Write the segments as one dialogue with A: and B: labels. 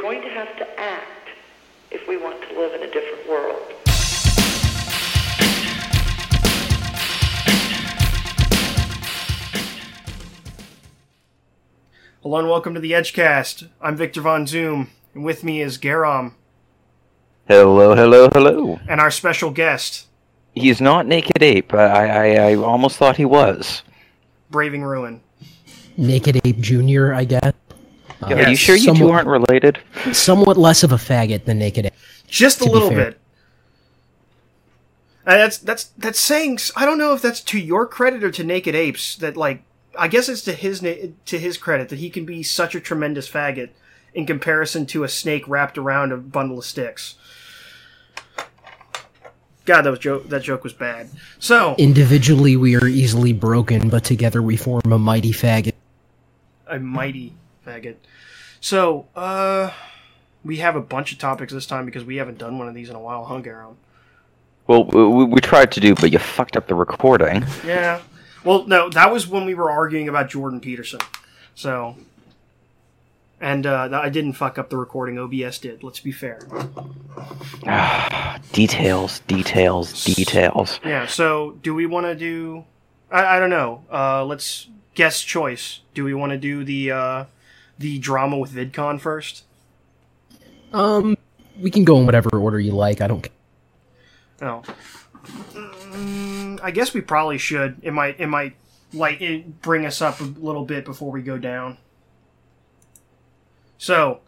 A: going to have to act if we want to live in a different world.
B: Hello and welcome to the EdgeCast. I'm Victor Von Zoom, and with me is Garam.
C: Hello, hello, hello.
B: And our special guest.
C: He's not Naked Ape. I almost thought he was.
B: Braving Ruin.
D: Naked Ape Jr., I guess.
C: Are you sure you two aren't related?
D: Somewhat less of a faggot than Naked Ape.
B: Just a little bit. That's saying... I don't know if that's to your credit or to Naked Ape's, that, like... I guess it's to his credit that he can be such a tremendous faggot in comparison to a snake wrapped around a bundle of sticks. God, that joke was bad. So
D: individually we are easily broken, but together we form a mighty faggot.
B: A mighty faggot. So, we have a bunch of topics this time because we haven't done one of these in a while, huh, Garam?
C: Well, we tried to do, but you fucked up the recording.
B: Yeah. Well, no, that was when we were arguing about Jordan Peterson. So, and I didn't fuck up the recording. OBS did. Let's be fair.
C: Details.
B: Yeah. So, do we want to do? I don't know. Let's guess choice. Do we want to do the drama with VidCon first?
D: We can go in whatever order you like. I don't care.
B: No. I guess we probably should. It might bring us up a little bit before we go down. So,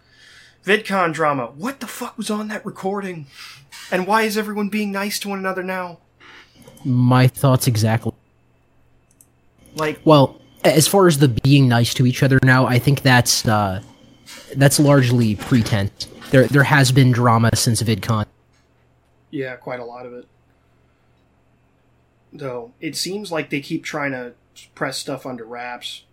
B: VidCon drama. What the fuck was on that recording? And why is everyone being nice to one another now?
D: My thoughts exactly.
B: Well,
D: as far as the being nice to each other now, I think that's largely pretense. There has been drama since VidCon. Yeah,
B: quite a lot of it. Though, it seems like they keep trying to press stuff under wraps.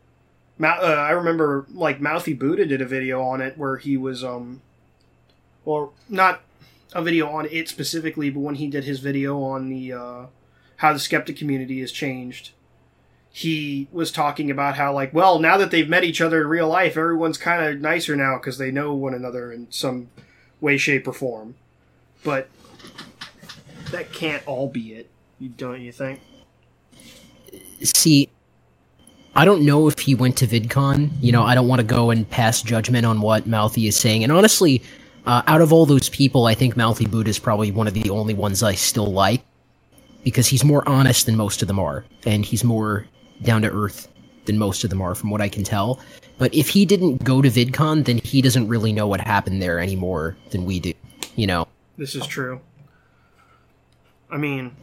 B: I remember, Mouthy Buddha did a video on it where he was, well, not a video on it specifically, but when he did his video on the, how the Skeptic community has changed, he was talking about how, well, now that they've met each other in real life, everyone's kind of nicer now because they know one another in some way, shape, or form. But that can't all be it. Don't you think?
D: See, I don't know if he went to VidCon. I don't want to go and pass judgment on what Mouthy is saying. And honestly, out of all those people, I think Mouthy Buddha is probably one of the only ones I still like. Because he's more honest than most of them are. And he's more down to earth than most of them are, from what I can tell. But if he didn't go to VidCon, then he doesn't really know what happened there any more than we do.
B: This is true. I mean...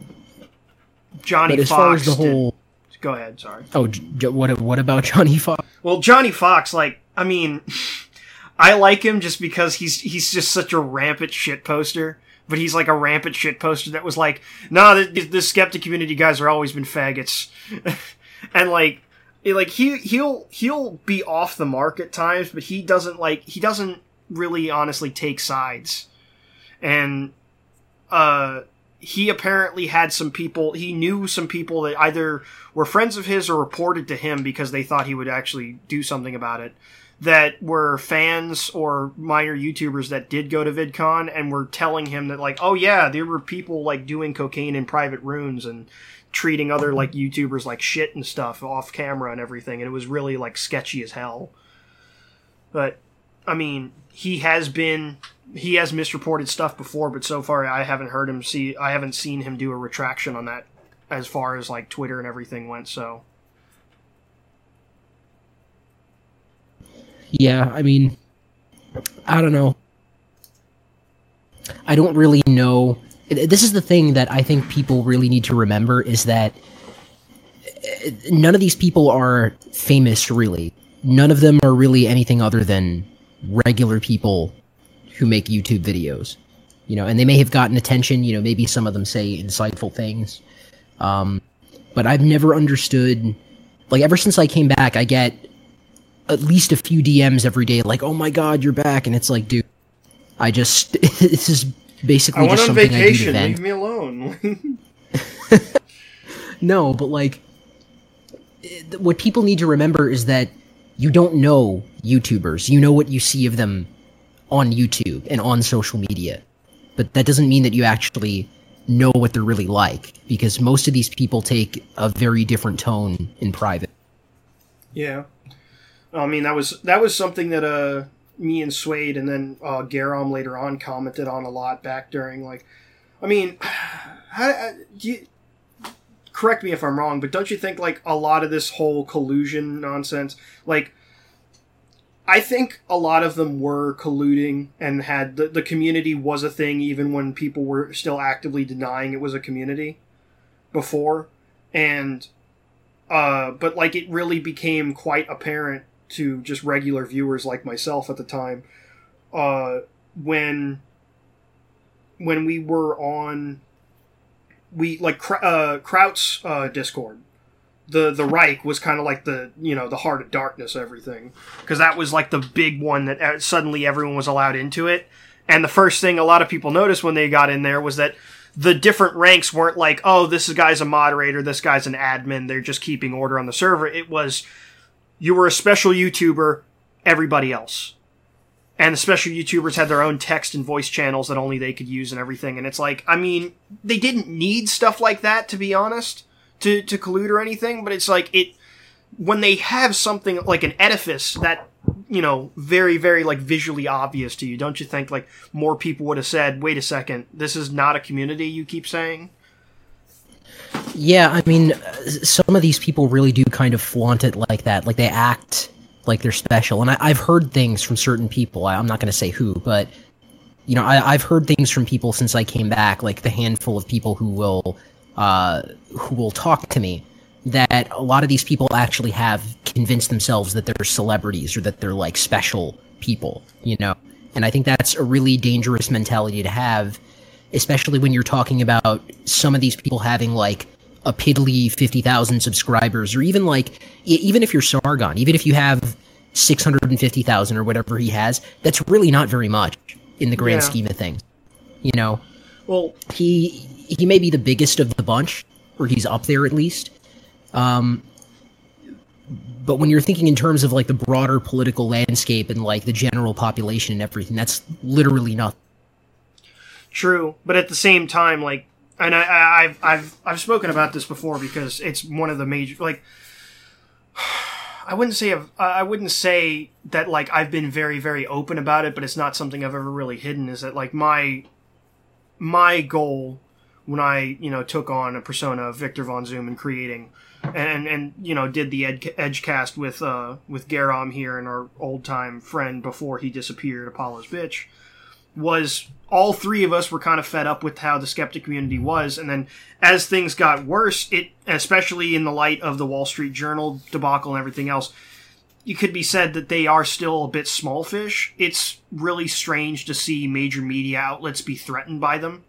B: Johnny
D: Fox. As far as the whole...
B: Go ahead, sorry.
D: Oh, what about Johnny Fox?
B: Well, Johnny Fox, I like him just because he's just such a rampant shit poster. But he's a rampant shit poster that was nah, the Skeptic community guys are always been faggots. And he'll be off the mark at times, but he doesn't really honestly take sides. And he apparently had he knew some people that either were friends of his or reported to him because they thought he would actually do something about it, that were fans or minor YouTubers that did go to VidCon and were telling him that, oh yeah, there were people, doing cocaine in private rooms and treating other, YouTubers like shit and stuff off camera and everything, and it was really, sketchy as hell. But, he has misreported stuff before, but so far I haven't seen him do a retraction on that as far as Twitter and everything went, so.
D: Yeah, I don't know. I don't really know. This is the thing that I think people really need to remember, is that none of these people are famous, really. None of them are really anything other than regular people who make YouTube videos, and they may have gotten attention, maybe some of them say insightful things, but I've never understood, ever since I came back, I get at least a few DMs every day, oh my god, you're back, and it's dude, this is basically just something
B: vacation.
D: I do to vent.
B: Leave me alone.
D: No, but what people need to remember is that you don't know YouTubers. You know what you see of them on YouTube and on social media. But that doesn't mean that you actually know what they're really like, because most of these people take a very different tone in private.
B: Yeah. I mean, that was something that me and Suede and then Garam later on commented on a lot back during, like, I mean, correct me if I'm wrong, but don't you think, like, a lot of this whole collusion nonsense, like, I think a lot of them were colluding and had the community was a thing even when people were still actively denying it was a community before. And, but like it really became quite apparent to just regular viewers like myself at the time, when we were on, Kraut's Discord. The Reich was kind of like the heart of darkness, everything. Because that was like the big one that suddenly everyone was allowed into it. And the first thing a lot of people noticed when they got in there was that the different ranks weren't like, oh, this guy's a moderator, this guy's an admin, they're just keeping order on the server. It was, you were a special YouTuber, everybody else. And the special YouTubers had their own text and voice channels that only they could use and everything. And it's like, I mean, they didn't need stuff like that, to be honest. To collude or anything, but it's like when they have something like an edifice that, very, very like visually obvious to you, don't you think like more people would have said, wait a second, this is not a community you keep saying?
D: Yeah, I mean, some of these people really do kind of flaunt it like that, like they act like they're special, and I've heard things from certain people, I'm not going to say who, but, I've heard things from people since I came back, like the handful of people who will talk to me, that a lot of these people actually have convinced themselves that they're celebrities or that they're like special people, and I think that's a really dangerous mentality to have, especially when you're talking about some of these people having like a piddly 50,000 subscribers, or even if you're Sargon, even if you have 650,000 or whatever he has, that's really not very much in the grand scheme of things, Well, he may be the biggest of the bunch, or he's up there at least. But when you're thinking in terms of like the broader political landscape and like the general population and everything, that's literally nothing. True,
B: but at the same time, like, and I've spoken about this before because it's one of the major, like, I wouldn't say that like I've been very, very open about it, but it's not something I've ever really hidden. Is that like my goal when I, took on a persona of Victor Von Zoom and creating and did the EdgeCast with Garam here and our old time friend before he disappeared, Apollo's bitch, was all three of us were kind of fed up with how the Skeptic community was, and then as things got worse, especially in the light of the Wall Street Journal debacle and everything else, it could be said that they are still a bit small fish. It's really strange to see major media outlets be threatened by them.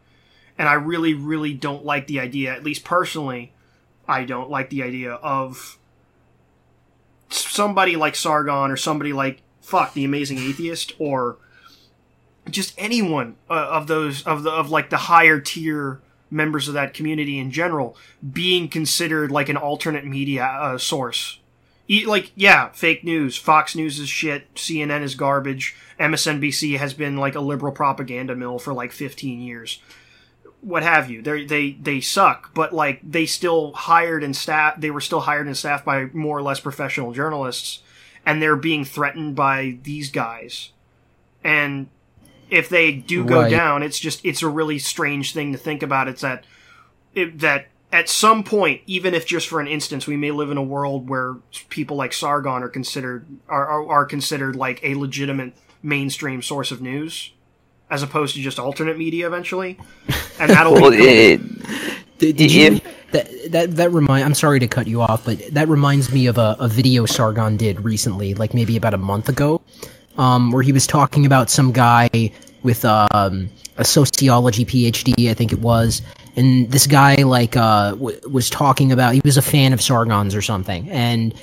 B: And I really, really don't like the idea, at least personally, I don't like the idea of somebody like Sargon or somebody like, The Amazing Atheist, or just anyone of the higher tier members of that community in general being considered like an alternate media source. Fake news. Fox News is shit. CNN is garbage. MSNBC has been like a liberal propaganda mill for like 15 years. What have you. They suck, but like they were still hired and staffed by more or less professional journalists, and they're being threatened by these guys. And if they do go down, it's a really strange thing to think about. It's that at some point, even if just for an instance, we may live in a world where people like Sargon are considered like a legitimate mainstream source of news, as opposed to just alternate media eventually, and that'll be
D: I'm sorry to cut you off, but that reminds me of a video Sargon did recently, like maybe about a month ago, where he was talking about some guy with a sociology PhD, I think it was, and this guy was talking about, he was a fan of Sargon's or something, and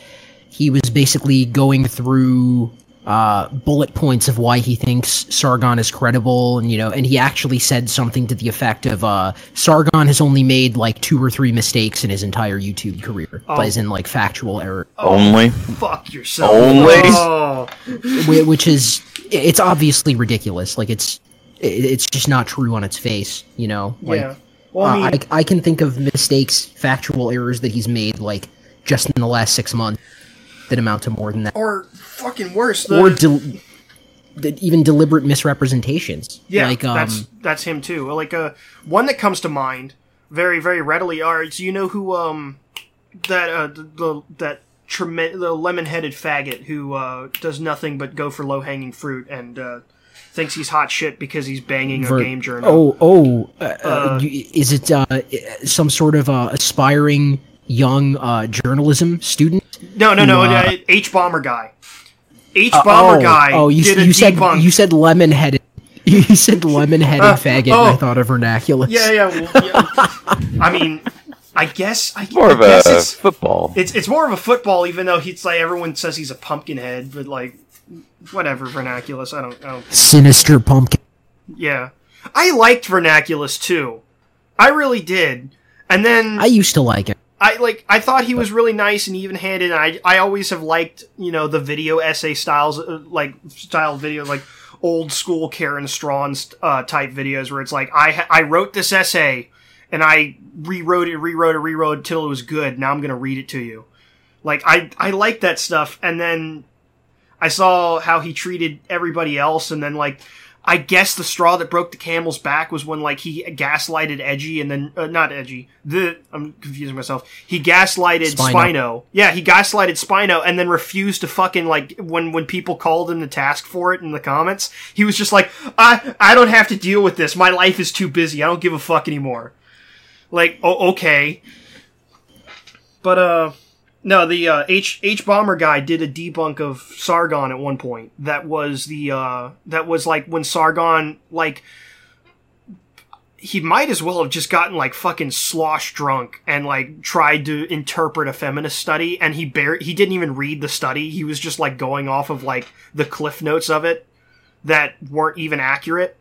D: he was basically going through bullet points of why he thinks Sargon is credible, and and he actually said something to the effect of Sargon has only made like 2 or 3 mistakes in his entire YouTube career, as in like factual error.
C: Only?
B: Fuck yourself.
C: Only?
B: Oh.
D: Which is, it's obviously ridiculous. Like it's just not true on its face, Like,
B: Yeah. Well, I mean,
D: I can think of mistakes, factual errors that he's made like just in the last 6 months that amount to more than that.
B: or fucking worse,
D: Even deliberate misrepresentations.
B: yeah,
D: like,
B: that's him too. Like one that comes to mind very, very readily do you know who the lemon-headed faggot who does nothing but go for low-hanging fruit and thinks he's hot shit because he's banging a game journal.
D: Is it some sort of aspiring young journalism student?
B: No, H-Bomber guy. H-Bomber guy did a debunk.
D: You said lemon-headed. You said lemon-headed faggot, and I thought of vernacular.
B: Yeah. I mean, I guess
C: it's football.
B: It's more of a football, even though he's like everyone says he's a pumpkin head, but like whatever vernaculus. I don't.
D: Sinister pumpkin.
B: Yeah, I liked vernaculus too. I really did, and then
D: I used to like it.
B: I thought he was really nice and even-handed. And I always have liked the video essay styles, style video, like old school Karen Strawn's type videos where it's like I wrote this essay and I rewrote it till it was good. Now I'm gonna read it to you. Like I like that stuff. And then I saw how he treated everybody else, and then I guess the straw that broke the camel's back was when he gaslighted Edgy, and then not Edgy. I'm confusing myself. He gaslighted Spino. Yeah, he gaslighted Spino, and then refused to fucking when people called him to task for it in the comments. He was just like, I don't have to deal with this. My life is too busy. I don't give a fuck anymore. Okay, but no, the H-Bomber guy did a debunk of Sargon at one point. That was when Sargon, he might as well have just gotten fucking slosh drunk and tried to interpret a feminist study, and he didn't even read the study. He was just going off of the cliff notes of it that weren't even accurate.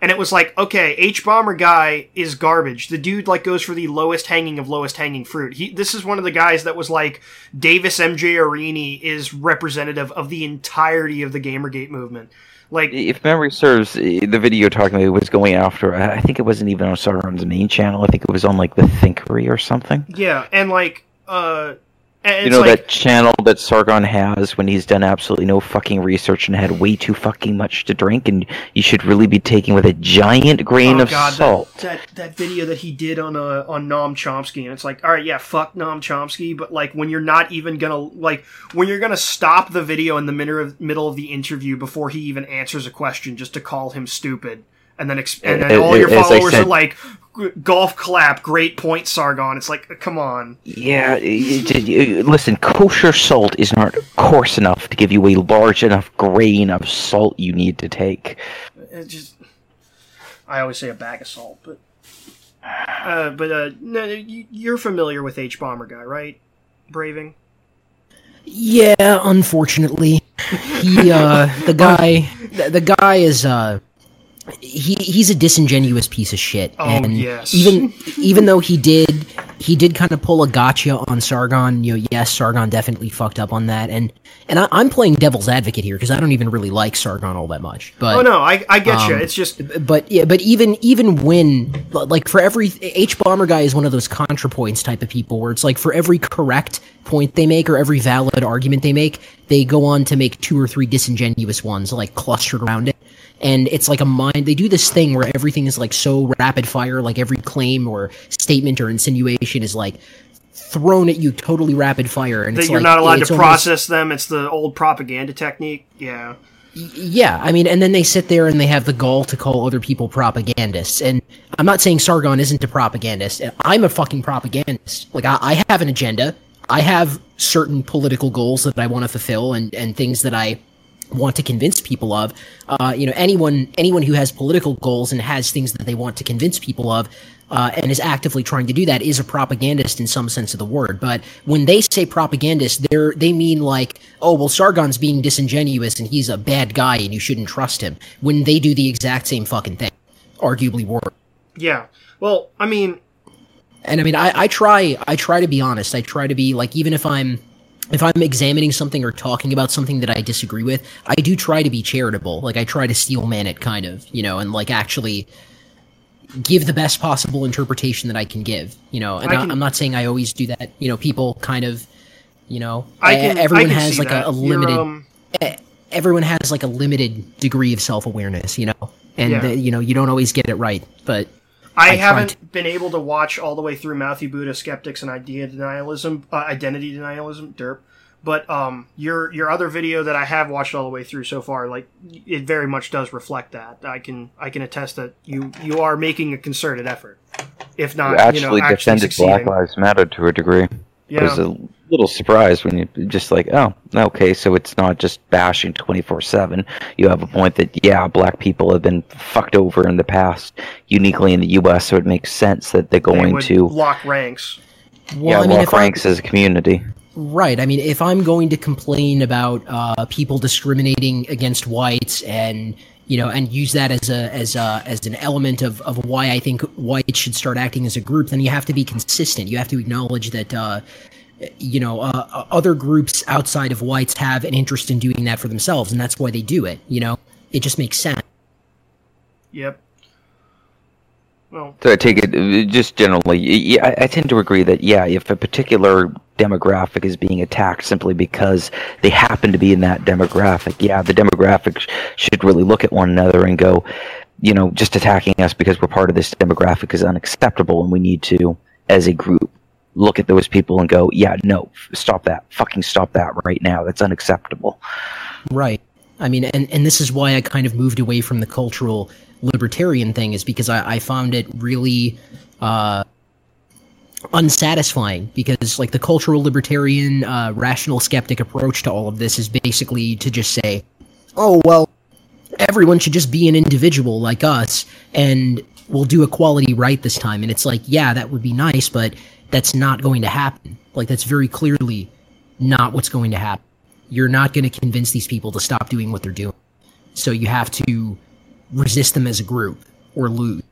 B: And it was okay, H-Bomber guy is garbage. The dude, goes for the lowest hanging fruit. This is one of the guys that was Davis MJ Arini is representative of the entirety of the Gamergate movement.
C: If memory serves, the video talking about it was going after, I think it wasn't even on Sargon's main channel. I think it was on, the Thinkery or something.
B: Yeah, and,
C: and that channel that Sargon has when he's done absolutely no fucking research and had way too fucking much to drink, and you should really be taking with a giant grain of salt.
B: That video that he did on Noam Chomsky, and it's all right, yeah, fuck Noam Chomsky, but when you're not even gonna when you're gonna stop the video in the middle of the interview before he even answers a question just to call him stupid, and then all your followers are golf clap, great point, Sargon. It's come on.
C: Yeah, listen, kosher salt is not coarse enough to give you a large enough grain of salt you need to take.
B: I always say a bag of salt, but no, you're familiar with H-Bomber guy, right? Braving?
D: Yeah, unfortunately. The guy is, he's a disingenuous piece of shit.
B: Oh,
D: and
B: yes.
D: Even though he did kind of pull a gotcha on Sargon, yes, Sargon definitely fucked up on that, and I'm playing devil's advocate here because I don't even really like Sargon all that much. But
B: no, I get you. It's just,
D: but even when for every H-Bomber guy is one of those ContraPoints type of people where it's for every correct point they make or every valid argument they make, they go on to make 2 or 3 disingenuous ones clustered around it. And it's they do this thing where everything is so rapid fire, every claim or statement or insinuation is thrown at you totally rapid fire. And
B: that you're not allowed to process them. It's the old propaganda technique. Yeah.
D: Yeah, I mean, and then they sit there and they have the gall to call other people propagandists. And I'm not saying Sargon isn't a propagandist. I'm a fucking propagandist. I have an agenda. I have certain political goals that I want to fulfill and things that I want to convince people of. Anyone who has political goals and has things that they want to convince people of, and is actively trying to do that is a propagandist in some sense of the word. But when they say propagandist, they mean like, oh, well, Sargon's being disingenuous and he's a bad guy and you shouldn't trust him, when they do the exact same fucking thing, arguably worse.
B: Yeah. Well, I mean...
D: And I mean, I try to be honest. I try to be, like, even if I'm examining something or talking about something that I disagree with, I do try to be charitable. Like, I try to steel man it, kind of, and, like, actually give the best possible interpretation that I can give, and I'm not saying I always do that. People kind of, everyone has, like, a limited... everyone has, like, a limited degree of self-awareness, and, you don't always get it right, but...
B: I haven't been able to watch all the way through Mouthy Buddha, Skeptics, and Identity Denialism, derp. But your other video that I have watched all the way through so far, like, it very much does reflect that. I can attest that you are making a concerted effort, if not,
C: you actually defended
B: succeeding.
C: Black Lives Matter to a degree.
B: Yeah.
C: I was a little surprised when you just like, oh, okay, so it's not just bashing 24/7. You have a point that, yeah, black people have been fucked over in the past, uniquely in the U.S., so it makes sense that they're going to
B: lock ranks.
D: Well,
C: lock ranks as a community.
D: Right. I mean, if I'm going to complain about people discriminating against whites and and use that as an element of why I think whites should start acting as a group, then you have to be consistent. You have to acknowledge that other groups outside of whites have an interest in doing that for themselves, and that's why they do it. It just makes sense.
B: Yep. Well,
C: so I take it just generally. Yeah, I tend to agree that if a particular demographic is being attacked simply because they happen to be in that demographic, the demographic should really look at one another and go, just attacking us because we're part of this demographic is unacceptable, and we need to, as a group, look at those people and go, no, stop that, fucking stop that right now. That's unacceptable.
D: Right. I mean, and this is why I kind of moved away from the cultural libertarian thing, is because I found it really unsatisfying, because like the cultural libertarian rational skeptic approach to all of this is basically to just say, oh, well, everyone should just be an individual like us and we'll do equality right this time. And it's like, yeah, that would be nice, but that's not going to happen. Like, that's very clearly not what's going to happen. You're not going to convince these people to stop doing what they're doing. So you have to resist them as a group or lose.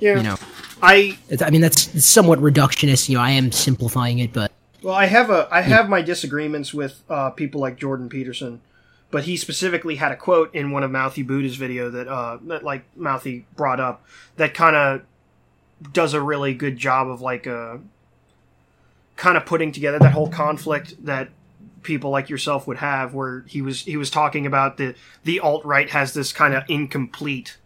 B: Yeah.
D: I mean, that's somewhat reductionist. I am simplifying it, but...
B: Well, I have my disagreements with people like Jordan Peterson, but he specifically had a quote in one of Mouthy Buddha's video that like Mouthy brought up that kind of does a really good job of like kind of putting together that whole conflict that people like yourself would have, where he was talking about the alt-right has this kind of incomplete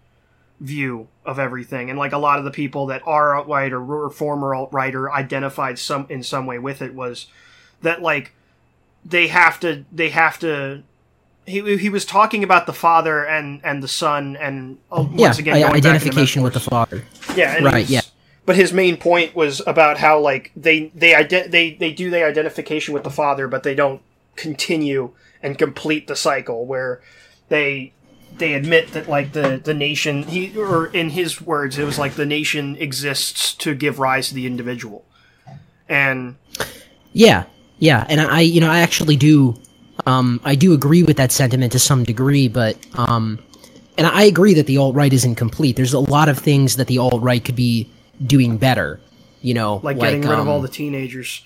B: view of everything, and like a lot of the people that are alt-right or former alt-right or identified in some way with it, was that like they have to he was talking about the father and the son, and once again
D: identification with the father,
B: but his main point was about how like they do the identification with the father, but they don't continue and complete the cycle where they admit that like the nation, or in his words, it was like the nation exists to give rise to the individual. And
D: and I actually do I do agree with that sentiment to some degree, but and I agree that the alt-right isn't complete. There's a lot of things that the alt-right could be doing better,
B: like getting rid of all the teenagers.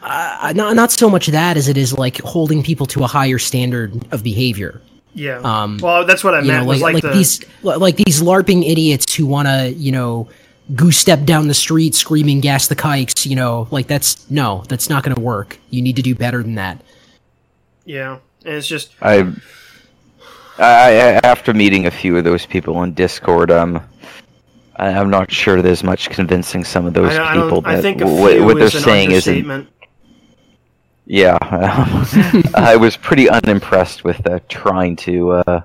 B: Not
D: so much that as it is like holding people to a higher standard of behavior.
B: Yeah. Well, that's what I meant.
D: These LARPing idiots who want to, goose step down the street screaming "gas the kikes," that's not going to work. You need to do better than that.
B: Yeah, and it's just
C: I after meeting a few of those people in Discord, I'm not sure there's much convincing some of those people.
B: I think
C: what they're saying
B: isn't.
C: Yeah, I was pretty unimpressed with trying to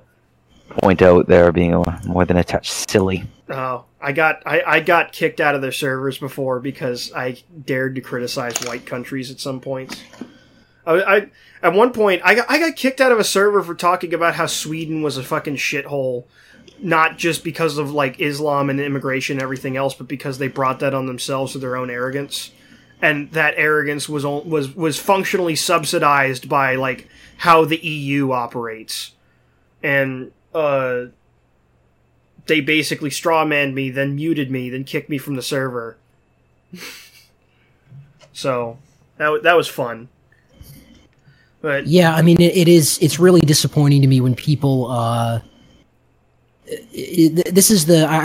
C: point out there being more than a touch silly.
B: Oh, I got kicked out of their servers before because I dared to criticize white countries at some points. I at one point I got kicked out of a server for talking about how Sweden was a fucking shithole, not just because of like Islam and immigration and everything else, but because they brought that on themselves with their own arrogance, and that arrogance was functionally subsidized by like how the EU operates, and they basically strawmanned me, then muted me, then kicked me from the server. So that was fun. But
D: yeah, I mean, it's really disappointing to me when people, I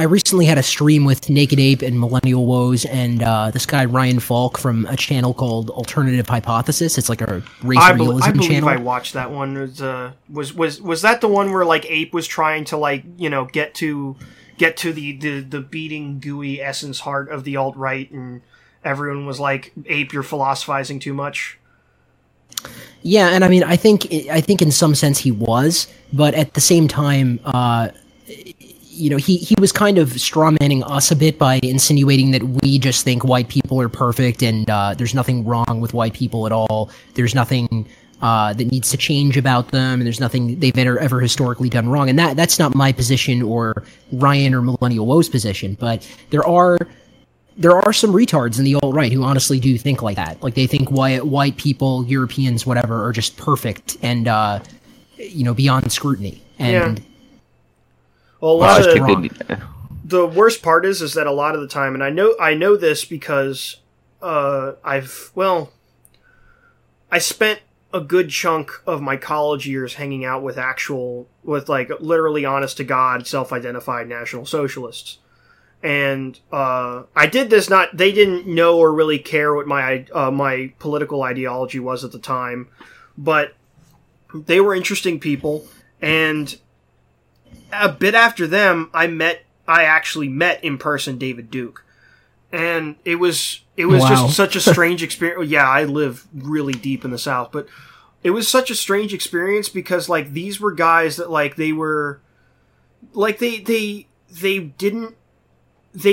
D: recently had a stream with Naked Ape and Millennial Woes and this guy Ryan Falk from a channel called Alternative Hypothesis. It's like a race realism
B: I believe
D: channel.
B: I watched that one. Was that the one where like Ape was trying to like, you know, get to the beating gooey essence heart of the alt-right, and everyone was like, Ape, you're philosophizing too much?
D: Yeah, and I mean, I think in some sense he was, but at the same time, you know, he was kind of strawmanning us a bit by insinuating that we just think white people are perfect and there's nothing wrong with white people at all. There's nothing that needs to change about them, and there's nothing they've ever historically done wrong. And that's not my position or Ryan or Millennial Woe's position, but there are some retards in the alt-right who honestly do think like that. Like, they think white people, Europeans, whatever, are just perfect and, you know, beyond scrutiny. And
B: yeah. Well, the worst part is that a lot of the time, and I know this because I spent a good chunk of my college years hanging out with like literally honest to God self-identified National Socialists. And I did this they didn't know or really care what my political ideology was at the time, but they were interesting people. And a bit after them, I actually met in person David Duke, and it was wow. Just such a strange experience. Yeah, I live really deep in the South, but it was such a strange experience because like these were guys that like they were like they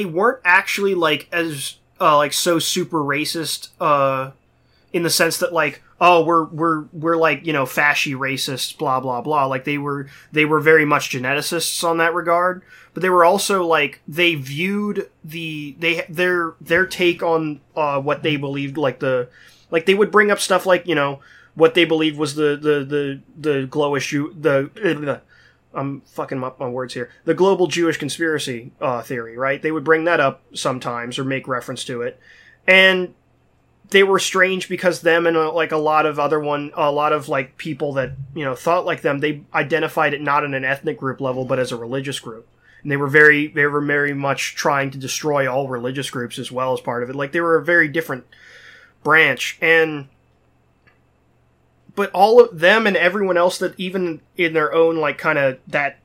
B: weren't actually like as like so super racist in the sense that like, oh, we're like, you know, fasci racists, blah blah blah. Like they were very much geneticists on that regard, but they were also like they viewed their take on what they believed, like they would bring up stuff like, you know, what they believed was the glowish I'm fucking up my words here. The global Jewish conspiracy theory, right? They would bring that up sometimes or make reference to it, and they were strange because them and like a lot of like people that, you know, thought like them, they identified it not on an ethnic group level but as a religious group, and they were very much trying to destroy all religious groups as well as part of it. Like they were a very different branch, but all of them and everyone else that even in their own, like, kind of that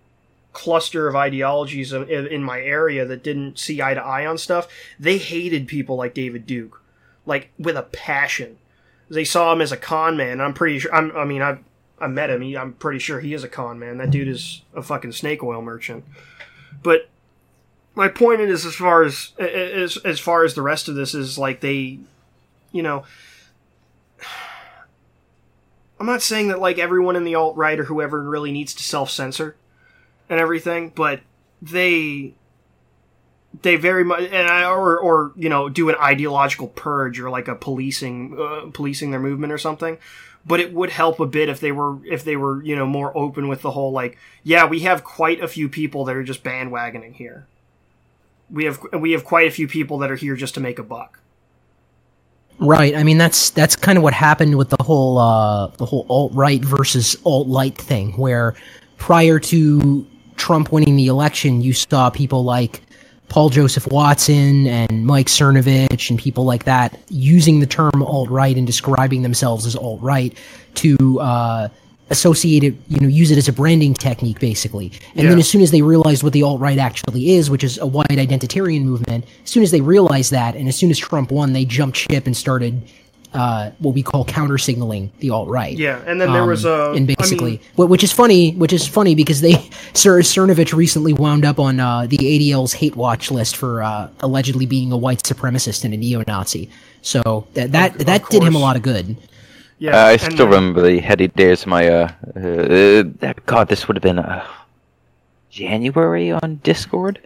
B: cluster of ideologies in my area that didn't see eye to eye on stuff, they hated people like David Duke, like, with a passion. They saw him as a con man. I'm pretty sure, I met him. I'm pretty sure he is a con man. That dude is a fucking snake oil merchant. But my point is, as far as the rest of this is, like, they, you know, I'm not saying that, like, everyone in the alt-right or whoever really needs to self-censor and everything, but they very much, or you know, do an ideological purge or like a policing their movement or something. But it would help a bit if they were, you know, more open with the whole, like, yeah, we have quite a few people that are just bandwagoning here. We have quite a few people that are here just to make a buck.
D: Right. I mean, that's kind of what happened with the whole alt-right versus alt-light thing, where prior to Trump winning the election, you saw people like Paul Joseph Watson and Mike Cernovich and people like that using the term alt-right and describing themselves as alt-right to associate it, you know, use it as a branding technique, basically. And then as soon as they realized what the alt-right actually is, which is a white identitarian movement, as soon as they realized that, and as soon as Trump won, they jumped ship and started what we call counter-signaling the alt-right.
B: Yeah, and then there was a...
D: and basically, which is funny because Cernovich recently wound up on the ADL's hate watch list for allegedly being a white supremacist and a neo-Nazi. So that did him a lot of good.
B: Yeah,
C: I still remember the heady days of my, God, this would have been January on Discord?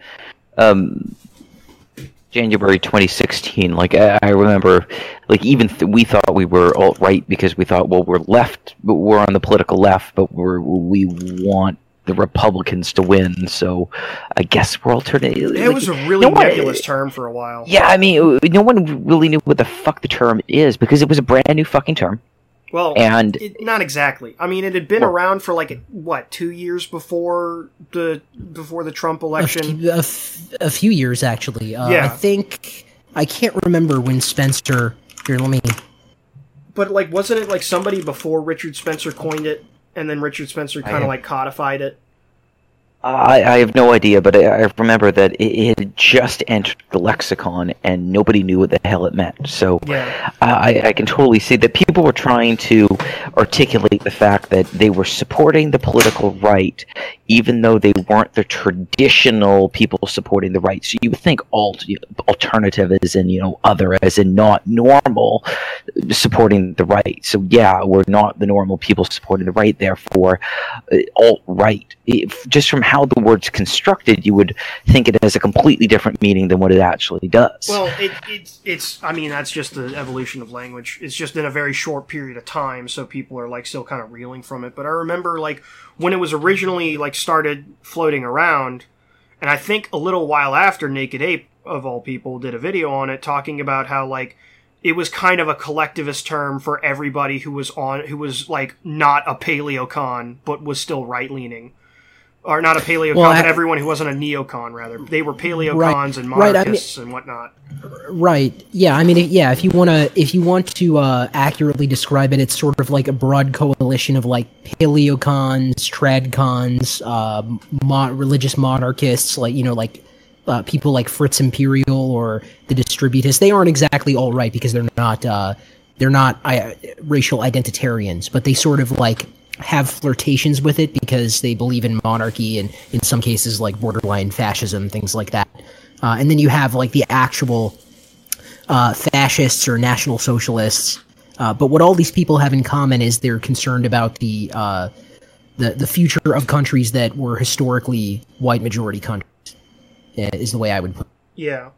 C: January 2016, like, I remember, like, even we thought we were alt-right because we thought, well, we're left, but we're on the political left, but we want the Republicans to win, so I guess we're alternative.
B: It was a really nebulous term for a while.
C: Yeah, I mean, no one really knew what the fuck the term is, because it was a brand new fucking term.
B: Well,
C: and
B: not exactly. I mean, it had been around for like 2 years before the Trump election.
D: A few years actually.
B: Yeah.
D: I think I can't remember when Spencer. Here, let me.
B: But like, wasn't it like somebody before Richard Spencer coined it, and then Richard Spencer kind of like codified it?
C: I have no idea, but I remember that it had just entered the lexicon and nobody knew what the hell it meant. So
B: yeah.
C: I can totally see that people were trying to articulate the fact that they were supporting the political right, even though they weren't the traditional people supporting the right. So you would think alternative as in, other, as in not normal, supporting the right. So yeah, we're not the normal people supporting the right, therefore alt-right. Just from how the word's constructed, you would think it has a completely different meaning than what it actually does.
B: Well, it's I mean, that's just the evolution of language. It's just in a very short period of time, so people are like still kind of reeling from it. But I remember like when it was originally like started floating around, and I think a little while after Naked Ape, of all people, did a video on it talking about how like it was kind of a collectivist term for everybody who was like not a paleocon but was still right leaning. Or not a paleocon, but everyone who wasn't a neocon, rather. They were paleocons and monarchists and whatnot.
D: Right. Yeah. I mean, yeah. If you want to accurately describe it, it's sort of like a broad coalition of like paleocons, tradcons, religious monarchists, like people like Fritz Imperial or the Distributists. They aren't exactly all right because they're not racial identitarians, but they sort of like have flirtations with it because they believe in monarchy and in some cases like borderline fascism, things like that. And then you have like the actual fascists or national socialists. But what all these people have in common is they're concerned about the future of countries that were historically white majority countries. Is the way I would put it.
B: Yeah.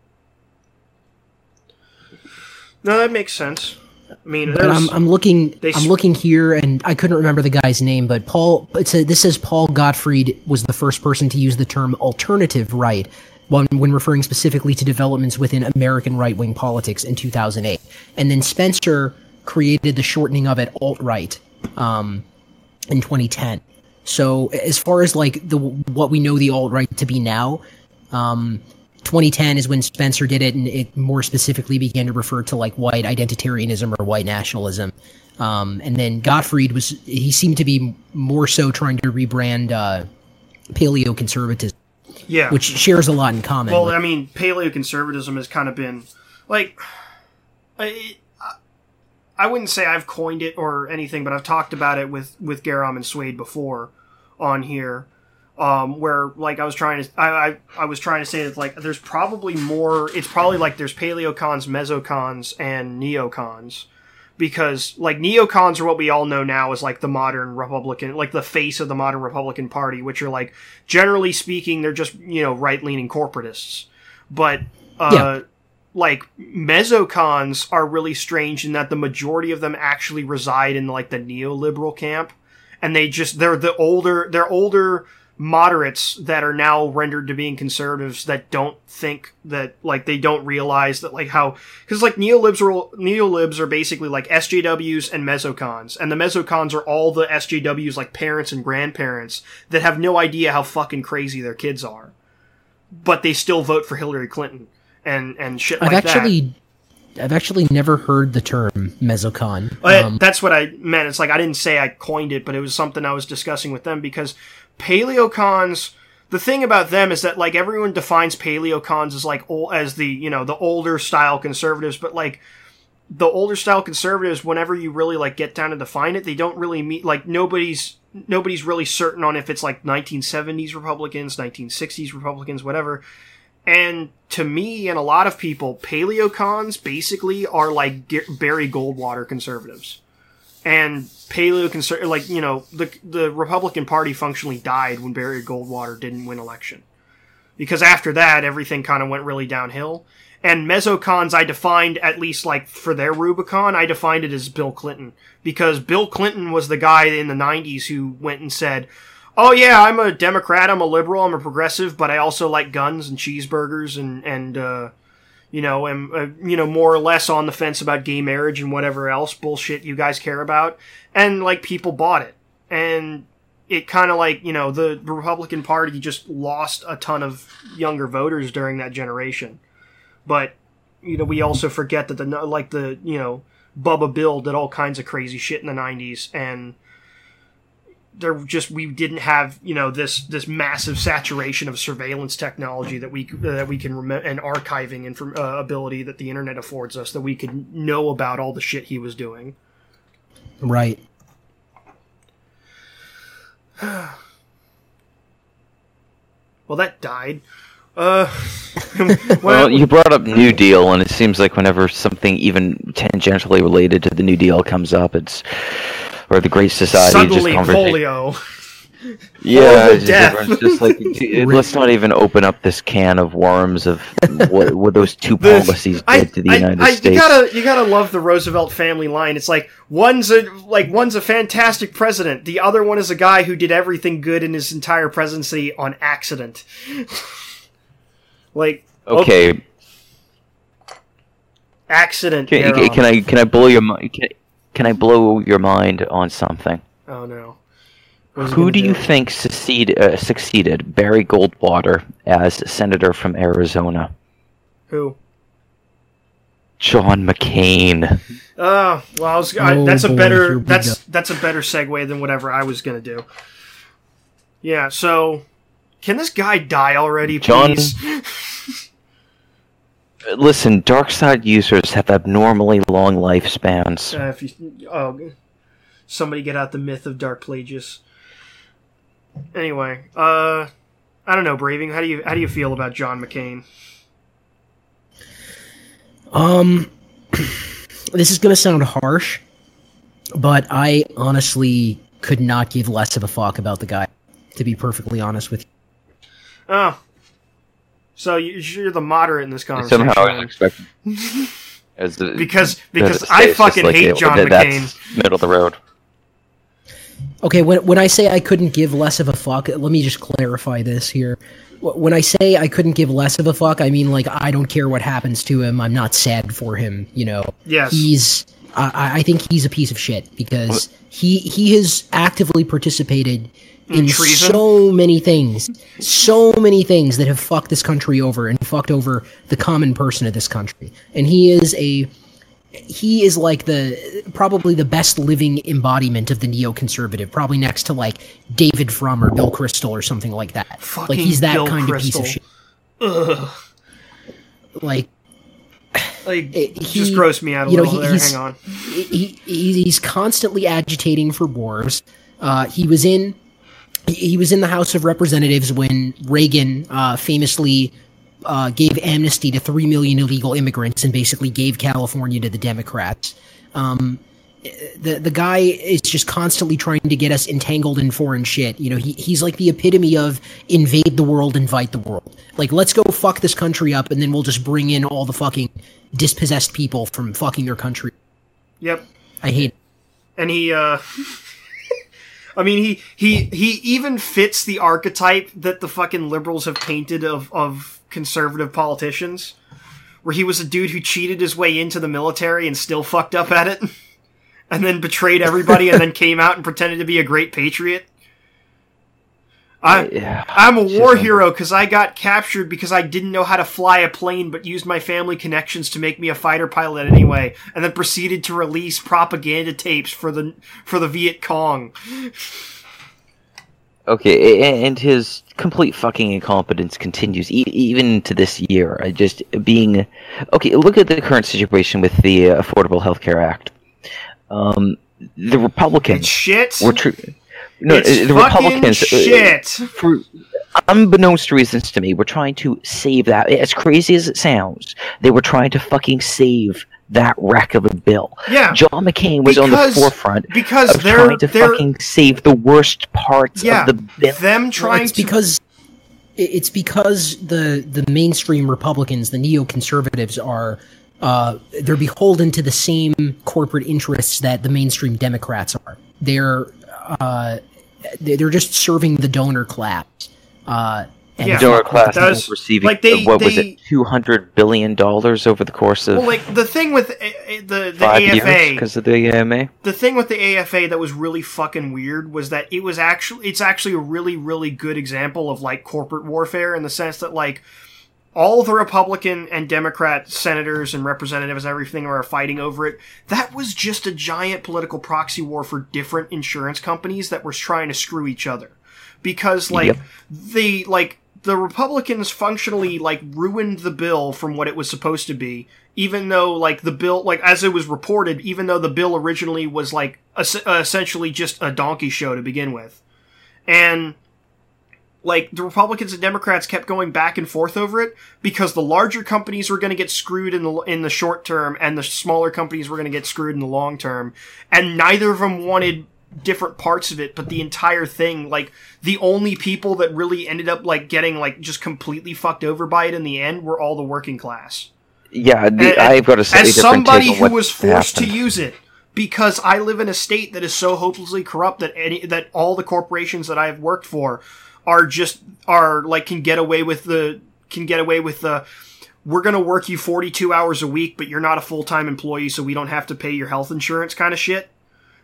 B: No, that makes sense. I mean,
D: but I'm looking here, and I couldn't remember the guy's name, but this says Paul Gottfried was the first person to use the term alternative right when referring specifically to developments within American right-wing politics in 2008. And then Spencer created the shortening of it, alt-right, in 2010. So as far as like what we know the alt-right to be now, 2010 is when Spencer did it, and it more specifically began to refer to like white identitarianism or white nationalism. And then Gottfried he seemed to be more so trying to rebrand paleoconservatism.
B: Yeah.
D: Which shares a lot in common.
B: Well, I mean, paleoconservatism has kind of been like I wouldn't say I've coined it or anything, but I've talked about it with Garam and Suede before on here. Where like I was trying to say that like there's probably more. It's probably like there's paleocons, mesocons, and neocons, because like neocons are what we all know now as like the modern Republican, like the face of the modern Republican Party, which are like generally speaking they're just right leaning corporatists, but like mesocons are really strange in that the majority of them actually reside in like the neoliberal camp, and they're older moderates that are now rendered to being conservatives that don't think that, like, they don't realize that, like, how, because, like, neolibs are basically, like, SJWs and mesocons, and the mesocons are all the SJWs, like, parents and grandparents that have no idea how fucking crazy their kids are. But they still vote for Hillary Clinton and shit like that.
D: I've actually never heard the term mesocon.
B: That's what I meant. It's like, I didn't say I coined it, but it was something I was discussing with them, because paleocons, the thing about them is that, like, everyone defines paleocons as, like, the older style conservatives, but, like, the older style conservatives, whenever you really, like, get down to define it, they don't really mean, like, nobody's really certain on if it's, like, 1970s Republicans, 1960s Republicans, whatever. And to me and a lot of people, paleocons basically are like Barry Goldwater conservatives. and the Republican Party functionally died when Barry Goldwater didn't win election. Because after that, everything kind of went really downhill. And mesocons, I defined, at least like for their Rubicon, I defined it as Bill Clinton. Because Bill Clinton was the guy in the 90s who went and said, oh yeah, I'm a Democrat, I'm a liberal, I'm a progressive, but I also like guns and cheeseburgers and am more or less on the fence about gay marriage and whatever else bullshit you guys care about. And like people bought it. And it kind of like, the Republican Party just lost a ton of younger voters during that generation. But, we also forget that Bubba Bill did all kinds of crazy shit in the 90s, and we didn't have, this massive saturation of surveillance technology that we can and archiving ability that the internet affords us, that we could know about all the shit he was doing.
D: Right.
B: Well, that died.
C: Well, you brought up New Deal, and it seems like whenever something even tangentially related to the New Deal comes up, or the Great Society,
B: suddenly
C: just
B: polio.
C: Yeah, everyone's just like, let's not even open up this can of worms of what those two policies did to the United States.
B: You gotta love the Roosevelt family line. It's like one's a fantastic president. The other one is a guy who did everything good in his entire presidency on accident.
C: Okay.
B: Accident.
C: Can I blow your mind? Can I blow your mind on something?
B: Oh no.
C: Who do you think succeeded Barry Goldwater as senator from Arizona?
B: Who?
C: John McCain.
B: Oh, well, that's a better segue than whatever I was gonna do. Yeah. So, can this guy die already, please?
C: Listen, dark side users have abnormally long lifespans.
B: Somebody get out the myth of Dark Plagueis. Anyway, I don't know, Braving. How do you feel about John McCain?
D: This is gonna sound harsh, but I honestly could not give less of a fuck about the guy, to be perfectly honest with you.
B: Oh. So you're the moderate in this conversation.
C: Somehow I was expecting.
B: Because I fucking hate John McCain.
C: That's middle of the road.
D: Okay, when I say I couldn't give less of a fuck, let me just clarify this here. When I say I couldn't give less of a fuck, I mean, like, I don't care what happens to him. I'm not sad for him,
B: Yes.
D: I think he's a piece of shit, because he has actively participated in
B: treason?
D: so many things that have fucked this country over and fucked over the common person of this country. And he is like probably the best living embodiment of the neoconservative, probably next to like David Frum or Bill Kristol or something like that.
B: Fucking
D: like he's that
B: Bill
D: kind
B: Kristol.
D: of piece of shit.
B: Ugh.
D: Just
B: grossed me out a little there. Hang on.
D: He's constantly agitating for wars. He was in the House of Representatives when Reagan famously gave amnesty to 3 million illegal immigrants and basically gave California to the Democrats. The guy is just constantly trying to get us entangled in foreign shit. He's like the epitome of invade the world, invite the world. Like, let's go fuck this country up, and then we'll just bring in all the fucking dispossessed people from fucking your country.
B: Yep.
D: I hate it.
B: And he even fits the archetype that the fucking liberals have painted of conservative politicians, where he was a dude who cheated his way into the military and still fucked up at it, and then betrayed everybody, and then came out and pretended to be a great patriot. I'm a war hero because I got captured because I didn't know how to fly a plane, but used my family connections to make me a fighter pilot anyway, and then proceeded to release propaganda tapes for the Viet Cong.
C: Okay, and his complete fucking incompetence continues even to this year. Look at the current situation with the Affordable Health Care Act. The Republicans.
B: It's shit.
C: The Republicans.
B: Shit.
C: For unbeknownst reasons to me, were trying to save that. As crazy as it sounds, they were trying to fucking save that wreck of a bill.
B: Yeah.
C: John McCain was on the forefront of trying to fucking save the worst parts of the bill.
D: It's because the mainstream Republicans, the neoconservatives, are they're beholden to the same corporate interests that the mainstream Democrats are. They're just serving the donor class.
C: The donor class is receiving $200 billion over the course of
B: the thing with the
C: 5
B: AFA
C: years because of the AMA.
B: The thing with the AFA that was really fucking weird was that it's actually a really, really good example of like corporate warfare in the sense that like all the Republican and Democrat senators and representatives and everything are fighting over it. That was just a giant political proxy war for different insurance companies that were trying to screw each other. Because, the Republicans functionally, ruined the bill from what it was supposed to be, even though, the bill, as it was reported, even though the bill originally was, essentially just a donkey show to begin with. And, the Republicans and Democrats kept going back and forth over it because the larger companies were going to get screwed in the short term and the smaller companies were going to get screwed in the long term. And neither of them wanted different parts of it, but the entire thing, the only people that really ended up, getting, just completely fucked over by it in the end were all the working class.
C: Yeah, I've got to say,
B: as somebody who was forced to use it, because I live in a state that is so hopelessly corrupt that all the corporations that I've worked for can get away with the we're going to work you 42 hours a week, but you're not a full-time employee, so we don't have to pay your health insurance kind of shit.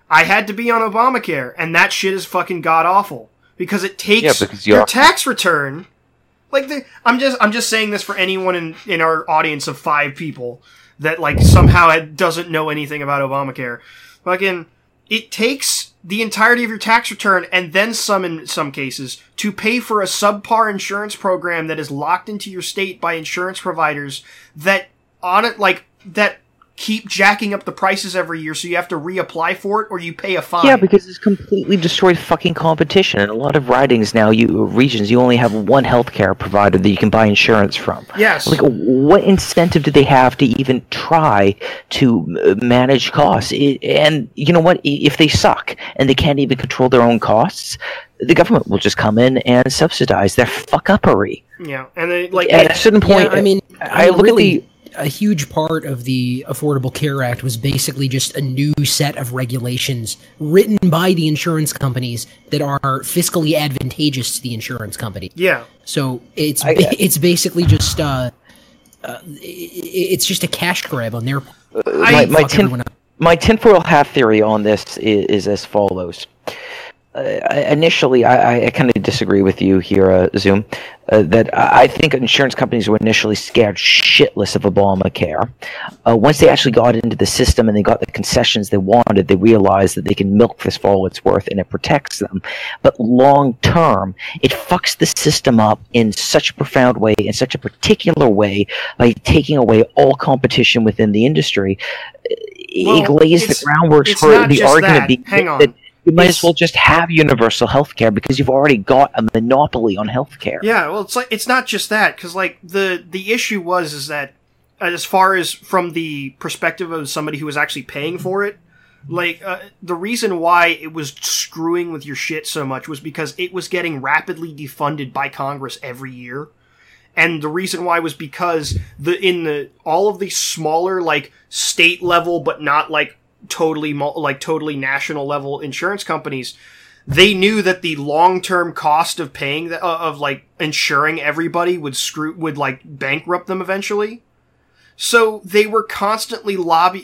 B: I had to be on Obamacare, and that shit is fucking god-awful. Because it takes your tax return. I'm just saying this for anyone in our audience of 5 people that, somehow doesn't know anything about Obamacare. Fucking, it takes the entirety of your tax return, and then some in some cases, to pay for a subpar insurance program that is locked into your state by insurance providers that keep jacking up the prices every year, so you have to reapply for it, or you pay a fine.
C: Yeah, because it's completely destroyed fucking competition. In a lot of regions, you only have one healthcare provider that you can buy insurance from.
B: Yes.
C: What incentive do they have to even try to manage costs? And you know what? If they suck and they can't even control their own costs, the government will just come in and subsidize their fuck-uppery.
B: Yeah, and they,
C: at a certain point, I look at the...
D: A huge part of the Affordable Care Act was basically just a new set of regulations written by the insurance companies that are fiscally advantageous to the insurance company.
B: Yeah.
D: So it's basically just it's just a cash grab on their part.
C: My tinfoil hat theory on this is as follows. Initially, I kind of disagree with you here, Zoom, that I think insurance companies were initially scared shitless of Obamacare. Once they actually got into the system and they got the concessions they wanted, they realized that they can milk this for all it's worth and it protects them. But long term, it fucks the system up in such a profound way, in such a particular way, by taking away all competition within the industry. It lays the groundwork for the argument that you might as well just have universal health care because you've already got a monopoly on health care.
B: Yeah, well, it's not just that, because, the issue is that, as far as from the perspective of somebody who was actually paying for it, the reason why it was screwing with your shit so much was because it was getting rapidly defunded by Congress every year. And the reason why was because all of these smaller, state level, but not, totally national level insurance companies, they knew that the long-term cost of paying insuring everybody would bankrupt them eventually. So they were constantly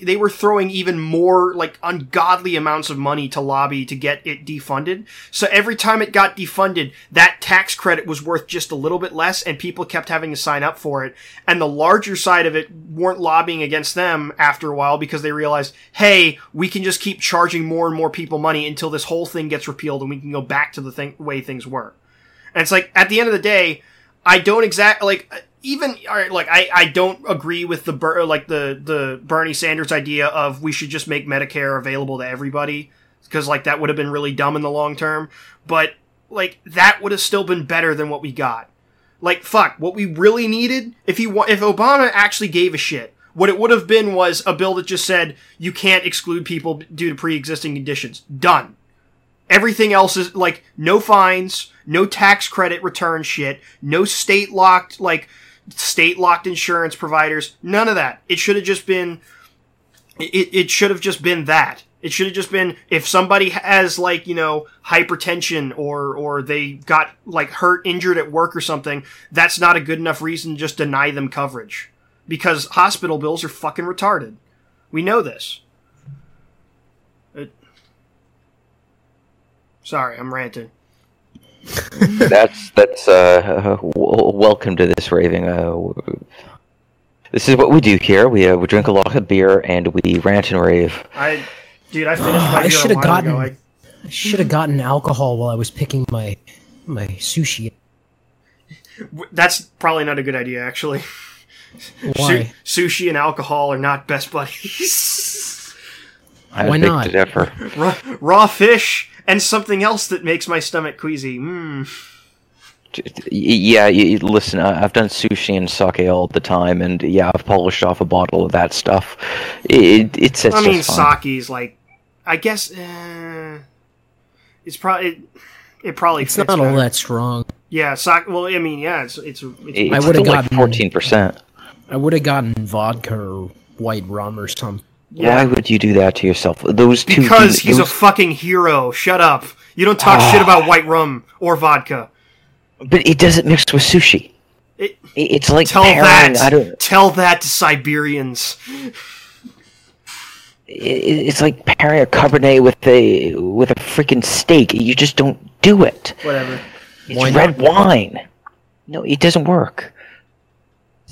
B: they were throwing even more, ungodly amounts of money to lobby to get it defunded. So every time it got defunded, that tax credit was worth just a little bit less, and people kept having to sign up for it. And the larger side of it weren't lobbying against them after a while because they realized, hey, we can just keep charging more and more people money until this whole thing gets repealed and we can go back to the way things were. And it's at the end of the day, I don't exactly, I don't agree with the Bernie Sanders idea of we should just make Medicare available to everybody, because that would have been really dumb in the long term. But that would have still been better than what we got. What we really needed, if Obama actually gave a shit, What it would have been was a bill that just said, you can't exclude people due to pre-existing conditions. Done. Everything else is, like, no fines, no tax credit return shit, no state-locked insurance providers, none of that. It should have just been, it should have just been that. It should have just been, if somebody has, like, you know, hypertension or they got, like, hurt, injured at work or something, that's not a good enough reason to just deny them coverage. Because hospital bills are fucking retarded. We know this. Sorry, I'm ranting.
C: That's welcome to this raving. This is what we do here. We drink a lot of beer and we rant and rave.
B: I finished my beer a while ago.
D: I should have gotten alcohol while I was picking my sushi.
B: That's probably not a good idea, actually.
D: Why?
B: Sushi and alcohol are not best buddies.
D: Why not?
B: Raw fish and something else that makes my stomach queasy.
C: Yeah, listen, I've done sushi and sake all the time, and yeah, I've polished off a bottle of that stuff. It's
B: I mean,
C: sake's
B: like, I guess, it's probably, it probably
D: it's
B: fits
D: not all
B: better.
D: that strong.
B: Yeah, sake, well, I mean, yeah, it's
C: I would have gotten like 14%.
D: I would have gotten vodka or white rum or something.
C: Yeah. Why would you do that to yourself? Those two.
B: Because he's a fucking hero. Shut up. You don't talk shit about white rum or vodka.
C: But it doesn't mix with sushi. It's like
B: tell that to Siberians.
C: It's like pairing a Cabernet with a freaking steak. You just don't do it.
B: Whatever.
C: It's red wine. No, it doesn't work.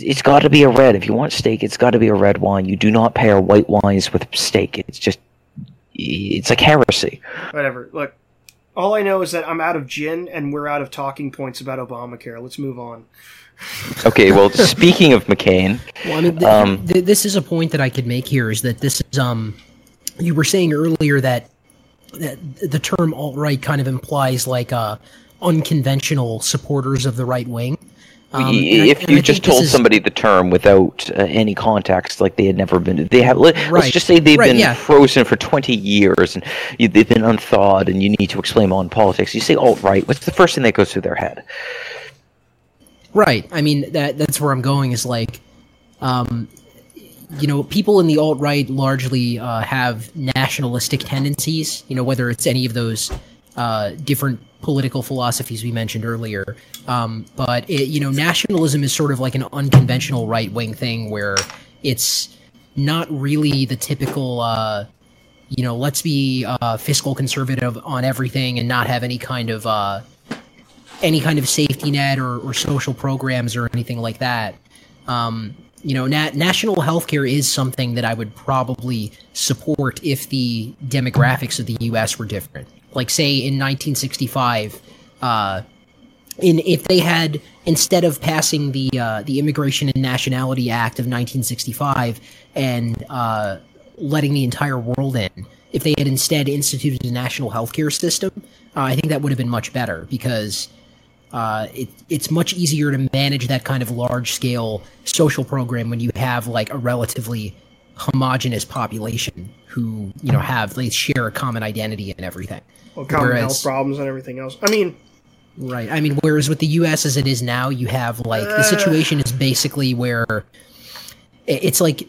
C: It's got to be a red. If you want steak, it's got to be a red wine. You do not pair white wines with steak. It's like heresy.
B: Whatever. Look, all I know is that I'm out of gin and we're out of talking points about Obamacare. Let's move on.
C: Okay, well, speaking of McCain...
D: Well, I mean, this is a point that I could make here, is that this is, you were saying earlier that the term alt-right kind of implies, like, unconventional supporters of the right wing.
C: If you just told somebody the term without any context, like they had never been, let's just say they've been frozen for 20 years and they've been unthawed, and you need to explain on politics. You say alt-right, what's the first thing that goes through their head?
D: Right. I mean, that's where I'm going. Is like, you know, people in the alt-right largely have nationalistic tendencies. You know, whether it's any of those different political philosophies we mentioned earlier. But you know, nationalism is sort of like an unconventional right-wing thing where it's not really the typical, you know, let's be fiscal conservative on everything and not have any kind of safety net or social programs or anything like that. You know, national healthcare is something that I would probably support if the demographics of the U.S. were different. Like, say, in 1965, if they had, instead of passing the Immigration and Nationality Act of 1965 and letting the entire world in, if they had instead instituted a national healthcare system, I think that would have been much better, because it's much easier to manage that kind of large-scale social program when you have, like, a relatively homogenous population who, you know, they share a common identity and everything.
B: Well, common health problems and everything else. I mean...
D: Right. I mean, whereas with the U.S. as it is now, you have, like, the situation is basically where it's like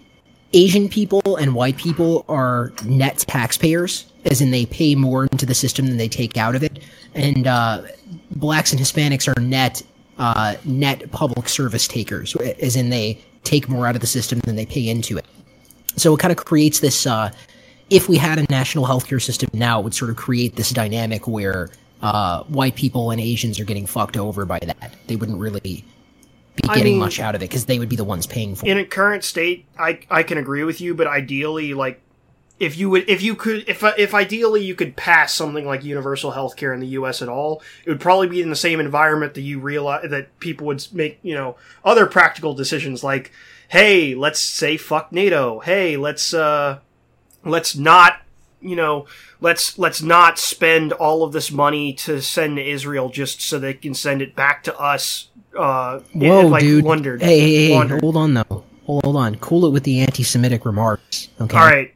D: Asian people and white people are net taxpayers, as in they pay more into the system than they take out of it, and blacks and Hispanics are net public service takers, as in they take more out of the system than they pay into it. So it kind of creates this, if we had a national healthcare system now, it would sort of create this dynamic where white people and Asians are getting fucked over by that. They wouldn't really be getting much out of it, because they would be the ones paying for it.
B: In a current state, I can agree with you, but ideally, like, if ideally you could pass something like universal healthcare in the U.S. at all, it would probably be in the same environment that you realize that people would make, you know, other practical decisions like, hey, let's say fuck NATO. Hey, let's not, you know, let's not spend all of this money to send to Israel just so they can send it back to us.
D: Whoa, like, dude! Hey, hold on Hold on. Cool it with the anti-Semitic remarks. Okay.
B: All right.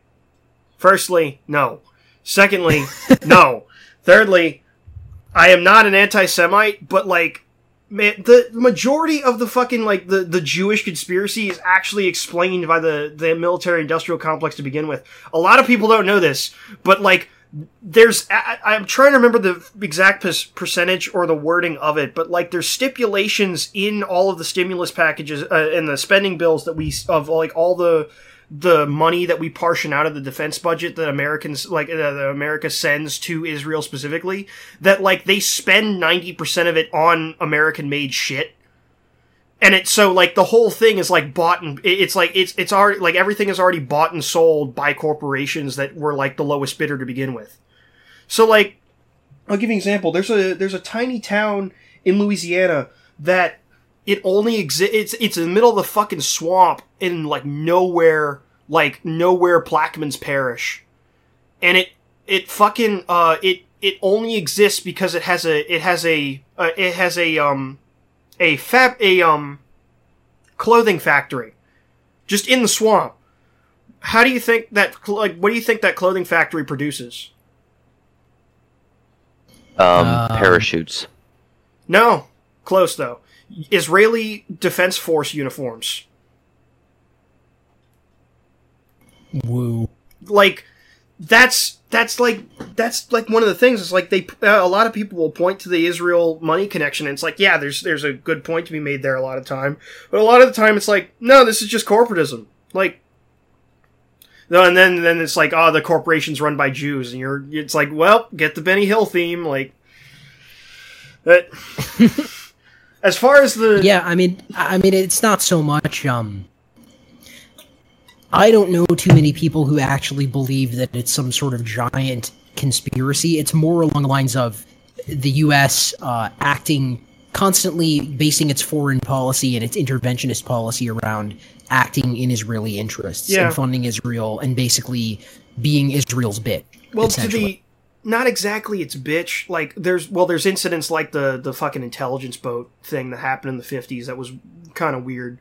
B: Firstly, no. Secondly, no. Thirdly, I am not an anti-Semite, but, like, man, the majority of the fucking, like, the Jewish conspiracy is actually explained by the military-industrial complex to begin with. A lot of people don't know this, but, like, I'm trying to remember the exact percentage or the wording of it, but, like, there's stipulations in all of the stimulus packages and the spending bills that all the money that we portion out of the defense budget that Americans, like, that America sends to Israel specifically, that, like, they spend 90% of it on American-made shit. And it's so, like, the whole thing is, like, bought and, it's already, like, everything is already bought and sold by corporations that were, like, the lowest bidder to begin with. So, like, I'll give you an example. There's a tiny town in Louisiana that it only exists, it's in the middle of the fucking swamp in, like, nowhere Plaquemines Parish. And it only exists because it has a clothing factory just in the swamp. How do you think that, like, what do you think that clothing factory produces?
C: Parachutes.
B: No. Close, though. Israeli Defense Force uniforms.
D: Woo.
B: Like, that's like one of the things. It's like a lot of people will point to the Israel money connection, and it's like, yeah, there's a good point to be made there a lot of time, but a lot of the time it's like, no, this is just corporatism. Like, no, and then it's like, oh, the corporation's run by Jews, and it's like, well, get the Benny Hill theme, like that. As far as the
D: I mean, it's not so much. I don't know too many people who actually believe that it's some sort of giant conspiracy. It's more along the lines of the U.S. Acting constantly, basing its foreign policy and its interventionist policy around acting in Israeli interests and funding Israel and basically being Israel's bitch.
B: Well, not exactly its bitch. Like, there's incidents like the fucking intelligence boat thing that happened in the 50s that was kind of weird.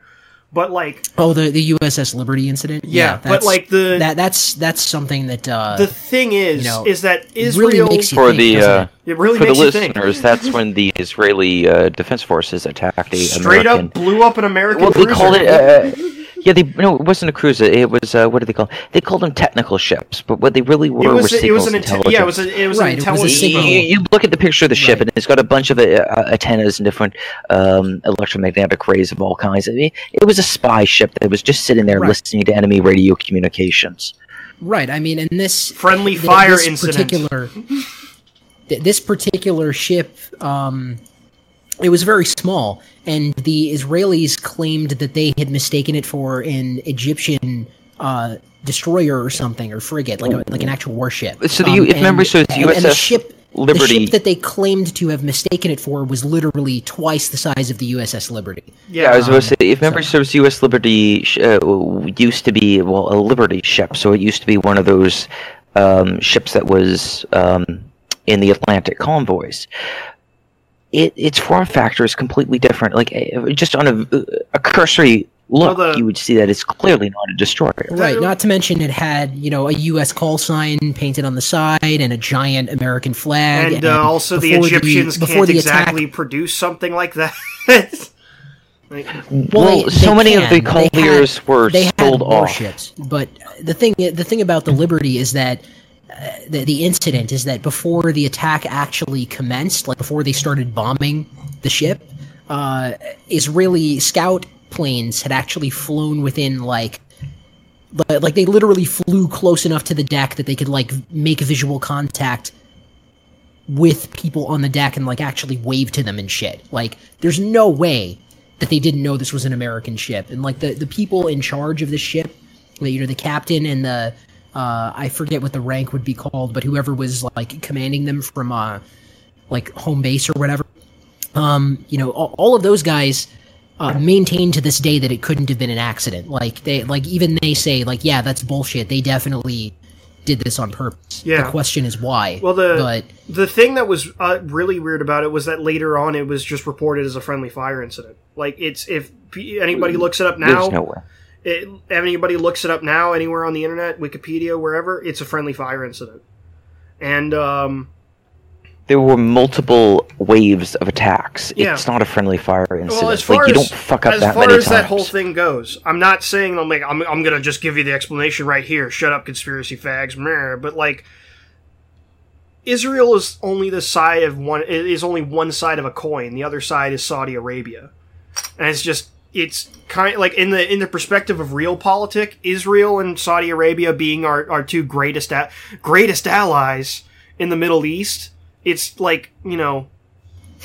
B: But, like...
D: Oh, the USS Liberty incident?
B: Yeah, but, like,
D: that's something that...
B: the thing is, is that Israel...
D: Really makes you think,
B: it really
C: for
B: makes
C: the
B: you think.
C: listeners, that's when the Israeli Defense Forces attacked a
B: Straight
C: American...
B: up blew up an American
C: Well,
B: cruiser.
C: they called it... it wasn't a cruiser. It was, what did they call it? They called them technical ships, but what they really were signals intelligence.
B: Yeah, it was an intelligence boat.
C: You look at the picture of the ship, and it's got a bunch of antennas and different electromagnetic rays of all kinds. I mean, it was a spy ship that was just sitting there listening to enemy radio communications.
D: Right, I mean, and this...
B: Friendly fire incident.
D: This particular ship... it was very small, and the Israelis claimed that they had mistaken it for an Egyptian destroyer or something, or frigate, like an actual warship.
C: So, if memory serves, USS Liberty...
D: The ship that they claimed to have mistaken it for was literally twice the size of the USS Liberty.
C: Yeah, I was going to say, if memory serves, US Liberty used to be, a Liberty ship, so it used to be one of those ships that was in the Atlantic convoys. Its form factor is completely different. Like, just on a cursory look, you would see that it's clearly not a destroyer.
D: Right, not to mention it had, a U.S. call sign painted on the side and a giant American flag.
B: And also the Egyptians can't exactly produce something like that.
C: So many of the colliers were sold off.
D: Warships, but the thing about the Liberty is that the incident is that before the attack actually commenced, like before they started bombing the ship, Israeli scout planes had actually flown within like they literally flew close enough to the deck that they could like make visual contact with people on the deck and like actually wave to them and shit. Like, there's no way that they didn't know this was an American ship. And like the people in charge of the ship, the captain and the I forget what the rank would be called, but whoever was like commanding them from like home base or whatever, all of those guys maintain to this day that it couldn't have been an accident. Like they say like, yeah, that's bullshit. They definitely did this on purpose. Yeah. The question is why.
B: Well, the thing that was really weird about it was that later on it was just reported as a friendly fire incident. Like, if anybody looks it up now, Anybody looks it up now, anywhere on the internet, Wikipedia, wherever, it's a friendly fire incident. And
C: there were multiple waves of attacks.
B: Yeah.
C: It's not a friendly fire incident.
B: Well, as far
C: you
B: as,
C: don't fuck up
B: as
C: that
B: far
C: many
B: as
C: times.
B: that whole thing goes, I'm not saying I'm going to just give you the explanation right here. Shut up, conspiracy fags. Meh. But like, Israel is only only one side of a coin. The other side is Saudi Arabia, and it's kind of like in the perspective of realpolitik, Israel and Saudi Arabia being our two greatest allies in the Middle East. It's like, you know,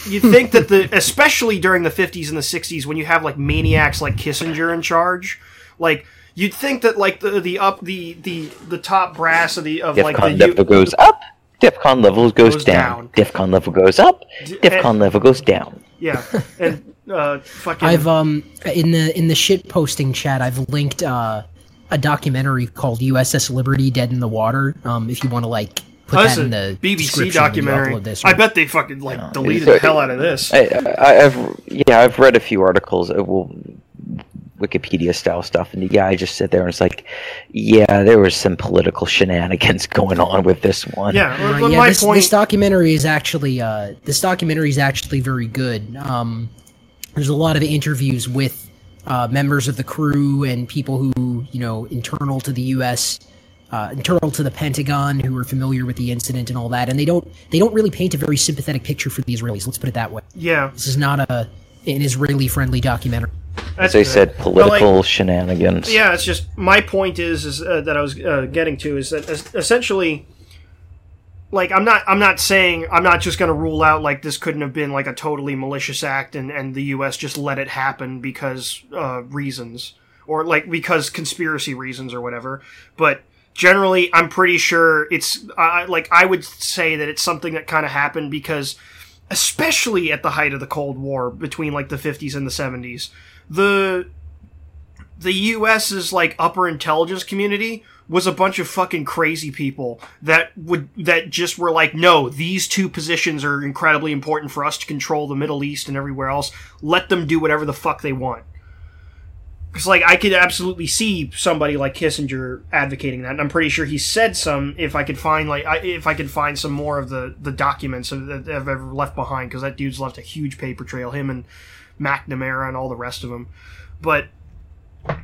B: you think that especially during the 50s and the 60s when you have like maniacs like Kissinger in charge, like you'd think that like the top brass of
C: DEFCON level goes up, DEFCON level goes down. DEFCON level goes up, DEFCON level goes down.
B: Yeah, and fucking.
D: I've in the shit posting chat, I've linked a documentary called USS Liberty: Dead in the Water. If you want to like put that in the
B: BBC documentary.
D: This,
B: I bet they fucking like deleted the hell out of this.
C: I've read a few articles. Wikipedia style stuff, and I just sit there and it's like, there was some political shenanigans going on with this one.
D: This documentary is actually very good. There's a lot of interviews with members of the crew and people who, you know, internal to the U.S., internal to the Pentagon, who are familiar with the incident and all that, and they don't really paint a very sympathetic picture for the Israelis. Let's put it that way.
B: Yeah,
D: this is not an Israeli-friendly documentary.
C: As I said, political shenanigans.
B: Yeah, it's just my point is that I was getting to is that essentially, like I'm not just going to rule out like this couldn't have been like a totally malicious act and the U.S. just let it happen because reasons or like because conspiracy reasons or whatever. But generally, I'm pretty sure it's I would say that it's something that kind of happened because, especially at the height of the Cold War between like the 50s and the 70s. The U.S.'s like upper intelligence community was a bunch of fucking crazy people that just were like, no, these two positions are incredibly important for us to control the Middle East and everywhere else. Let them do whatever the fuck they want. Because like I could absolutely see somebody like Kissinger advocating that, and I'm pretty sure he said some. If I could find some more of the documents that I've ever left behind, because that dude's left a huge paper trail. Him and McNamara and all the rest of them. But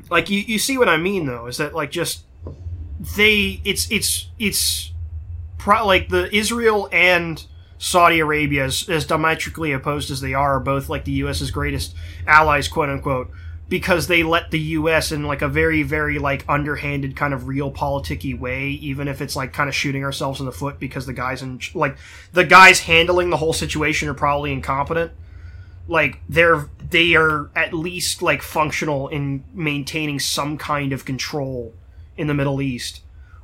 B: like you see what I mean though, is that like just like the Israel and Saudi Arabia, as diametrically opposed as they are both like the US's greatest allies, quote unquote, because they let the US in like a very, very like underhanded kind of realpolitik-y way, even if it's like kind of shooting ourselves in the foot because the guys handling the whole situation are probably incompetent. Like they are at least like functional in maintaining some kind of control in the Middle East,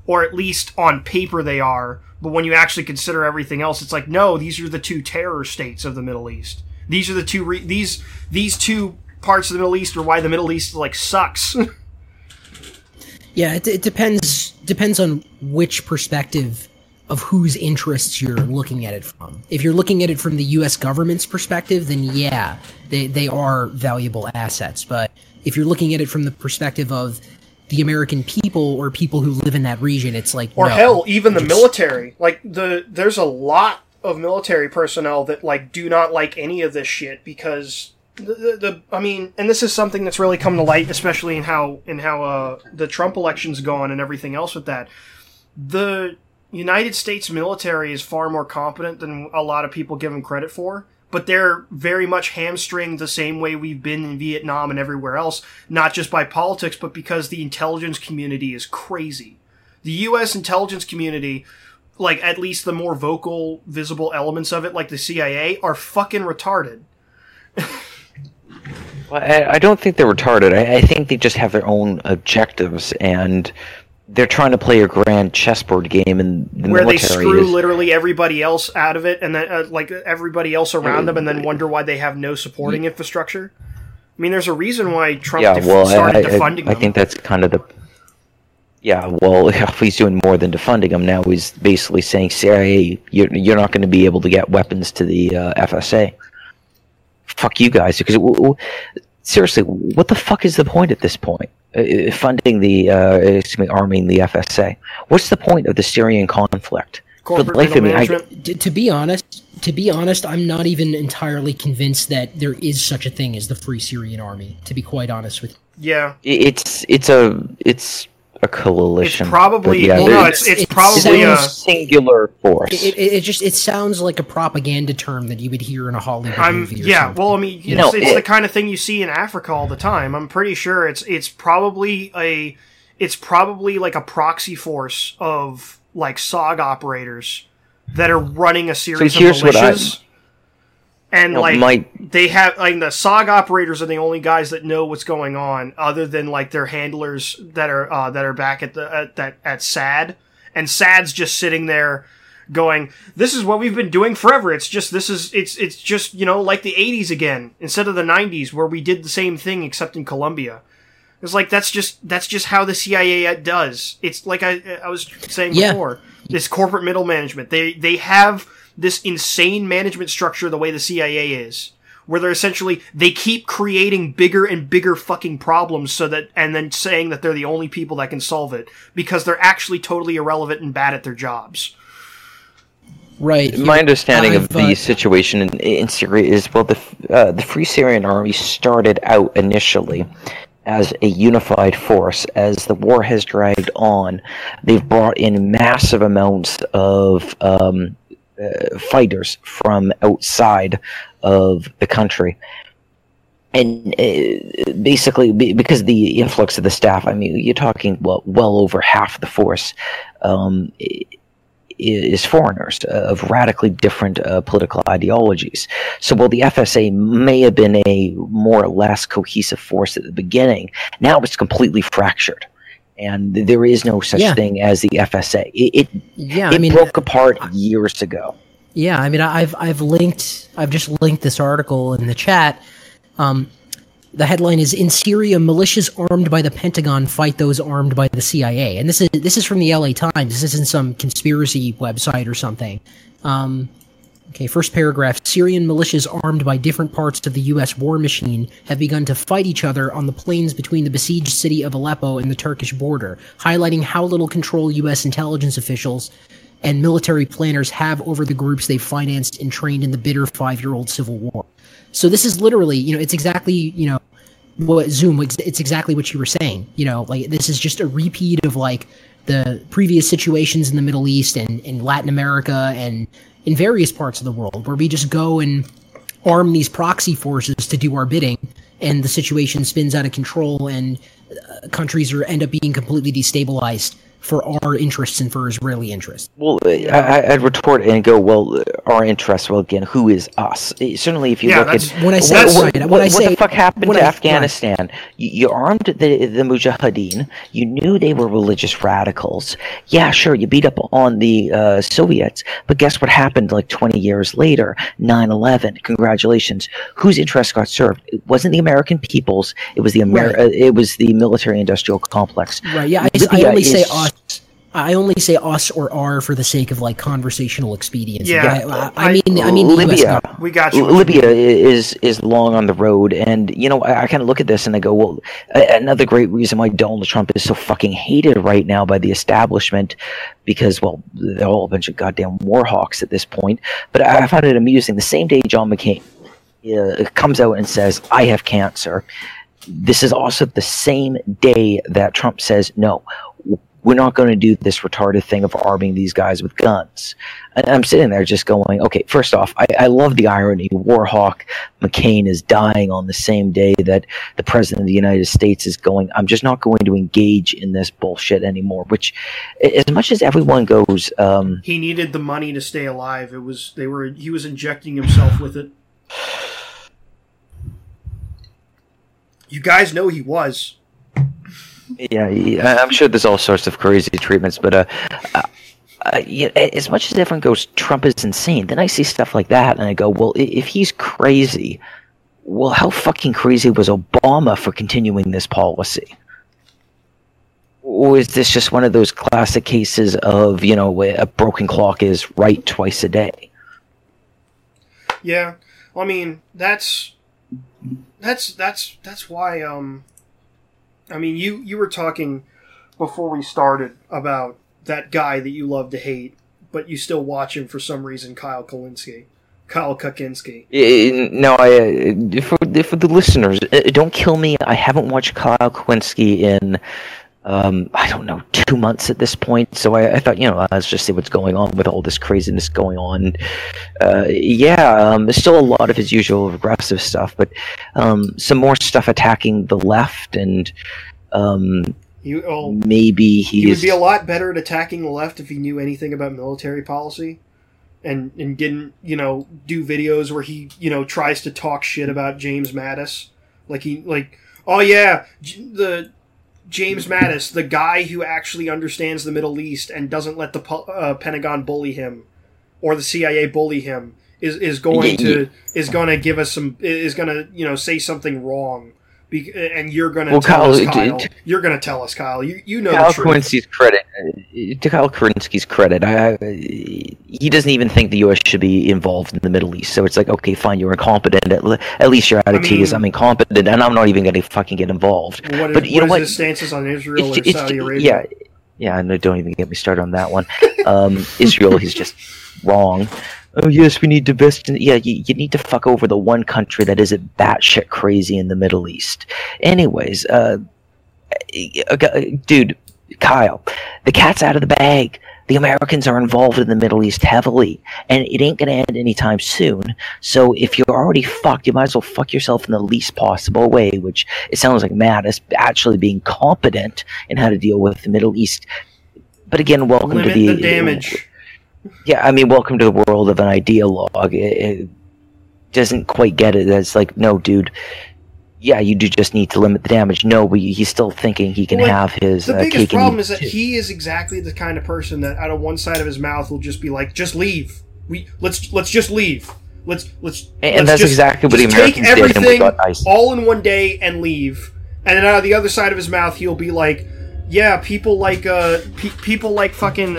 B: or at least on paper they are. But when you actually consider everything else, it's like, no, these are the two terror states of the Middle East. These are the two these two parts of the Middle East are why the Middle East like sucks.
D: Yeah, it depends on which perspective of whose interests you're looking at it from. If you're looking at it from the U.S. government's perspective, then yeah, they are valuable assets. But if you're looking at it from the perspective of the American people or people who live in that region, it's like,
B: or no, hell, even the military. Like there's a lot of military personnel that like do not like any of this shit because I mean, and this is something that's really come to light, especially in how the Trump election's gone and everything else with that. The United States military is far more competent than a lot of people give them credit for, but they're very much hamstringed the same way we've been in Vietnam and everywhere else, not just by politics, but because the intelligence community is crazy. The U.S. intelligence community, like at least the more vocal, visible elements of it, like the CIA, are fucking retarded.
C: Well, I don't think they're retarded. I think they just have their own objectives, and they're trying to play a grand chessboard game in the
B: where
C: military.
B: They screw literally everybody else out of it, and then like everybody else around them, and then wonder why they have no supporting infrastructure. I mean, there's a reason why Trump started defunding them.
C: I think that's kind of the... Yeah, well, if he's doing more than defunding them now, he's basically saying, CIA, you're not going to be able to get weapons to the FSA. Fuck you guys, because seriously, what the fuck is the point at this point? funding arming the FSA. What's the point of the Syrian conflict?
B: Corporate middle management.
D: To be honest, I'm not even entirely convinced that there is such a thing as the Free Syrian Army. To be quite honest with you.
B: Yeah,
C: it's a coalition.
B: It's probably it's probably a
C: singular force.
D: It sounds like a propaganda term that you would hear in a Hollywood movie.
B: Yeah, well, I mean, it's the kind of thing you see in Africa all the time. I'm pretty sure it's probably like a proxy force of like SOG operators that are running a series of militias. And they have the SOG operators are the only guys that know what's going on, other than like their handlers that are back at SAD, and SAD's just sitting there going, "This is what we've been doing forever. It's just like the 80s again instead of the 90s where we did the same thing except in Colombia." It's like that's just how the CIA does. It's like I was saying before, this corporate middle management. They have this insane management structure the way the CIA is, where they keep creating bigger and bigger fucking problems and then saying that they're the only people that can solve it because they're actually totally irrelevant and bad at their jobs.
D: Right.
C: My understanding of the situation in Syria is, the Free Syrian Army started out initially as a unified force. As the war has dragged on, they've brought in massive amounts of fighters from outside of the country, and basically because the influx of the staff, I mean, you're talking well over half the force is foreigners of radically different political ideologies. So while the FSA may have been a more or less cohesive force at the beginning, now it's completely fractured. And there is no such thing as the FSA. It broke apart years ago.
D: Yeah, I mean, I've just linked this article in the chat. The headline is, "In Syria, militias armed by the Pentagon fight those armed by the CIA." And this is from the LA Times. This isn't some conspiracy website or something. Okay, first paragraph. "Syrian militias armed by different parts of the U.S. war machine have begun to fight each other on the plains between the besieged city of Aleppo and the Turkish border, highlighting how little control U.S. intelligence officials and military planners have over the groups they financed and trained in the bitter 5-year-old civil war." So this is literally, it's exactly, it's exactly what you were saying. Like, this is just a repeat of like the previous situations in the Middle East and in Latin America and in various parts of the world, where we just go and arm these proxy forces to do our bidding, and the situation spins out of control, and countries end up being completely destabilized for our interests and for Israeli interests.
C: Well, I'd retort and go, well, our interests. Well, again, who is us? Certainly, if you look at
D: what
C: the fuck happened to Afghanistan? Right. You armed the Mujahideen. You knew they were religious radicals. Yeah, sure, you beat up on the Soviets, but guess what happened? Like 20 years later, 9/11. Congratulations. Whose interests got served? It wasn't the American people's. It was the It was the military-industrial complex.
D: Right. Yeah, I only say us. I only say us or our for the sake of like conversational expediency.
B: Yeah,
D: I mean
C: Libya.
B: We got you.
C: Libya is long on the road, and I kind of look at this and I go, well, another great reason why Donald Trump is so fucking hated right now by the establishment, because well, they're all a bunch of goddamn war hawks at this point. But I found it amusing. The same day John McCain comes out and says, "I have cancer," this is also the same day that Trump says, "No, we're not going to do this retarded thing of arming these guys with guns." And I'm sitting there just going, okay, first off, I love the irony. Warhawk McCain is dying on the same day that the President of the United States is going, I'm just not going to engage in this bullshit anymore, which, as much as everyone goes...
B: he needed the money to stay alive. He was injecting himself with it. You guys know he was.
C: Yeah, I'm sure there's all sorts of crazy treatments, but as much as everyone goes, Trump is insane, then I see stuff like that, and I go, well, if he's crazy, well, how fucking crazy was Obama for continuing this policy? Or is this just one of those classic cases of, a broken clock is right twice a day?
B: Yeah, well, I mean, that's why, I mean, you were talking before we started about that guy that you love to hate, but you still watch him for some reason, Kyle Kaczynski.
C: No, for the listeners, don't kill me. I haven't watched Kyle Kaczynski in, I don't know, 2 months at this point. So I thought, let's just see what's going on with all this craziness going on. There's still a lot of his usual aggressive stuff, but some more stuff attacking the left, and maybe he
B: would be a lot better at attacking the left if he knew anything about military policy. And didn't, do videos where he, tries to talk shit about James Mattis. The James Mattis, the guy who actually understands the Middle East and doesn't let the Pentagon bully him, or the CIA bully him, is going to give us say something wrong. And you're going to tell us, Kyle. You're going to tell us, Kyle. You know the truth.
C: To Kyle Kaczynski's credit, he doesn't even think the U.S. should be involved in the Middle East. So it's like, okay, fine, you're incompetent. At least your attitude is, I'm incompetent, and I'm not even going to fucking get involved.
B: What is his stances on Israel or Saudi Arabia?
C: Yeah, no, don't even get me started on that one. Israel, he's just wrong. Oh yes, we need to best. Yeah, you need to fuck over the one country that isn't batshit crazy in the Middle East. Anyways, dude, Kyle, the cat's out of the bag. The Americans are involved in the Middle East heavily, and it ain't gonna end anytime soon. So if you're already fucked, you might as well fuck yourself in the least possible way. Which it sounds like Mattis actually being competent in how to deal with the Middle East. But again, welcome
B: Limit
C: to the
B: damage.
C: Yeah, I mean, welcome to the world of an ideologue. It doesn't quite get it. It's like, no, dude. Yeah, you do just need to limit the damage. No, but he's still thinking he can have his.
B: The biggest problem is that he is exactly the kind of person that out of one side of his mouth will just be like, "Just leave. Let's just leave. Let's."
C: And that's exactly what the Americans
B: take everything
C: did, and we got ice.
B: all in one day and leave. And then out of the other side of his mouth, he'll be like, "Yeah, people like fucking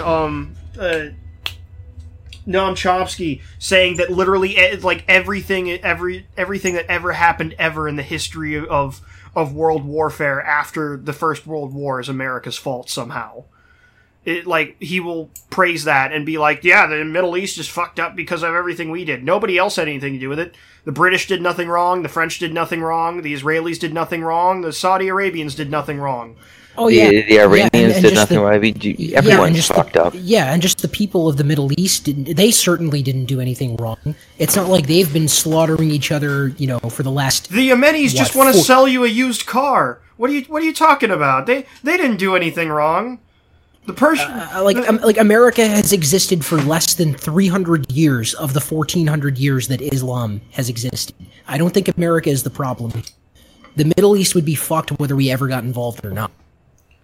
B: Noam Chomsky saying that literally everything that ever happened ever in the history of world warfare after the First World War is America's fault somehow." He will praise that and be like, yeah, the Middle East is fucked up because of everything we did. Nobody else had anything to do with it. The British did nothing wrong. The French did nothing wrong. The Israelis did nothing wrong. The Saudi Arabians did nothing wrong.
D: Oh yeah,
C: the Iranians did nothing wrong. I mean, everyone's fucked up.
D: Yeah, and just the people of the Middle East, they certainly didn't do anything wrong. It's not like they've been slaughtering each other, for the last.
B: The Yemenis just want to sell you a used car. What are you talking about? They didn't do anything wrong. The Persian,
D: America has existed for less than 300 years of the 1400 years that Islam has existed. I don't think America is the problem. The Middle East would be fucked whether we ever got involved or not.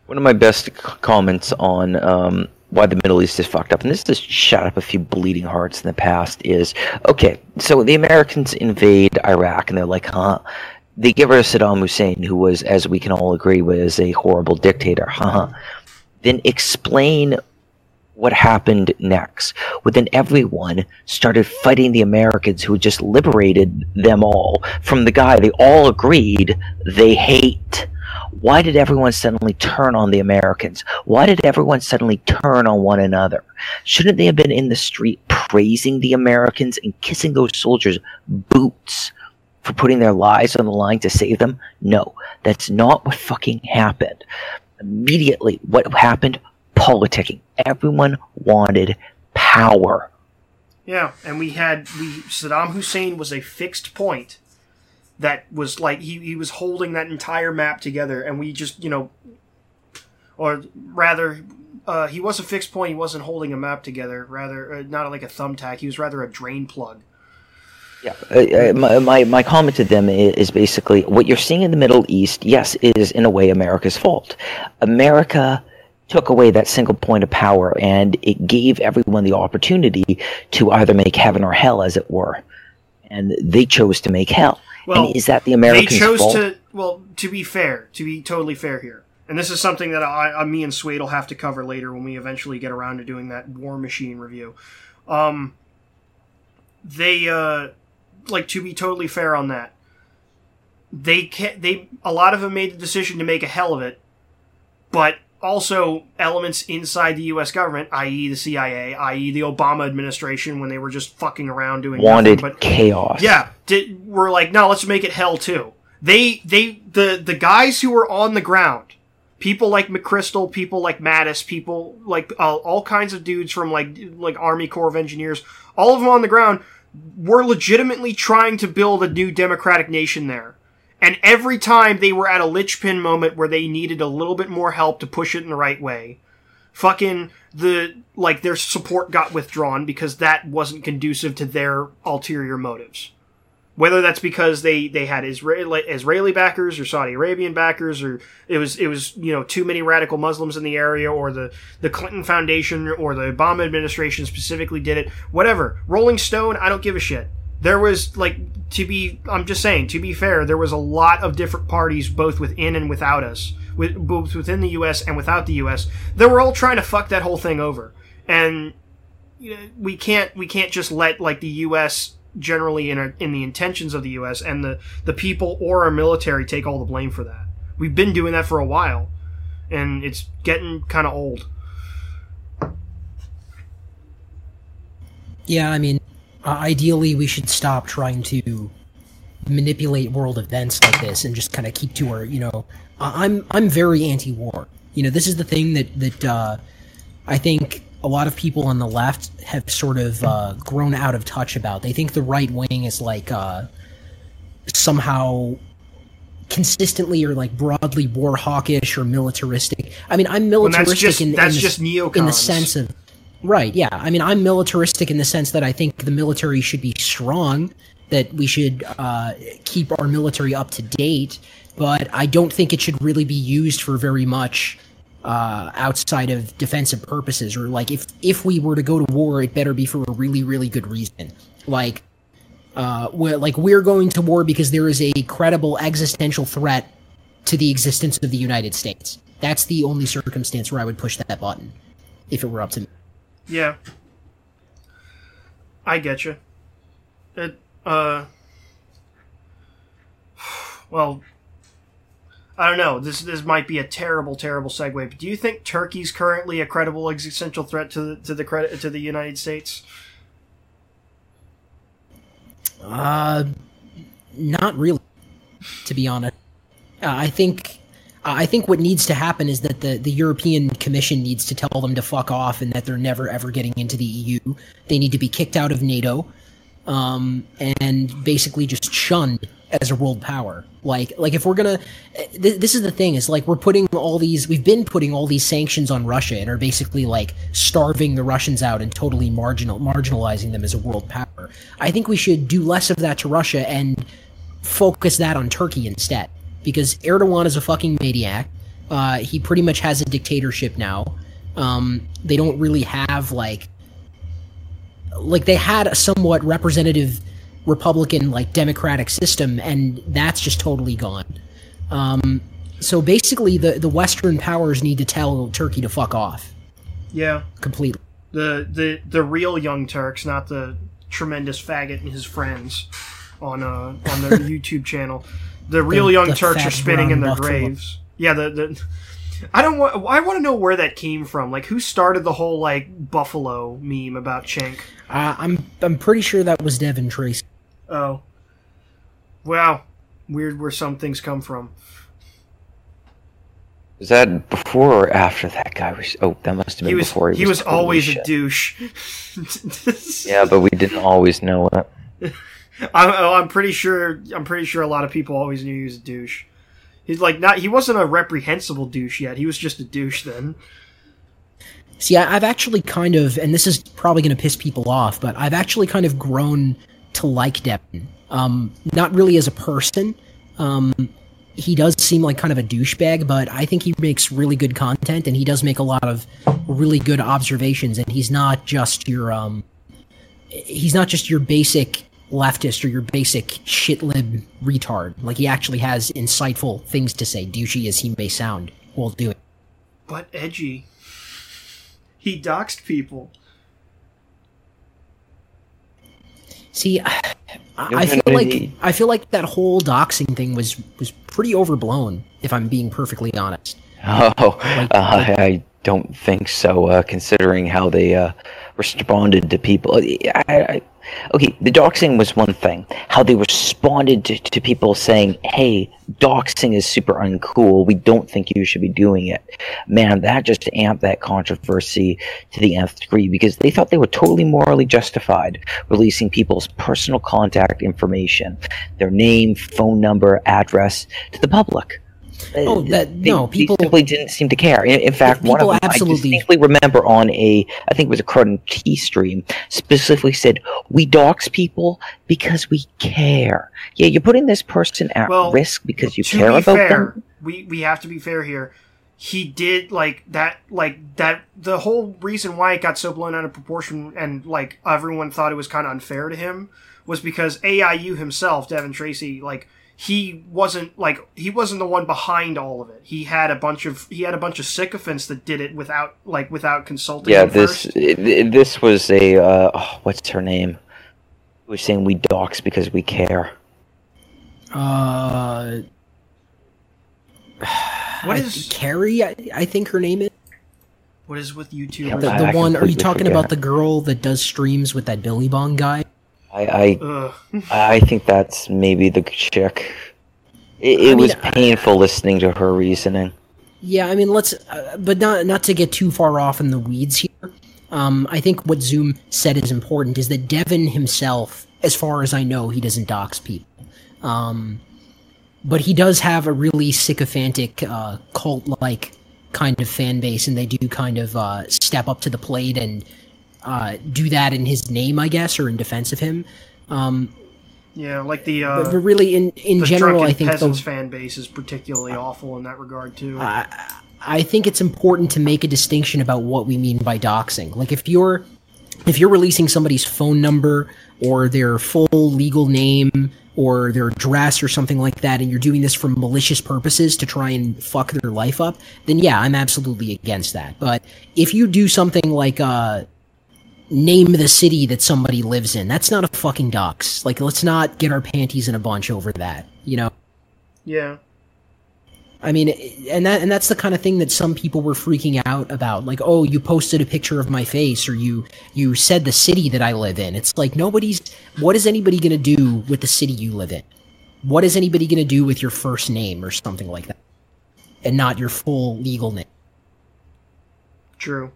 C: One of my best comments on why the Middle East is fucked up, and this has shot up a few bleeding hearts in the past, is, okay, so the Americans invade Iraq, and they're like, they get rid of Saddam Hussein, who was, as we can all agree, was a horrible dictator, Then explain what happened next. Well, then everyone started fighting the Americans who had just liberated them all from the guy they all agreed they hate. Why did everyone suddenly turn on the Americans? Why did everyone suddenly turn on one another? Shouldn't they have been in the street praising the Americans and kissing those soldiers' boots for putting their lives on the line to save them? No, that's not what fucking happened. Immediately, what happened? Politicking. Everyone wanted power.
B: Yeah, and Saddam Hussein was a fixed point that was like, he was holding that entire map together, and we just, or rather, he was a fixed point, he wasn't holding a map together, rather, not like a thumbtack, he was rather a drain plug.
C: Yeah, my comment to them is basically, what you're seeing in the Middle East, yes, is in a way America's fault. America took away that single point of power, and it gave everyone the opportunity to either make heaven or hell, as it were. And they chose to make hell. Well, and is that the Americans' fault?
B: To be fair, to be totally fair here, and this is something that me and Swade will have to cover later when we eventually get around to doing that War Machine review. To be totally fair on that, a lot of them made the decision to make a hell of it, but also elements inside the U.S. government, i.e. the CIA, i.e. the Obama administration, when they were just fucking around doing
C: wanted
B: nothing but
C: chaos.
B: Yeah, were like, no, let's make it hell too. The guys who were on the ground, people like McChrystal, people like Mattis, people like all kinds of dudes from like Army Corps of Engineers, all of them on the ground were legitimately trying to build a new democratic nation there. And every time they were at a linchpin moment where they needed a little bit more help to push it in the right way, fucking their support got withdrawn because that wasn't conducive to their ulterior motives. Whether that's because they had Israeli backers or Saudi Arabian backers, or it was too many radical Muslims in the area, or the Clinton Foundation or the Obama administration specifically did it. Whatever. Rolling Stone, I don't give a shit. There was, I'm just saying, to be fair, there was a lot of different parties, both within and without us, both within the U.S. and without the U.S., that were all trying to fuck that whole thing over. And we can't just let, the U.S. generally in the intentions of the U.S. and the people or our military take all the blame for that. We've been doing that for a while, and it's getting kind of old.
D: Yeah, I mean, ideally, we should stop trying to manipulate world events like this and just kind of keep to our, I'm very anti-war. This is the thing that I think a lot of people on the left have sort of grown out of touch about. They think the right wing is somehow consistently or broadly war hawkish or militaristic. I mean, I'm militaristic
B: that's just neocons.
D: In the sense of... Right, yeah. I mean, I'm militaristic in the sense that I think the military should be strong, that we should keep our military up to date, but I don't think it should really be used for very much outside of defensive purposes, or if we were to go to war, it better be for a really, really good reason. We're going to war because there is a credible existential threat to the existence of the United States. That's the only circumstance where I would push that button, if it were up to me.
B: Yeah. I get you. Well, I don't know. This might be a terrible, terrible segue, but do you think Turkey's currently a credible existential threat to the United States?
D: Not really, to be honest. I think what needs to happen is that the European Commission needs to tell them to fuck off and that they're never ever getting into the EU. They need to be kicked out of NATO, and basically just shunned as a world power. If we're gonna, this is the thing, is we've been putting all these sanctions on Russia and are basically starving the Russians out and totally marginalizing them as a world power. I think we should do less of that to Russia and focus that on Turkey instead. Because Erdogan is a fucking maniac. He pretty much has a dictatorship now. They don't really have, they had a somewhat representative Republican, democratic system, and that's just totally gone. So basically, the Western powers need to tell Turkey to fuck off.
B: Yeah.
D: Completely.
B: The real Young Turks, not the tremendous faggot and his friends on their YouTube channel. The real Young Turks are spinning in their graves. Yeah, I want to know where that came from. Who started the whole buffalo meme about Cenk?
D: I'm pretty sure that was Devin Tracy.
B: Oh, wow, weird where some things come from.
C: Was that before or after that guy was? Oh, that must have been before.
B: He was always a douche.
C: Yeah, but we didn't always know it.
B: I'm pretty sure a lot of people always knew he was a douche. He's he wasn't a reprehensible douche yet. He was just a douche then.
D: See, I've actually kind of, and this is probably going to piss people off, but I've actually kind of grown to like Devin. Not really as a person. He does seem like kind of a douchebag, but I think he makes really good content, and he does make a lot of really good observations, and he's not just your basic leftist or your basic shit-lib retard. He actually has insightful things to say, douchey as he may sound while doing it.
B: But edgy. He doxed people.
D: See, I feel like that whole doxing thing was pretty overblown, if I'm being perfectly honest.
C: I don't think so, considering how they responded to people. Okay, the doxing was one thing. How they responded to people saying, hey, doxing is super uncool, we don't think you should be doing it. Man, that just amped that controversy to the nth degree, because they thought they were totally morally justified releasing people's personal contact information, their name, phone number, address, to the public.
D: People
C: simply didn't seem to care. In fact, one of them, I distinctly remember on I think it was a Kraut&Tea stream, specifically said, we dox people because we care. Yeah, you're putting this person at risk because you care about them?
B: We have to be fair here. He did, that, the whole reason why it got so blown out of proportion and, everyone thought it was kind of unfair to him was because AIU himself, Devin Tracy, he wasn't the one behind all of it. He had a bunch of sycophants that did it without consulting.
C: Yeah,
B: him first.
C: This was a what's her name? Who was saying we dox because we care.
D: What is Carrie? I think her name is.
B: What is with YouTube?
D: Yeah, the one? Are you talking about the girl that does streams with that Billy Bong guy?
C: I think that's maybe the chick. It was painful listening to her reasoning.
D: Yeah, I mean, but not to get too far off in the weeds here. I think what Zoom said is important is that Devin himself, as far as I know, he doesn't dox people. But he does have a really sycophantic, cult-like kind of fan base, and they do kind of step up to the plate and do that in his name, I guess, or in defense of him.
B: Yeah, like the
D: but really, in general, I think
B: peasants fan base is particularly awful in that regard too.
D: I think it's important to make a distinction about what we mean by doxing. Like if you're releasing somebody's phone number or their full legal name or their address or something like that, and you're doing this for malicious purposes to try and fuck their life up, then yeah, I'm absolutely against that. But if you do something like name the city that somebody lives in, that's not a fucking dox. Like, let's not get our panties in a bunch over that, you know?
B: Yeah.
D: I mean, and that's the kind of thing that some people were freaking out about. Like, oh, you posted a picture of my face, or you said the city that I live in. It's like, what is anybody gonna do with the city you live in? What is anybody gonna do with your first name or something like that? And not your full legal name.
B: True.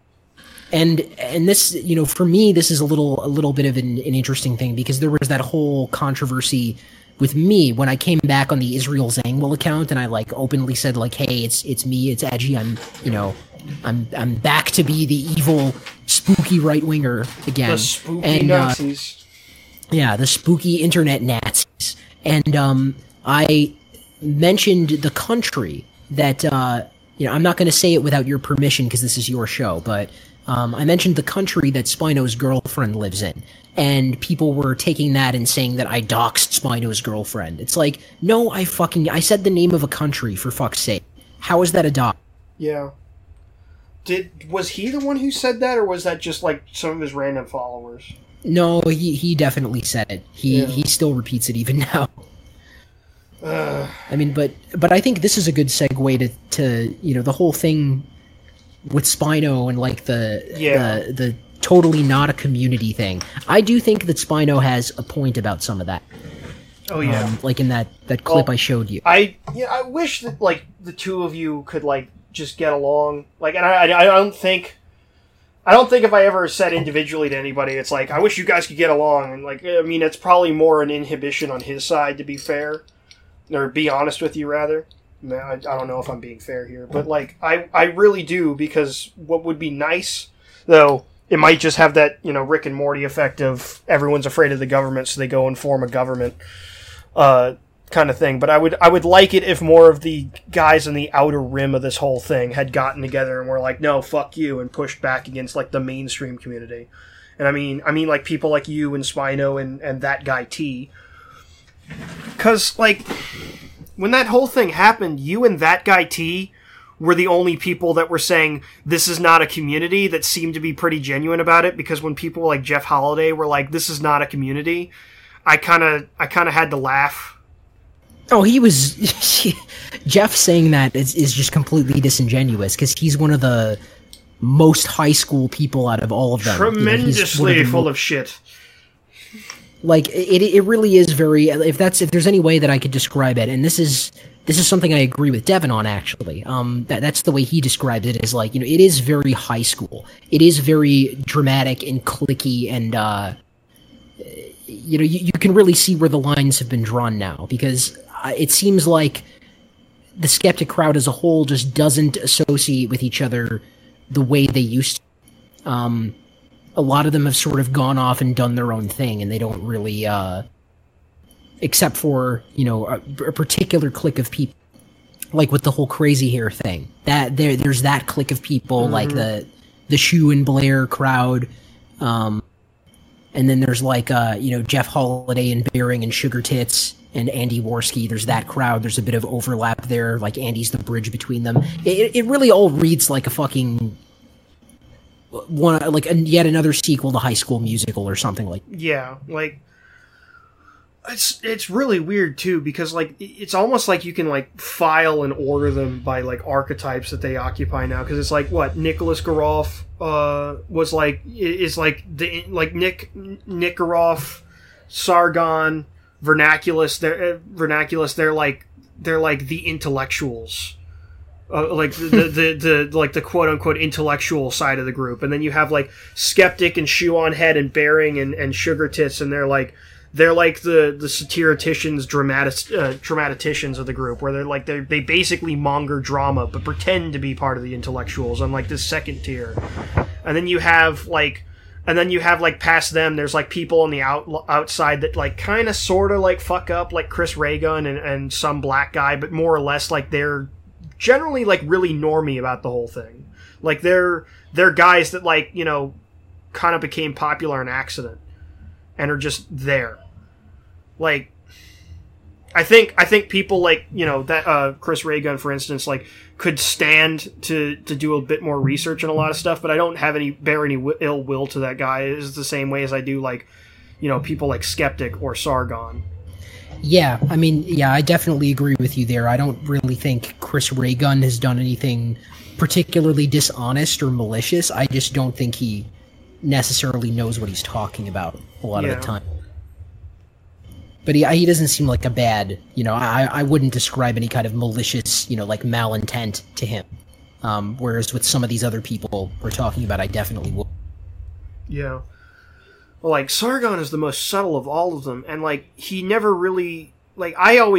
D: And this, you know, for me, this is a little bit of an interesting thing, because there was that whole controversy with me when I came back on the Israel Zangwill account, and I openly said hey, it's me, it's Edgy, I'm back to be the evil, spooky right winger again.
B: The spooky Nazis.
D: Yeah, the spooky internet Nazis. And I mentioned the country that I'm not going to say it without your permission because this is your show, but I mentioned the country that Spino's girlfriend lives in, and people were taking that and saying that I doxed Spino's girlfriend. It's like, no, I said the name of a country, for fuck's sake. How is that a dox?
B: Yeah. Was he the one who said that, or was that just some of his random followers?
D: No, he definitely said it. He still repeats it even now. I mean, but I think this is a good segue to the whole thing with Spino and the totally not a community thing. I do think that Spino has a point about some of that.
B: Oh yeah,
D: in that clip I showed you.
B: I wish that the two of you could just get along. And I don't think if I ever said individually to anybody, it's I wish you guys could get along. And I mean, it's probably more an inhibition on his side, to be fair, or be honest with you, rather. I don't know if I'm being fair here, but I really do, because what would be nice, though, it might just have that Rick and Morty effect of everyone's afraid of the government, so they go and form a government kind of thing. But I would like it if more of the guys in the outer rim of this whole thing had gotten together and were like, no, fuck you, and pushed back against the mainstream community. And I mean people like you and Spino and that guy T, because when that whole thing happened, you and that guy T were the only people that were saying this is not a community, that seemed to be pretty genuine about it, because when people like Jeff Holiday were like, this is not a community, I kind of had to laugh.
D: Oh, he was... Jeff saying that is just completely disingenuous, because he's one of the most high school people out of all of them.
B: Tremendously full of shit.
D: Like, it really is very... If there's any way that I could describe it, and this is something I agree with Devin on, actually. That's the way he described it, is like, it is very high school. It is very dramatic and cliquey, and, you can really see where the lines have been drawn now, because it seems like the Skeptic crowd as a whole just doesn't associate with each other the way they used to. A lot of them have sort of gone off and done their own thing, and they don't really, except for, a particular clique of people, like with the whole crazy hair thing. There's that clique of people, like the Shu and Blair crowd, and then there's like, Jeff Holiday and Bearing and Sugar Tits and Andy Worski. There's that crowd. There's a bit of overlap there. Like, Andy's the bridge between them. It really all reads like a fucking yet another sequel to High School Musical or something like that.
B: Yeah, like, it's really weird too, because like it's almost like you can like file and order them by like archetypes that they occupy now, because it's like what Nicholas Garoff was like is like the like Nick Garoff, Sargon, Vernaculus. They're like the intellectuals. Like the like the quote unquote intellectual side of the group, and then you have like Skeptic and Shoe on Head and Bearing and Sugar Tits, and they're like the satiricians, dramaticians of the group, where they basically monger drama but pretend to be part of the intellectuals on like this second tier. And then you have like past them, there's like people on the outside that like kind of sort of like fuck up, like Chris Ray Gun and some black guy, but more or less like they're generally like really normie about the whole thing. Like they're guys that like, kind of became popular on accident and are just there. Like, I think people like, that Chris Ray Gun, for instance, like could stand to do a bit more research on a lot of stuff, but I don't bear any ill will to that guy. It's the same way as I do like, people like Skeptic or Sargon.
D: Yeah, I mean, I definitely agree with you there. I don't really think Chris Ray Gun has done anything particularly dishonest or malicious. I just don't think he necessarily knows what he's talking about a lot of the time. But he doesn't seem like a bad, I wouldn't describe any kind of malicious, like malintent to him. Whereas with some of these other people we're talking about, I definitely would.
B: Yeah. Well, like, Sargon is the most subtle of all of them, and, like, he never really... Like, I'll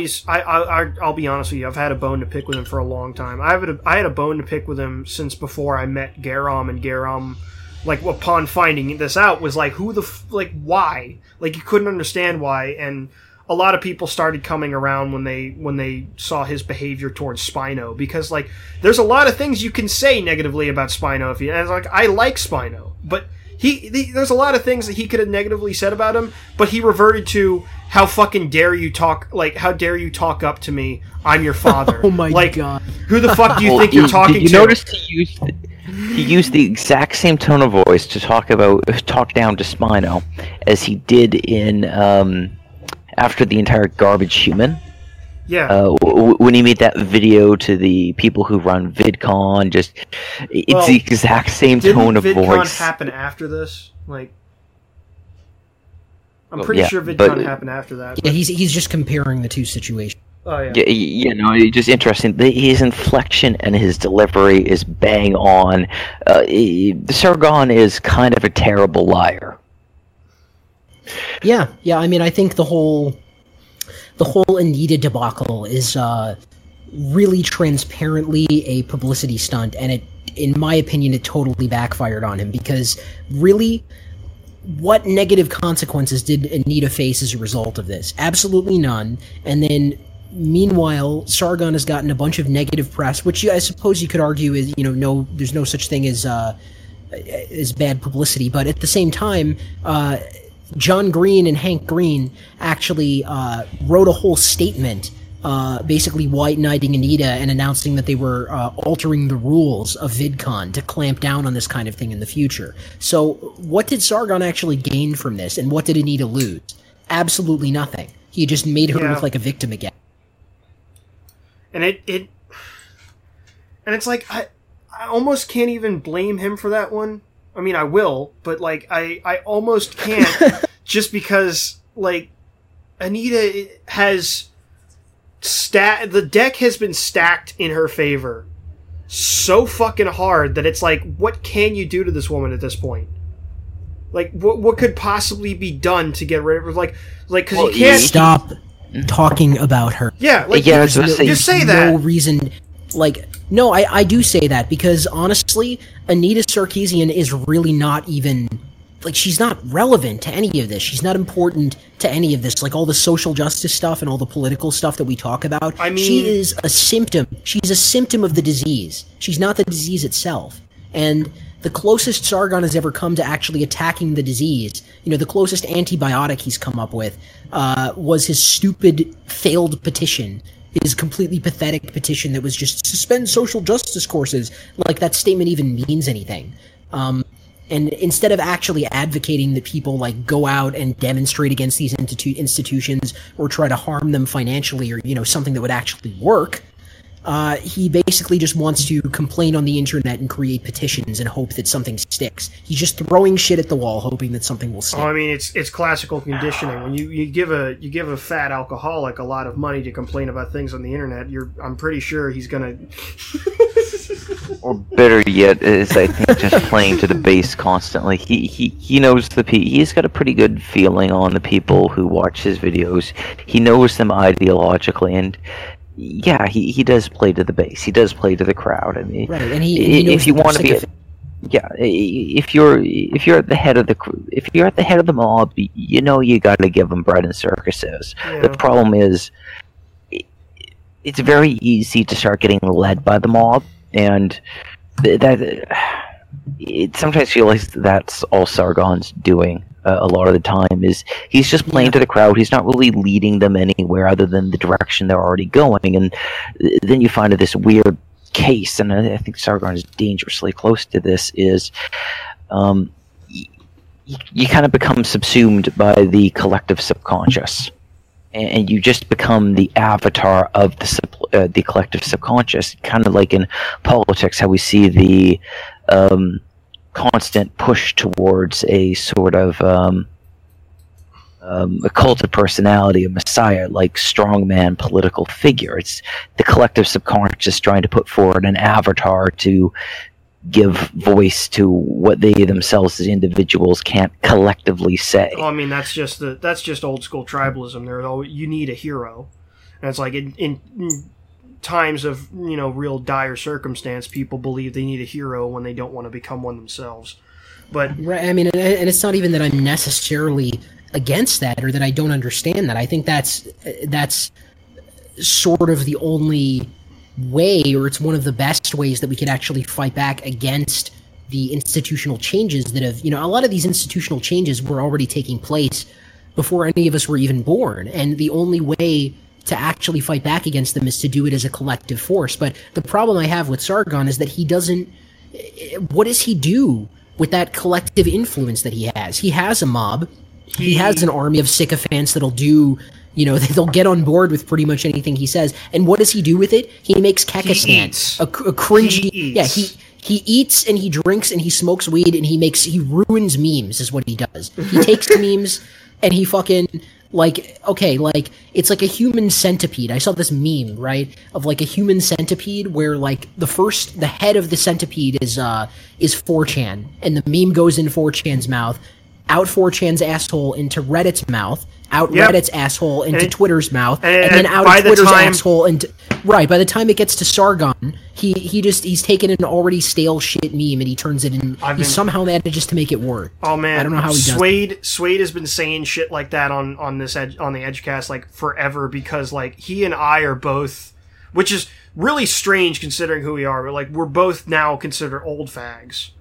B: be honest with you, I've had a bone to pick with him for a long time. I had a bone to pick with him since before I met Garam, and Garam, like, upon finding this out, was like, why? Like, you couldn't understand why, and a lot of people started coming around when they saw his behavior towards Spino, because, like, there's a lot of things you can say negatively about Spino, and it's like, I like Spino, but... There's a lot of things that he could have negatively said about him, but he reverted to how fucking dare you talk, like, how dare you talk up to me? I'm your father.
D: Oh my god.
B: Who the fuck do you think you're talking to?
C: Did you notice he used the exact same tone of voice to talk down to Spino as he did in after the entire Garbage Human?
B: Yeah.
C: When he made that video to the people who run VidCon, it's the exact same tone of voice. Didn't VidCon
B: happen after this? Like, I'm pretty sure VidCon happened after that.
D: Yeah, he's just comparing the two situations.
B: Oh yeah.
C: It's just interesting. His inflection and his delivery is bang on. Sargon is kind of a terrible liar.
D: Yeah. I mean, I think the whole Anita debacle is really transparently a publicity stunt, and in my opinion, it totally backfired on him, because really, what negative consequences did Anita face as a result of this? Absolutely none. And then, meanwhile, Sargon has gotten a bunch of negative press, which I suppose you could argue is, there's no such thing as bad publicity, but at the same time, John Green and Hank Green actually wrote a whole statement basically white-knighting Anita and announcing that they were altering the rules of VidCon to clamp down on this kind of thing in the future. So what did Sargon actually gain from this, and what did Anita lose? absolutely nothing. He just made her look like a victim again.
B: And and it's like, I almost can't even blame him for that one. I mean, I will, but, like, I almost can't just because, like, Anita has the deck has been stacked in her favor so fucking hard that it's like, what can you do to this woman at this point? Like, what could possibly be done to get rid of her? Like, because you can't
D: stop talking about her.
B: Yeah, like, just say that.
D: No reason, like, no, I do say that because honestly, Anita Sarkeesian is really not even, like, she's not relevant to any of this. She's not important to any of this. Like, all the social justice stuff and all the political stuff that we talk about. I mean, she is a symptom. She's a symptom of the disease. She's not the disease itself. And the closest Sargon has ever come to actually attacking the disease, the closest antibiotic he's come up with, was his stupid, failed petition. His completely pathetic petition that was just suspend social justice courses. Like, that statement even means anything. And instead of actually advocating that people, like, go out and demonstrate against these institutions or try to harm them financially or, something that would actually work, he basically just wants to complain on the internet and create petitions and hope that something sticks. He's just throwing shit at the wall, hoping that something will stick.
B: Oh, I mean, it's classical conditioning. When you give a fat alcoholic a lot of money to complain about things on the internet, I'm pretty sure he's gonna.
C: Or better yet, is I think just playing to the base constantly. He knows he's got a pretty good feeling on the people who watch his videos. He knows them ideologically, and yeah, he does play to the base. He does play to the crowd. I mean,
D: right, and he knows
C: if you want to be, if you're at the head of the mob, you got to give them bread and circuses. Yeah. The problem is, it's very easy to start getting led by the mob, and it sometimes feels like that's all Sargon's doing. A lot of the time is he's just playing to the crowd. He's not really leading them anywhere other than the direction they're already going. And then you find this weird case, and I think Sargon is dangerously close to this, is you kind of become subsumed by the collective subconscious. And you just become the avatar of the collective subconscious, kind of like in politics, how we see the constant push towards a sort of a cult of personality, a messiah, like strongman political figure. It's the collective subconscious trying to put forward an avatar to give voice to what they themselves as individuals can't collectively say.
B: Well, I mean, that's just old school tribalism. You need a hero, and it's like in times of real dire circumstance, people believe they need a hero when they don't want to become one themselves. But
D: right, I mean, and it's not even that I'm necessarily against that or that I don't understand that. I think that's sort of the only way, or it's one of the best ways that we could actually fight back against the institutional changes that have, a lot of these institutional changes were already taking place before any of us were even born, and the only way to actually fight back against them is to do it as a collective force. But the problem I have with Sargon is that he doesn't, what does he do with that collective influence that he has? He has a mob, he has an army of sycophants that'll do, they'll get on board with pretty much anything he says. And what does he do with it? He makes Kekistan a cringy. Yeah, he eats and he drinks and he smokes weed and he ruins memes is what he does. He takes memes and he fucking it's like a human centipede. I saw this meme, right, of like a human centipede where like the head of the centipede is 4chan, and the meme goes in 4chan's mouth, out 4chan's asshole into Reddit's mouth, out Reddit's asshole into Twitter's mouth, and then out of Twitter's asshole into... Right, by the time it gets to Sargon, he's taken an already stale shit meme and he turns it in... He somehow manages to make it work.
B: Oh man,
D: I don't know how he does it.
B: Suede has been saying shit like that on the EdgeCast like forever, because like he and I are both... Which is really strange considering who we are, but like we're both now considered old fags.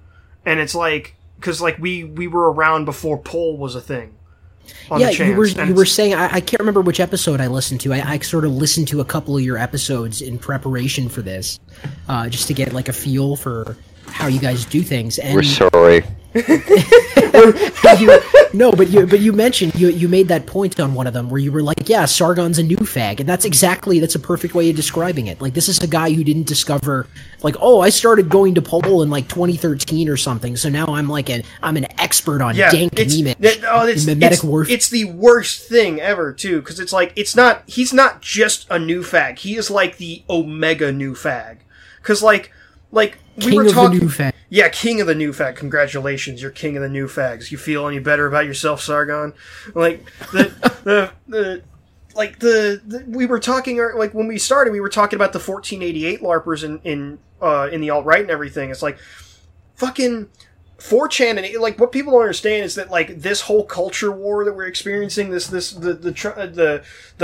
B: And it's like... Because like we were around before poll was a thing.
D: Yeah, you were saying, I can't remember which episode I listened to. I sort of listened to a couple of your episodes in preparation for this, just to get like a feel for how you guys do things. And
C: we're sorry.
D: But you mentioned you made that point on one of them where you were like, yeah, Sargon's a new fag, and that's a perfect way of describing it. Like, this is a guy who didn't discover, like, oh, I started going to pole in like 2013 or something, so now I'm an expert on dank meme mimetic warfare.
B: It's the worst thing ever too, because it's like he's not just a new fag, he is like the omega new fag, because like we were talking.
D: The new fag.
B: Yeah, king of the new fag. Congratulations, you're king of the new fags. You feel any better about yourself, Sargon? Like we were talking, like when we started, we were talking about the 1488 LARPers in the alt-right and everything. It's like fucking 4chan, and like what people don't understand is that like this whole culture war that we're experiencing, the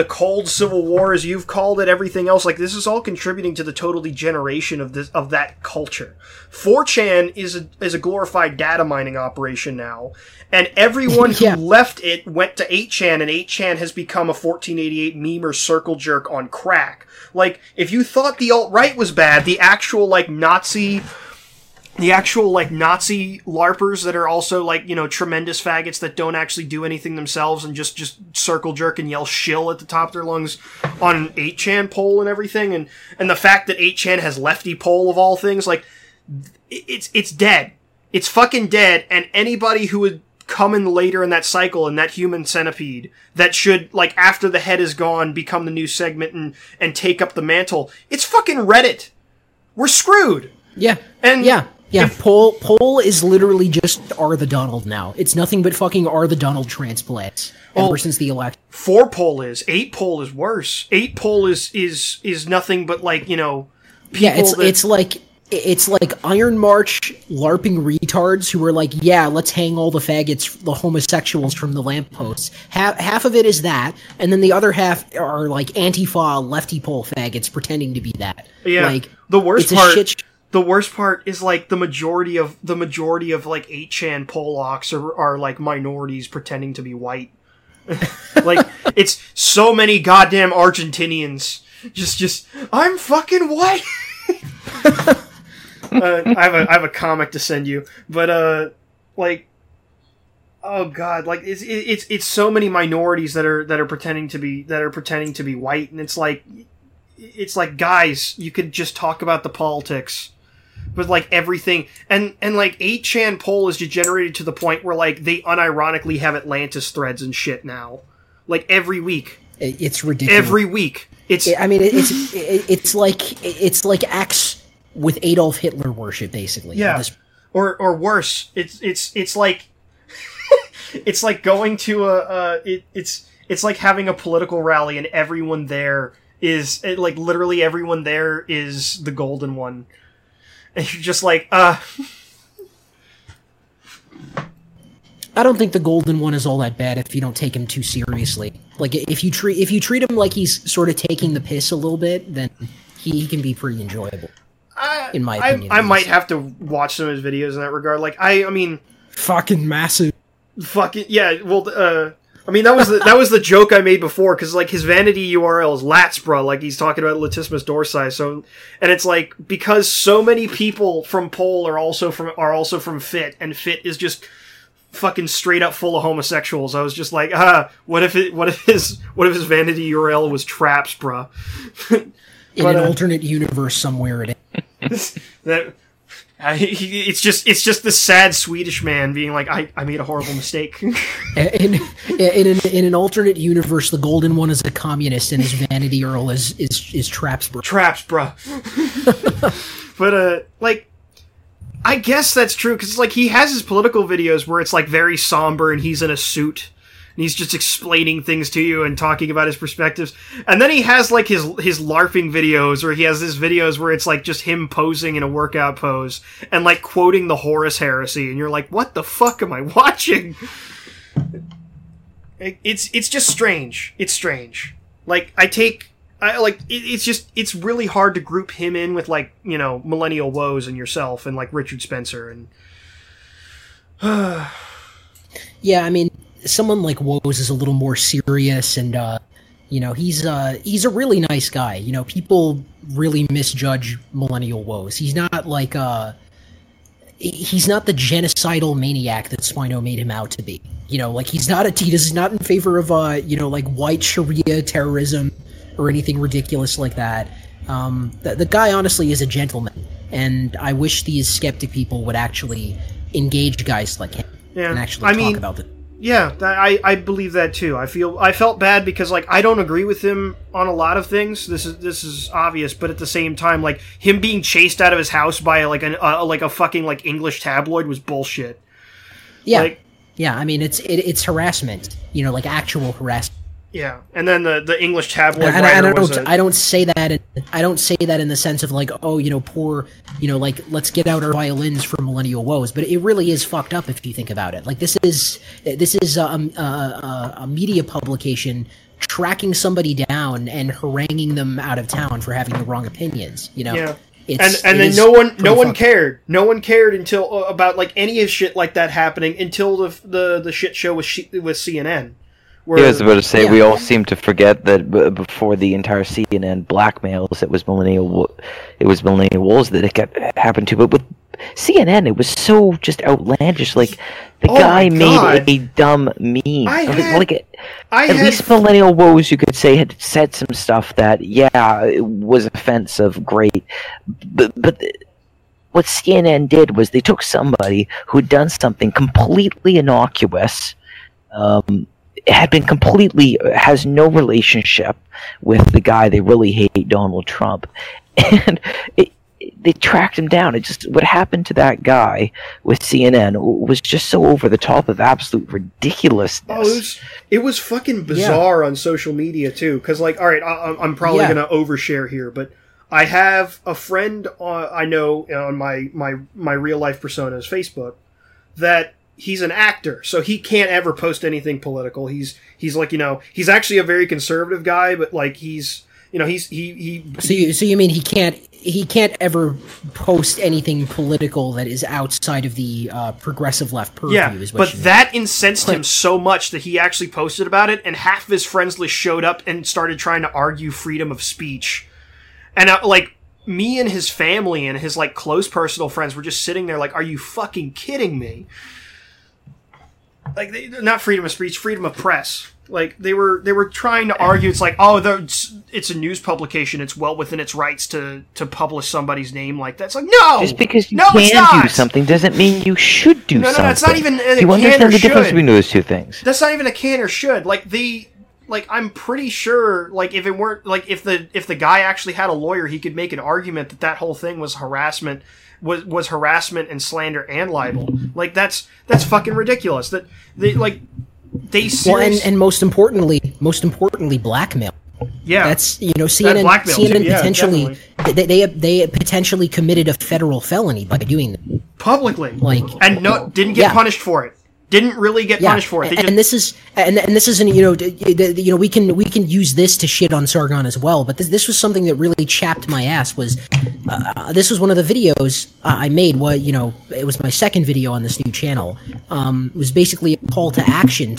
B: cold civil war as you've called it, everything else, like this is all contributing to the total degeneration of that culture. 4chan is a glorified data mining operation now, and everyone who left it went to 8chan, and 8chan has become a 1488 meme or circle jerk on crack. Like, if you thought the alt-right was bad, the actual Nazi LARPers that are also tremendous faggots that don't actually do anything themselves and just circle jerk and yell shill at the top of their lungs on 8chan poll and everything, and the fact that 8chan has lefty poll of all things, like, it's dead. It's fucking dead, and anybody who would come in later in that cycle, in that human centipede, that should, like, after the head is gone, become the new segment and take up the mantle, it's fucking Reddit. We're screwed.
D: Yeah.
B: And
D: yeah, poll is literally just R the Donald now. It's nothing but fucking R the Donald transplants ever since the election.
B: 4 poll is. 8 poll is worse. 8 poll is nothing but
D: it's like Iron March LARPing retards who are like, yeah, let's hang all the faggots, the homosexuals from the lampposts. Half of it is that, and then the other half are like Antifa lefty pole faggots pretending to be that.
B: Yeah,
D: like,
B: the worst part. The worst part is, like, the majority of like, 8chan Polacks are like, minorities pretending to be white. Like, it's so many goddamn Argentinians. Just, I'm fucking white! I have a comic to send you. But, like, oh god, like, it's so many minorities that are pretending to be white, and it's like, guys, you could just talk about the politics. With, like, everything, and like, 8chan poll is degenerated to the point where, like, they unironically have Atlantis threads and shit now. Like, every week.
D: It's ridiculous.
B: Every week.
D: It's like Acts with Adolf Hitler worship, basically.
B: Yeah. Or worse. It's like, it's like going to it's like having a political rally and everyone there is, like, literally everyone there is the golden one. And you're just like, I
D: don't think the golden one is all that bad if you don't take him too seriously. Like, if you treat him like he's sort of taking the piss a little bit, then he can be pretty enjoyable. In my opinion.
B: I might have to watch some of his videos in that regard. Like, I mean...
D: Fucking massive.
B: Fucking, yeah, well, I mean, that was the joke I made before, because, like, his vanity URL is Lats, bro. Like, he's talking about latissimus dorsi. So, and it's like, because so many people from Pole are also from Fit, and Fit is just fucking straight up full of homosexuals. I was just like, what if his vanity URL was Traps, bro?
D: In an alternate universe somewhere it is.
B: It's just the sad Swedish man being like, I made a horrible mistake.
D: in an alternate universe, the golden one is a communist, and his vanity URL is Traps, bro.
B: Traps, bro. But like, I guess that's true, because like, he has his political videos where it's like very somber and he's in a suit. And he's just explaining things to you and talking about his perspectives. And then he has, like, his LARPing videos, where he has his videos where it's, like, just him posing in a workout pose and, like, quoting the Horus Heresy. And you're like, what the fuck am I watching? It's just strange. It's strange. Like, it's really hard to group him in with, like, you know, Millennial Woes and yourself and, like, Richard Spencer and...
D: Yeah, I mean... Someone like Woes is a little more serious, and you know, he's a really nice guy. You know, people really misjudge Millennial Woes. He's not like he's not the genocidal maniac that Swino made him out to be. You know, like he's not in favor of like white Sharia terrorism or anything ridiculous like that. The guy honestly is a gentleman, and I wish these skeptic people would actually engage guys like him and actually talk about it.
B: Yeah, I believe that too. I felt bad because like I don't agree with him on a lot of things. This is obvious, but at the same time, like him being chased out of his house by like a fucking like English tabloid was bullshit.
D: Yeah,
B: like,
D: yeah. I mean, it's harassment. You know, like actual harassment.
B: Yeah, and then the English tabloid
D: and
B: writer
D: I don't say that. I don't say that in the sense of like, oh, you know, poor, you know, like let's get out our violins for millennial woes. But it really is fucked up if you think about it. Like this is a media publication tracking somebody down and haranguing them out of town for having the wrong opinions. You know. Yeah.
B: And then no one cared. No one cared until about like any of shit like that happening until the shit show with CNN.
C: I was about to say, we all seem to forget that before the entire CNN blackmails, it was millennial wolves that it happened to. But with CNN, it was so just outlandish. Like the guy made a dumb meme. At least millennial woes, you could say, had said some stuff that it was offensive. Great, but what CNN did was they took somebody who had done something completely innocuous. Has no relationship with the guy they really hate, Donald Trump, and they tracked him down. What happened to that guy with CNN was just so over the top of absolute ridiculousness.
B: It was fucking bizarre on social media too. Because like, all right, I'm probably gonna overshare here, but I have a friend I know on my real life persona's Facebook that. He's an actor, so he can't ever post anything political. He's like, you know, he's actually a very conservative guy, but like he's, you know, So
D: you mean he can't ever post anything political that is outside of the progressive left purview?
B: Yeah, but that incensed him so much that he actually posted about it, and half of his friends list showed up and started trying to argue freedom of speech, and like. Me and his family and his like close personal friends were just sitting there like, are you fucking kidding me? Like, not freedom of speech, freedom of press. Like, they were trying to argue, it's like, oh, it's a news publication, it's well within its rights to publish somebody's name like that. It's like, no!
C: Just because you can do something doesn't mean you should do something. No,
B: it's not even a
C: you understand the difference between those two things.
B: That's not even a can or should. I'm pretty sure, like, if it weren't, like, if the guy actually had a lawyer, he could make an argument that whole thing was harassment, was harassment and slander and libel. Like, that's fucking ridiculous. That they seriously...
D: and most importantly, blackmail.
B: Yeah,
D: that's, you know, CNN potentially they potentially committed a federal felony by doing that
B: publicly, and didn't get punished for it. Didn't really get punished for it.
D: This isn't, you know, we can use this to shit on Sargon as well. But this was something that really chapped my ass. This was one of the videos I made. You know, it was my second video on this new channel. It was basically a call to action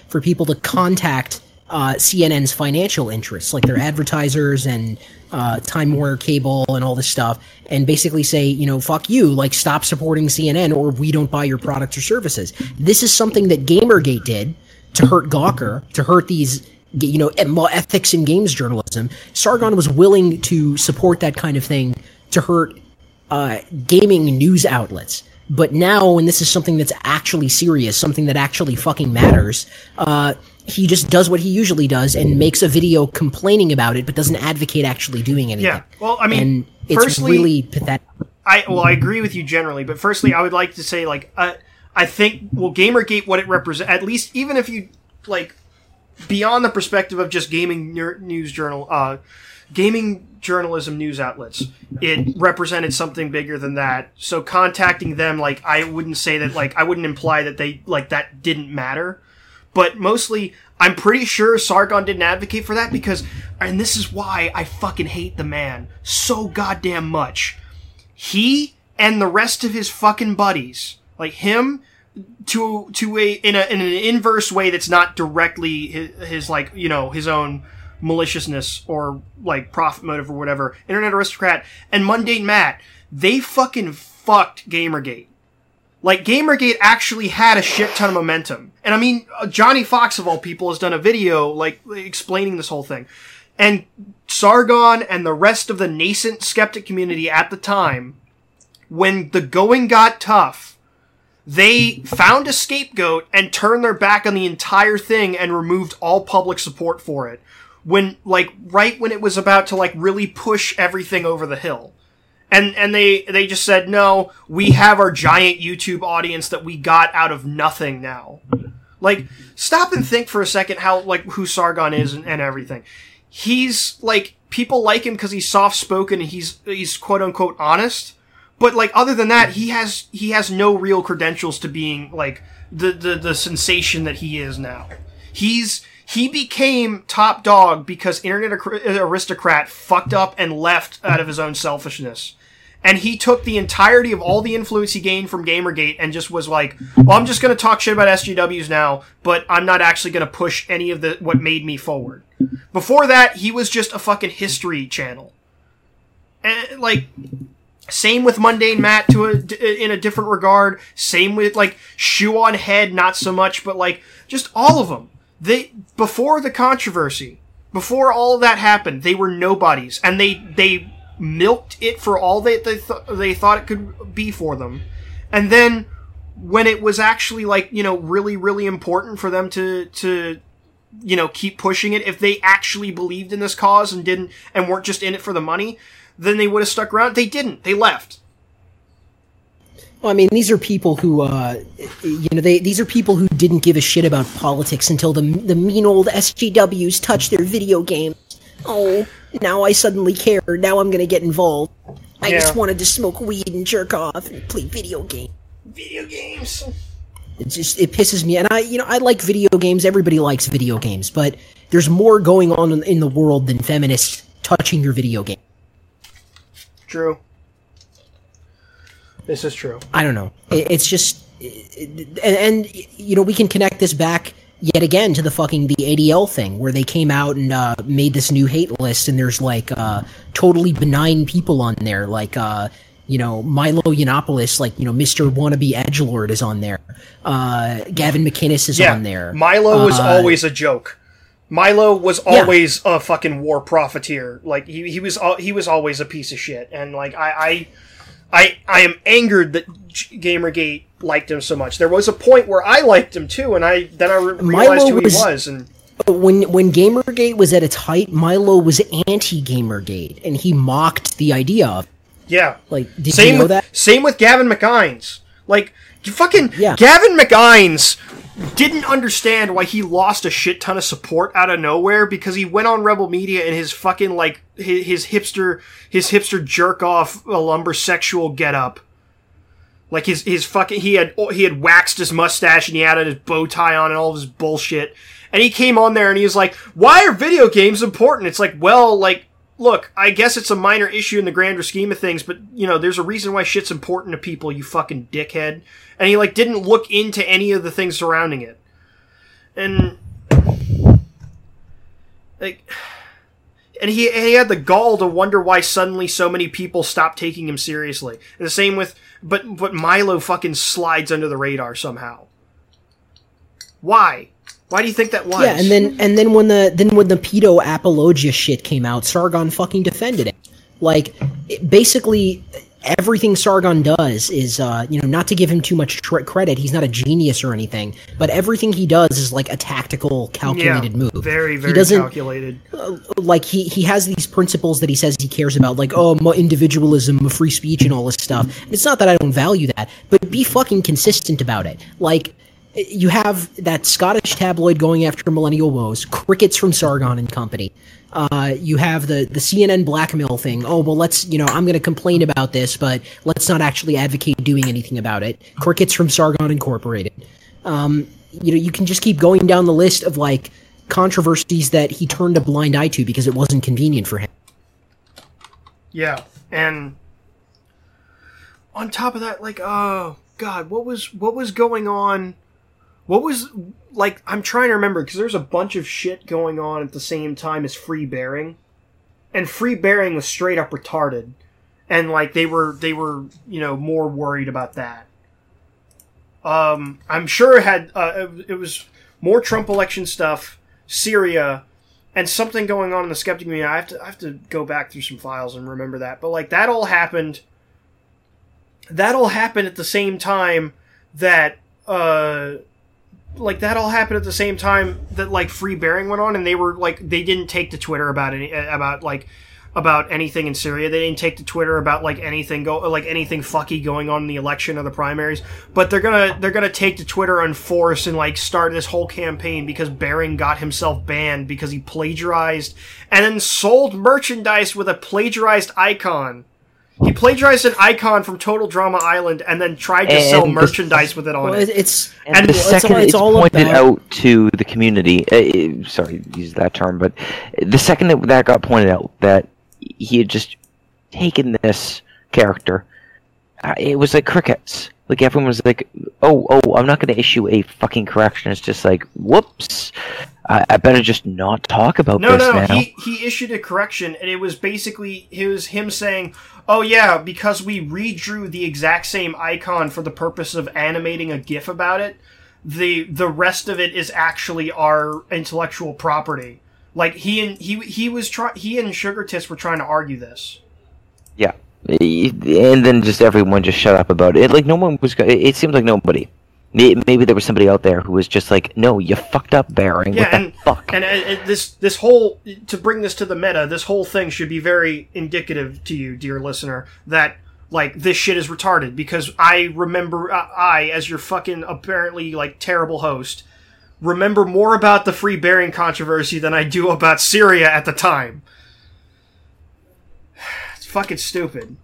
D: for people to contact CNN's financial interests, like their advertisers and Time Warner Cable and all this stuff, and basically say, you know, fuck you, like stop supporting CNN or we don't buy your products or services. This is something that Gamergate did to hurt Gawker, to hurt these, you know, ethics in games journalism. Sargon was willing to support that kind of thing to hurt gaming news outlets. But now, when this is something that's actually serious, something that actually fucking matters, he just does what he usually does and makes a video complaining about it, but doesn't advocate actually doing anything.
B: Yeah, well, I mean,
D: and it's really pathetic.
B: I agree with you generally, but firstly, I would like to say, like, I think, well, Gamergate, what it represents, at least, even if you, like, beyond the perspective of just gaming journalism news outlets, it represented something bigger than that. So contacting them, like, I wouldn't say that, like, I wouldn't imply that they, like, that didn't matter. But mostly, I'm pretty sure Sargon didn't advocate for that because, and this is why I fucking hate the man so goddamn much. He and the rest of his fucking buddies, like him, in an inverse way that's not directly his like, you know, his own maliciousness or like profit motive or whatever, Internet Aristocrat and Mundane Matt, they fucking fucked Gamergate. Like, Gamergate actually had a shit ton of momentum. And I mean, Johnny Fox, of all people, has done a video, like, explaining this whole thing. And Sargon and the rest of the nascent skeptic community at the time, when the going got tough, they found a scapegoat and turned their back on the entire thing and removed all public support for it. When, like, right when it was about to, like, really push everything over the hill. And they just said, no, we have our giant YouTube audience that we got out of nothing now. Like, stop and think for a second how, like, who Sargon is and everything. He's, like, people like him because he's soft-spoken and he's quote-unquote honest. But, like, other than that, he has no real credentials to being, like, the sensation that he is now. He became top dog because Internet Aristocrat fucked up and left out of his own selfishness. And he took the entirety of all the influence he gained from Gamergate and just was like, well, I'm just going to talk shit about SJWs now, but I'm not actually going to push any of what made me forward. Before that, he was just a fucking history channel. And, like, same with Mundane Matt in a different regard. Same with, like, Shoe on Head, not so much, but, like, just all of them. Before the controversy, before all of that happened, they were nobodies, and they milked it for all they thought it could be for them. And then, when it was actually, like, you know, really, really important for them to you know, keep pushing it, if they actually believed in this cause and weren't just in it for the money, then they would have stuck around. They didn't. They left.
D: Well, I mean, these are people who, you know, these are people who didn't give a shit about politics until the mean old SJWs touched their video games. Oh, now I suddenly care. Now I'm gonna get involved. I just wanted to smoke weed and jerk off and play video games.
B: Video games.
D: It pisses me. And I like video games. Everybody likes video games, but there's more going on in the world than feminists touching your video game.
B: True. This is true.
D: I don't know. It's just, and you know, we can connect this back yet again to the ADL thing, where they came out and made this new hate list, and there's like totally benign people on there, like you know, Milo Yiannopoulos, like, you know, Mr. Wannabe Edgelord is on there. Gavin McInnes is on there.
B: Milo was always a joke. Milo was always a fucking war profiteer. Like, he was always a piece of shit, and like I am angered that Gamergate liked him so much. There was a point where I liked him too, and I realized who he was. And
D: when Gamergate was at its height, Milo was anti-Gamergate, and he mocked the idea of it.
B: Yeah.
D: Like, did you know that?
B: Same with Gavin McInnes. Like, Gavin McInnes didn't understand why he lost a shit ton of support out of nowhere, because he went on Rebel Media and his fucking, like, his hipster jerk off lumbersexual getup. Like, his fucking, he had waxed his mustache and he had his bow tie on and all of his bullshit. And he came on there and he was like, why are video games important? It's like, well, like, look, I guess it's a minor issue in the grander scheme of things, but, you know, there's a reason why shit's important to people, you fucking dickhead. And he, like, didn't look into any of the things surrounding it. And, like, and he had the gall to wonder why suddenly so many people stopped taking him seriously. And the same with, but Milo fucking slides under the radar somehow. Why? Why do you think that was?
D: Yeah, and then when the pedo apologia shit came out, Sargon fucking defended it. Like, basically, everything Sargon does is, you know, not to give him too much credit, he's not a genius or anything, but everything he does is like a tactical, calculated move.
B: Very, very calculated.
D: Like, he has these principles that he says he cares about, like, individualism, free speech, and all this stuff. And it's not that I don't value that, but be fucking consistent about it. Like, you have that Scottish tabloid going after millennial woes, crickets from Sargon and company. You have the CNN blackmail thing. Oh, well, I'm going to complain about this, but let's not actually advocate doing anything about it. Crickets from Sargon Incorporated. You can just keep going down the list of, like, controversies that he turned a blind eye to because it wasn't convenient for him.
B: Yeah, and on top of that, like, oh, God, what was going on? What was, like, I'm trying to remember, because there's a bunch of shit going on at the same time as Free Bearing. And Free Bearing was straight up retarded. And, like, they were, you know, more worried about that. I'm sure it had it was more Trump election stuff, Syria, and something going on in the Skeptic community. I have to go back through some files and remember that. But like that all happened at the same time that like free bearing went on, and they were like they didn't take to Twitter about anything in Syria. They didn't take to Twitter about like anything fucky going on in the election or the primaries. But they're gonna take to Twitter on force and like start this whole campaign because Bering got himself banned because he plagiarized and then sold merchandise with a plagiarized icon. He plagiarized an icon from Total Drama Island and then tried to sell merchandise with it on it.
C: The second it's pointed out to the community, sorry to use that term, but the second that got pointed out that he had just taken this character, it was like crickets. Like everyone was like, oh, I'm not going to issue a fucking correction. It's just like, whoops, I better just not talk about this now.
B: No, he issued a correction, and it was basically him saying, oh yeah, because we redrew the exact same icon for the purpose of animating a GIF about it, the rest of it is actually our intellectual property. Like he and Sugar Tits were trying to argue this.
C: Yeah. And then just everyone just shut up about it. Like no one was. It seemed like nobody. Maybe there was somebody out there who was just like, "No, you fucked up, Bering.
B: Yeah,
C: what the fuck?"
B: And this whole, to bring this to the meta, this whole thing should be very indicative to you, dear listener, that like this shit is retarded. Because I remember, as your fucking apparently like terrible host, remember more about the free Bering controversy than I do about Syria at the time. Fucking stupid.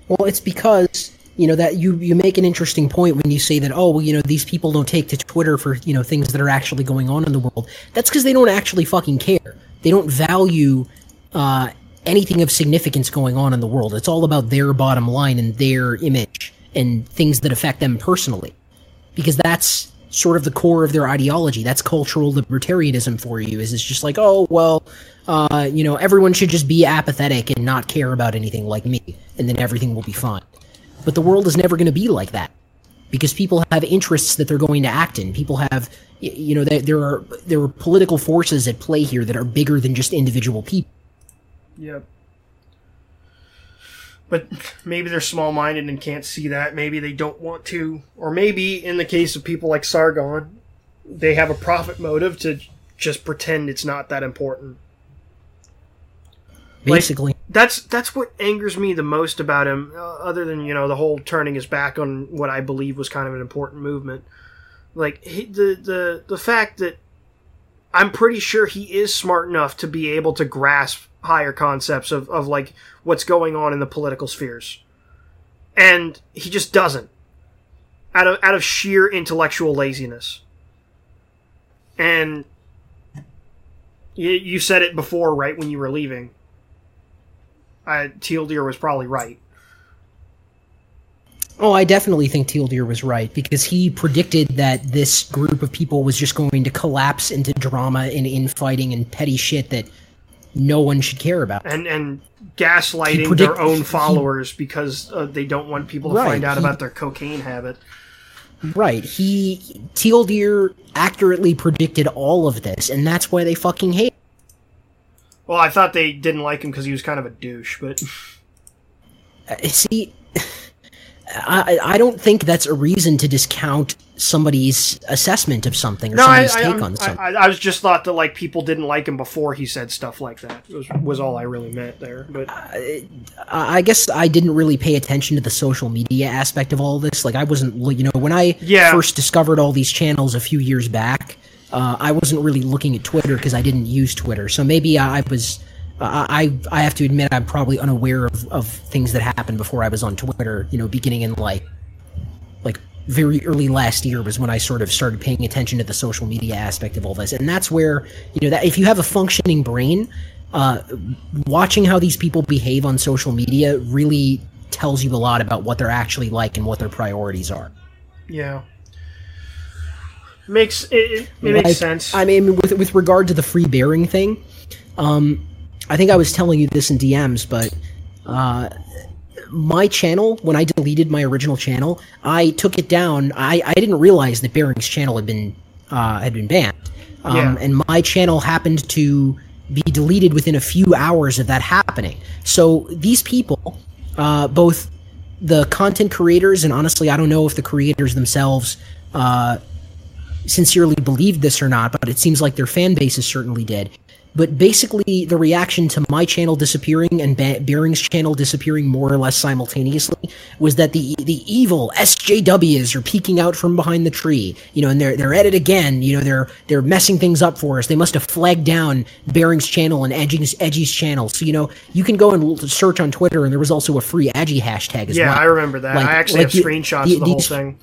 D: Well, it's because, that you make an interesting point when you say that, these people don't take to Twitter for, things that are actually going on in the world. That's because they don't actually fucking care. They don't value anything of significance going on in the world. It's all about their bottom line and their image and things that affect them personally. Because that's sort of the core of their ideology. That's cultural libertarianism for you. It's just like, everyone should just be apathetic and not care about anything like me, and then everything will be fine. But the world is never going to be like that, because people have interests that they're going to act in. People have, there are political forces at play here that are bigger than just individual people.
B: Yep. But maybe they're small-minded and can't see that. Maybe they don't want to. Or maybe, in the case of people like Sargon, they have a profit motive to just pretend it's not that important.
D: Basically.
B: Like, that's what angers me the most about him, other than, the whole turning his back on what I believe was kind of an important movement. Like, the fact that I'm pretty sure he is smart enough to be able to grasp higher concepts of like what's going on in the political spheres, and he just doesn't, out of sheer intellectual laziness. And you said it before, right, when you were leaving. Teal Deer was probably right.
D: Oh, I definitely think Teal Deer was right, because he predicted that this group of people was just going to collapse into drama and infighting and petty shit that no one should care about. And
B: gaslighting their own followers because they don't want people to find out about their cocaine habit.
D: Right. Teal Deer accurately predicted all of this, and that's why they fucking hate him.
B: Well, I thought they didn't like him because he was kind of a douche, but...
D: See... I don't think that's a reason to discount somebody's assessment of something or somebody's take on something.
B: I was just thought that like people didn't like him before he said stuff like that. Was all I really meant there. But
D: I guess I didn't really pay attention to the social media aspect of all this. Like I wasn't, when I first discovered all these channels a few years back, I wasn't really looking at Twitter because I didn't use Twitter. So maybe I was. I have to admit I'm probably unaware of things that happened before I was on Twitter, beginning in like very early last year was when I sort of started paying attention to the social media aspect of all this. And that's where, that if you have a functioning brain, watching how these people behave on social media really tells you a lot about what they're actually like and what their priorities are.
B: Yeah. Makes sense.
D: I mean, with regard to the free bearing thing, I think I was telling you this in DMs, but my channel, when I deleted my original channel, I took it down. I didn't realize that Bearing's channel had been banned. And my channel happened to be deleted within a few hours of that happening. So these people, both the content creators, and honestly, I don't know if the creators themselves sincerely believed this or not, but it seems like their fan bases certainly did. But basically, the reaction to my channel disappearing and Bearing's channel disappearing more or less simultaneously was that the evil SJWs are peeking out from behind the tree, and they're at it again. They're messing things up for us. They must have flagged down Bearing's channel and Edgy's channel. So you can go and search on Twitter, and there was also a free Edgy hashtag as well.
B: Yeah, I remember that. I actually have screenshots of the whole thing.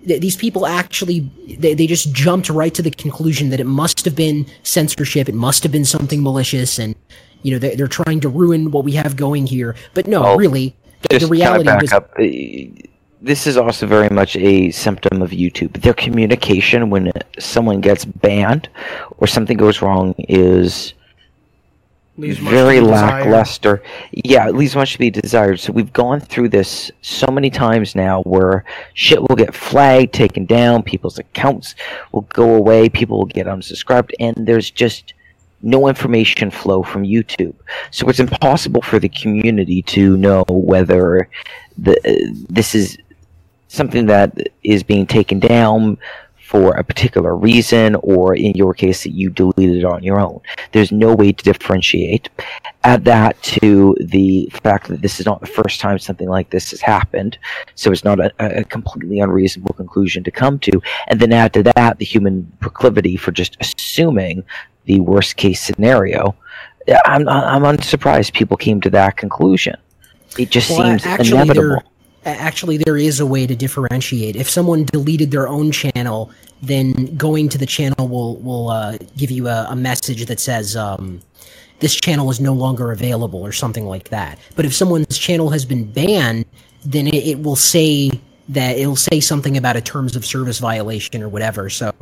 D: These people actually, they just jumped right to the conclusion that it must have been censorship, it must have been something malicious, and, they're trying to ruin what we have going here. But no, really, the reality was...
C: Up. This is also very much a symptom of YouTube. Their communication when someone gets banned or something goes wrong is... very lackluster. Yeah, it leaves much to be desired. So we've gone through this so many times now where shit will get flagged, taken down, people's accounts will go away, people will get unsubscribed, and there's just no information flow from YouTube. So it's impossible for the community to know whether this is something that is being taken down for a particular reason, or in your case that you deleted it on your own. There's no way to differentiate. Add that to the fact that this is not the first time something like this has happened, so it's not a completely unreasonable conclusion to come to, and then add to that the human proclivity for just assuming the worst case scenario. I'm unsurprised people came to that conclusion. It just seems inevitable.
D: Actually, there is a way to differentiate. If someone deleted their own channel, then going to the channel will give you a message that says this channel is no longer available or something like that. But if someone's channel has been banned, then it will say that it'll say something about a terms of service violation or whatever. So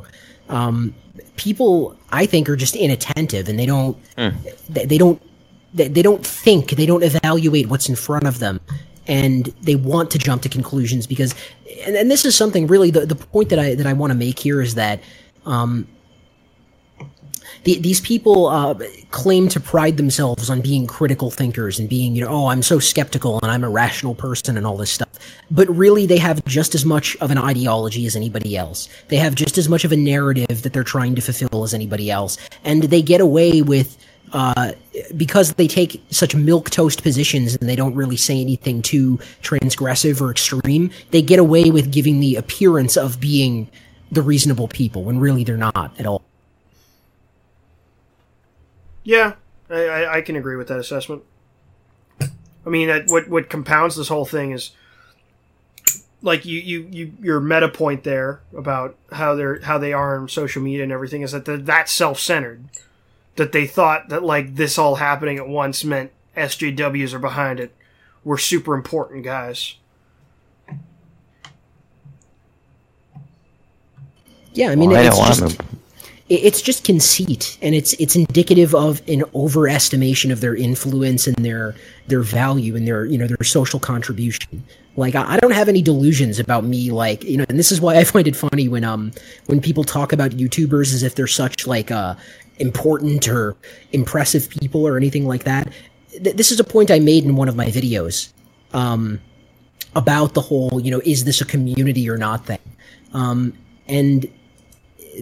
D: people, I think, are just inattentive, and they don't think, they don't evaluate what's in front of them. And they want to jump to conclusions because, and this is something really, the point that I want to make here is that these people claim to pride themselves on being critical thinkers and being, I'm so skeptical and I'm a rational person and all this stuff. But really, they have just as much of an ideology as anybody else. They have just as much of a narrative that they're trying to fulfill as anybody else. And they get away with, because they take such milquetoast positions and they don't really say anything too transgressive or extreme, they get away with giving the appearance of being the reasonable people when really they're not at all.
B: Yeah, I can agree with that assessment. I mean, what compounds this whole thing is, like your meta point there about how they are on social media and everything is that they're that self-centered. That they thought that, like, this all happening at once meant SJWs are behind it. We're super important guys.
D: Yeah, I mean, it's just conceit, and it's indicative of an overestimation of their influence and their value and their social contribution. Like, I don't have any delusions about me, like, and this is why I find it funny when people talk about YouTubers as if they're such, like, important or impressive people or anything like that. This is a point I made in one of my videos about the whole, is this a community or not thing. And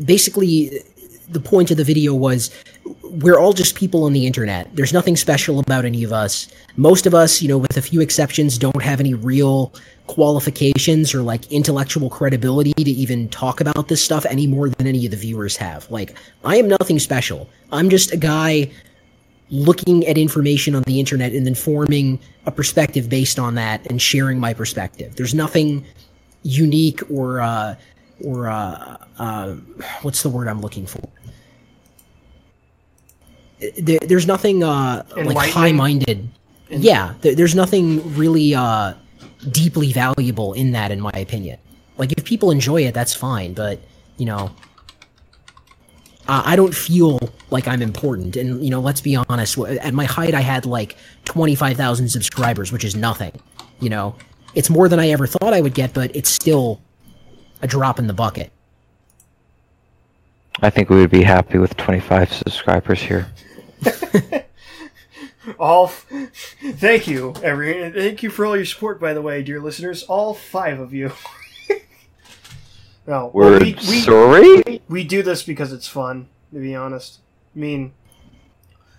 D: basically, the point of the video was, we're all just people on the internet. There's nothing special about any of us. Most of us, with a few exceptions, don't have any real qualifications or, like, intellectual credibility to even talk about this stuff any more than any of the viewers have. Like, I am nothing special. I'm just a guy looking at information on the internet and then forming a perspective based on that and sharing my perspective. There's nothing unique or what's the word I'm looking for? There's nothing like high-minded. Yeah, there's nothing really deeply valuable in that, in my opinion. Like, if people enjoy it, that's fine, but I don't feel like I'm important. And, you know, let's be honest, at my height I had like 25,000 subscribers, which is nothing. You know, it's more than I ever thought I would get, but it's still a drop in the bucket.
C: I think we would be happy with 25 subscribers here.
B: Thank you, thank you for all your support, by the way, dear listeners. All 5 of you. No,
C: sorry?
B: We do this because it's fun, to be honest. I mean,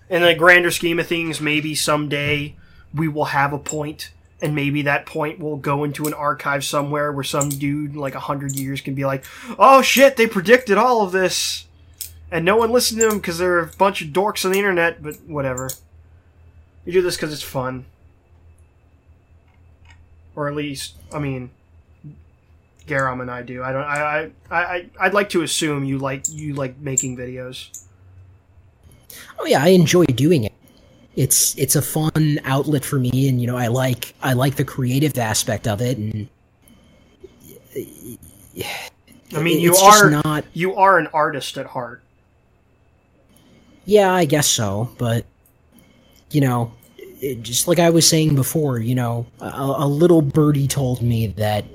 B: in the grander scheme of things, maybe someday we will have a point, and maybe that point will go into an archive somewhere where some dude in like 100 years can be like, oh shit, they predicted all of this, and no one listened to them because they're a bunch of dorks on the internet, but whatever. We do this because it's fun. Or at least, I mean, Garam and I do. I'd like to assume you like making videos.
D: Oh yeah, I enjoy doing it. It's a fun outlet for me, and you know, I like the creative aspect of it, and
B: I mean, you are an artist at heart.
D: Yeah, I guess so, but you know, just like I was saying before, you know, a little birdie told me that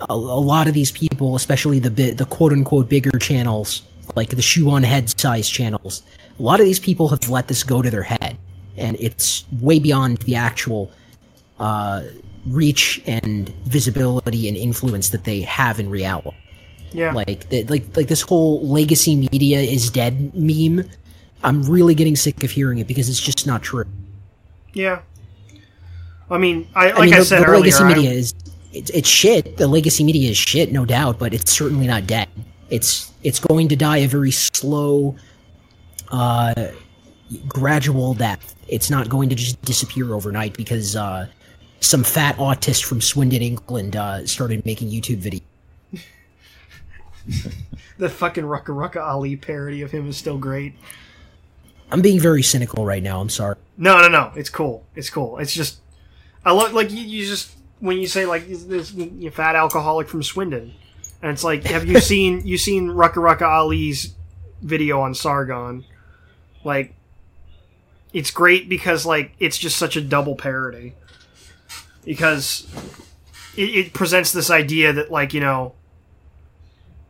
D: a lot of these people, especially the quote-unquote bigger channels, like the shoe-on-head size channels, a lot of these people have let this go to their head, and it's way beyond the actual reach and visibility and influence that they have in reality.
B: Yeah.
D: Like this whole legacy media is dead meme, I'm really getting sick of hearing it because it's just not true.
B: Yeah. I mean, I said earlier,
D: legacy media it's shit. The legacy media is shit, no doubt, but it's certainly not dead. It's going to die a very slow, gradual death. It's not going to just disappear overnight because some fat autist from Swindon, England, started making YouTube videos.
B: The fucking Rucka Rucka Ali parody of him is still great.
D: I'm being very cynical right now. I'm sorry.
B: No. It's cool. It's just, I love, like, you just, when you say, like, this you fat alcoholic from Swindon, and it's like, have you seen Rucka Rucka Ali's video on Sargon? Like, it's great because, like, it's just such a double parody. Because it presents this idea that, like, you know,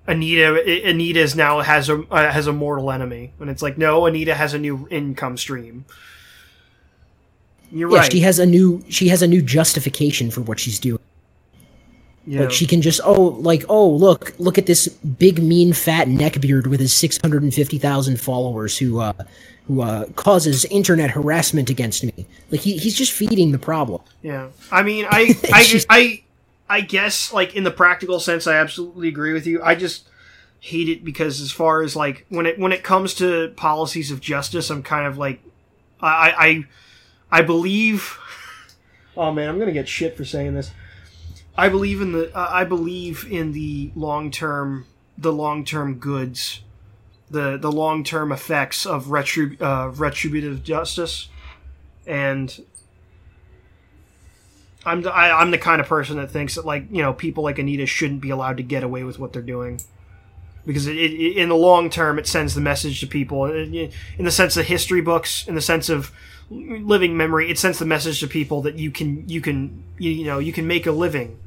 B: Anita now has a mortal enemy, and it's like, no, Anita has a new income stream. You're right.
D: She has a new justification for what she's doing. Yeah. Like, she can just look at this big mean fat neckbeard with his 650,000 followers who causes internet harassment against me. Like, he's just feeding the problem.
B: Yeah, I mean, I guess, like, in the practical sense, I absolutely agree with you. I just hate it because, as far as, like, when it comes to policies of justice, I'm kind of like, I believe. Oh man, I'm gonna get shit for saying this. I believe in the long term goods, the long term effects of retributive justice, and I'm the kind of person that thinks that, like, you know, people like Anita shouldn't be allowed to get away with what they're doing, because it in the long term it sends the message to people, in the sense of history books, in the sense of living memory, it sends the message to people that you can make a living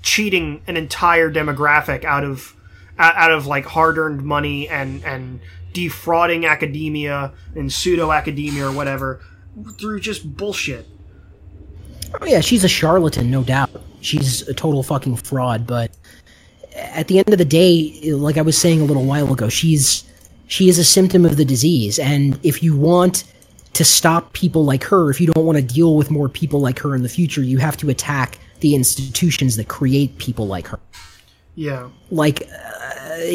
B: cheating an entire demographic out of like hard-earned money and defrauding academia and pseudo-academia or whatever through just bullshit.
D: Oh yeah, she's a charlatan, no doubt. She's a total fucking fraud, but at the end of the day, like I was saying a little while ago, she is a symptom of the disease, and if you want to stop people like her, if you don't want to deal with more people like her in the future, you have to attack the institutions that create people like her.
B: Yeah.
D: Like,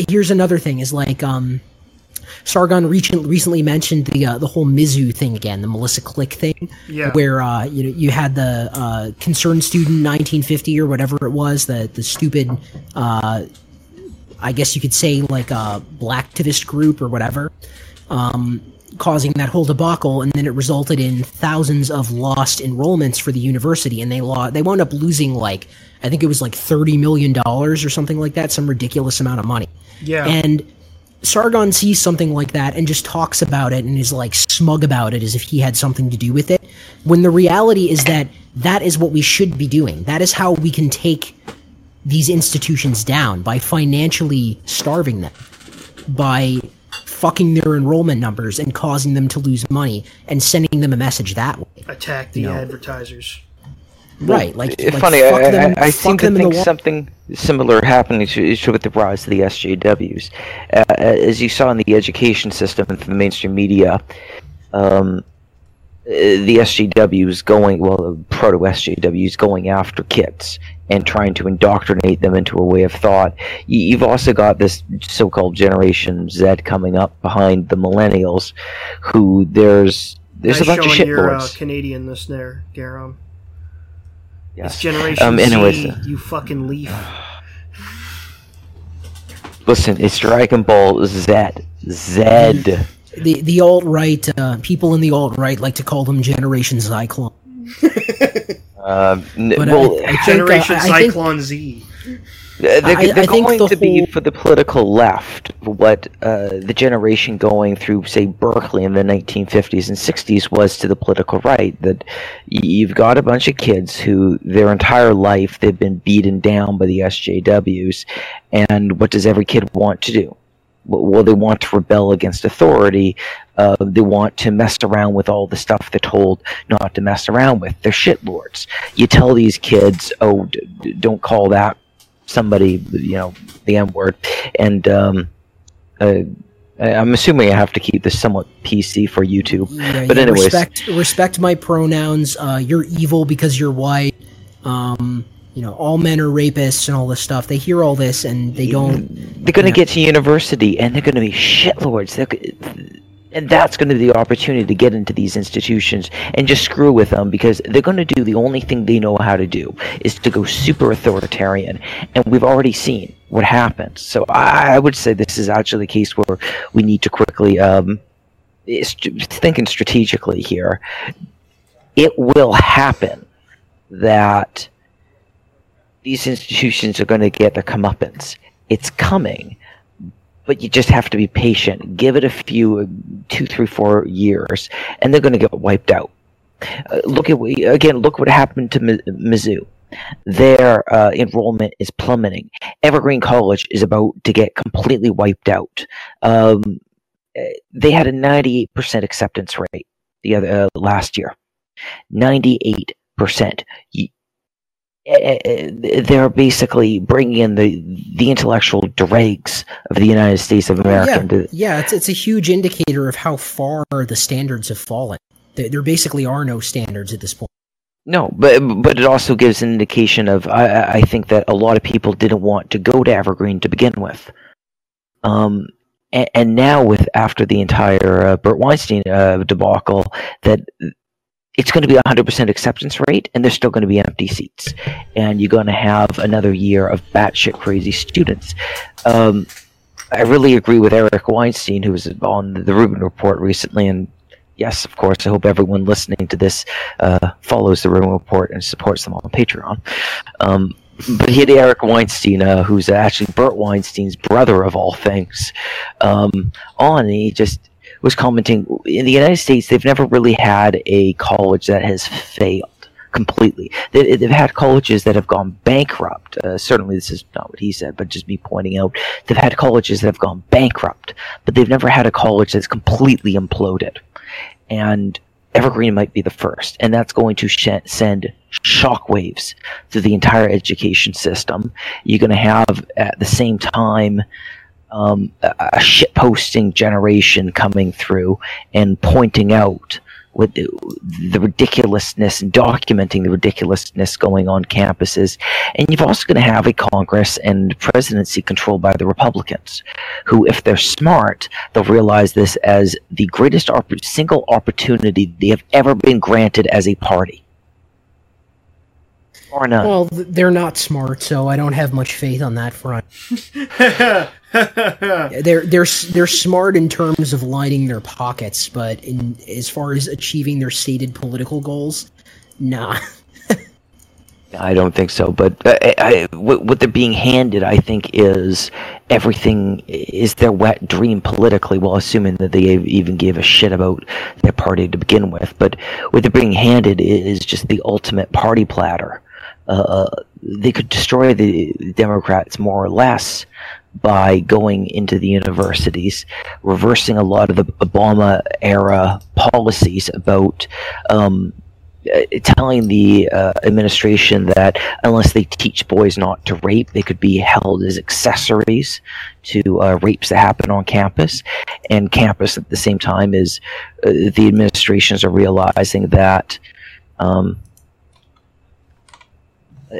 D: here's another thing, is like, Sargon recently mentioned the whole Mizzou thing again, the Melissa Click thing,
B: yeah, where
D: you had the concerned student 1950 or whatever it was, the stupid, I guess you could say, like a black activist group or whatever, causing that whole debacle, and then it resulted in thousands of lost enrollments for the university, and they wound up losing, like, I think it was like $30 million or something like that, some ridiculous amount of money.
B: Yeah.
D: And Sargon sees something like that and just talks about it and is like smug about it as if he had something to do with it, when the reality is that that is what we should be doing. That is how we can take these institutions down, by financially starving them, by fucking their enrollment numbers and causing them to lose money and sending them a message that way.
B: Attack the advertisers.
D: Right, like
C: funny.
D: fuck them,
C: I
D: fuck
C: seem to
D: them in
C: think
D: the
C: something similar happening with the rise of the SJWs. As you saw in the education system and the mainstream media, the SJWs proto-SJWs going after kids and trying to indoctrinate them into a way of thought. You've also got this so-called Generation Z coming up behind the millennials, who there's a bunch of shitlords.
B: Your Canadianness there, Garam.
C: Yes.
B: It's Generation Z, you fucking leaf.
C: Listen, it's Dragon Ball Z.
D: The alt-right, people in the alt-right like to call them Generation Zyklon.
B: Generation Cyclone Z.
C: They're going to be for the political left what the generation going through, say, Berkeley in the 1950s and 60s was to the political right. That you've got a bunch of kids who their entire life they've been beaten down by the SJWs, and what does every kid want to do? Well, they want to rebel against authority. They want to mess around with all the stuff they're told not to mess around with. They're shitlords. You tell these kids, oh, don't call that somebody, the M-word. And I'm assuming I have to keep this somewhat PC for YouTube. But anyways.
D: Respect my pronouns. You're evil because you're white. All men are rapists and all this stuff. They hear all this and they don't...
C: They're going to get to university and they're going to be shitlords. And that's going to be the opportunity to get into these institutions and just screw with them, because they're going to do the only thing they know how to do, is to go super authoritarian. And we've already seen what happens. So I would say this is actually the case where we need to quickly, thinking strategically here, it will happen that these institutions are going to get their comeuppance. It's coming. But you just have to be patient. Give it a few, 2, 3, 4 years, and they're going to get wiped out. Look what happened to Mizzou. Their enrollment is plummeting. Evergreen College is about to get completely wiped out. They had a 98% acceptance rate last year. 98%. They're basically bringing in the intellectual dregs of the United States of America.
D: It's a huge indicator of how far the standards have fallen. There basically are no standards at this point.
C: No, but it also gives an indication of I think that a lot of people didn't want to go to Evergreen to begin with, and now after the entire Burt Weinstein debacle, that it's going to be 100% acceptance rate, and there's still going to be empty seats. And you're going to have another year of batshit crazy students. I really agree with Eric Weinstein, who was on the Rubin Report recently, and yes, of course, I hope everyone listening to this follows the Rubin Report and supports them on Patreon. But he had Eric Weinstein, who's actually Burt Weinstein's brother of all things, on, and he just was commenting, in the United States, they've never really had a college that has failed completely. They've had colleges that have gone bankrupt. Certainly this is not what he said, but just me pointing out, they've had colleges that have gone bankrupt, but they've never had a college that's completely imploded. And Evergreen might be the first, and that's going to send shockwaves through the entire education system. You're going to have, at the same time, a shitposting generation coming through and pointing out with the ridiculousness and documenting the ridiculousness going on campuses. And you're also going to have a Congress and presidency controlled by the Republicans, who, if they're smart, they'll realize this as the greatest single opportunity they have ever been granted as a party. Or none.
D: Well, they're not smart, so I don't have much faith on that front. They're smart in terms of lining their pockets, but as far as achieving their stated political goals, nah.
C: I don't think so, but what they're being handed, I think, is everything is their wet dream politically, well, assuming that they even gave a shit about their party to begin with. But what they're being handed is just the ultimate party platter. They could destroy the Democrats more or less by going into the universities, reversing a lot of the Obama-era policies about telling the administration that unless they teach boys not to rape, they could be held as accessories to rapes that happen on campus. And campus at the same time is the administrations are realizing that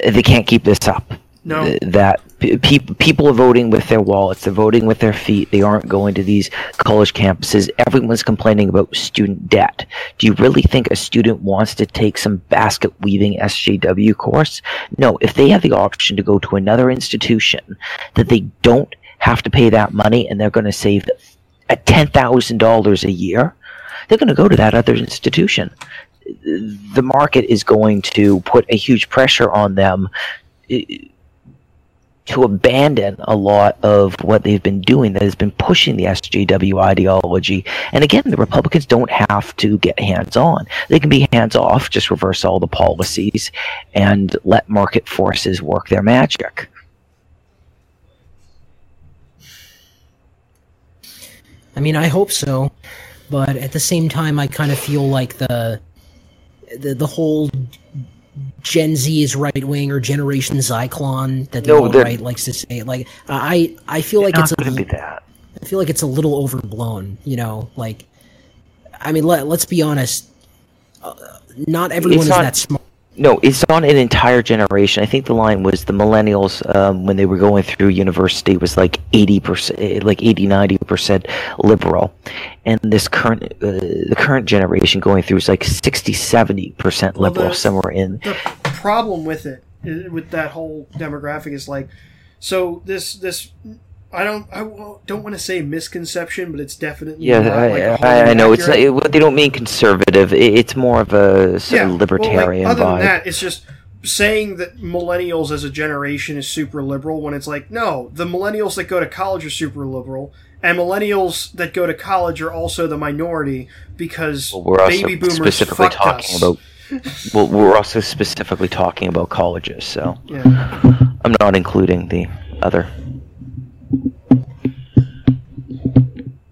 C: they can't keep this up.
B: No.
C: That people are voting with their wallets. They're voting with their feet. They aren't going to these college campuses. Everyone's complaining about student debt. Do you really think a student wants to take some basket weaving SJW course? No. If they have the option to go to another institution that they don't have to pay that money and they're going to save $10,000 a year, they're going to go to that other institution. The market is going to put a huge pressure on them to abandon a lot of what they've been doing that has been pushing the SJW ideology. And again, the Republicans don't have to get hands-on. They can be hands-off, just reverse all the policies, and let market forces work their magic.
D: I mean, I hope so, but at the same time, I kind of feel like the whole Gen Z is right wing or Generation Zyklon that the alt-right likes to say. Like, I feel like it's I feel like it's a little overblown. You know, like, I mean, let's be honest. Not everyone is that smart.
C: No, it's on an entire generation. I think the line was the millennials when they were going through university was like 80%, like 80-90% liberal, and this the current generation going through is like 60-70% liberal, somewhere in.
B: The problem with it, with that whole demographic, is like, so this. I don't want to say misconception, but it's definitely
C: I know it's not, they don't mean conservative. It's more of a sort of libertarian
B: other
C: vibe.
B: Than that, it's just saying that millennials as a generation is super liberal when it's like, no, the millennials that go to college are super liberal, and millennials that go to college are also the minority because baby boomers fucked us.
C: We're also specifically talking about colleges, so I'm not including the other.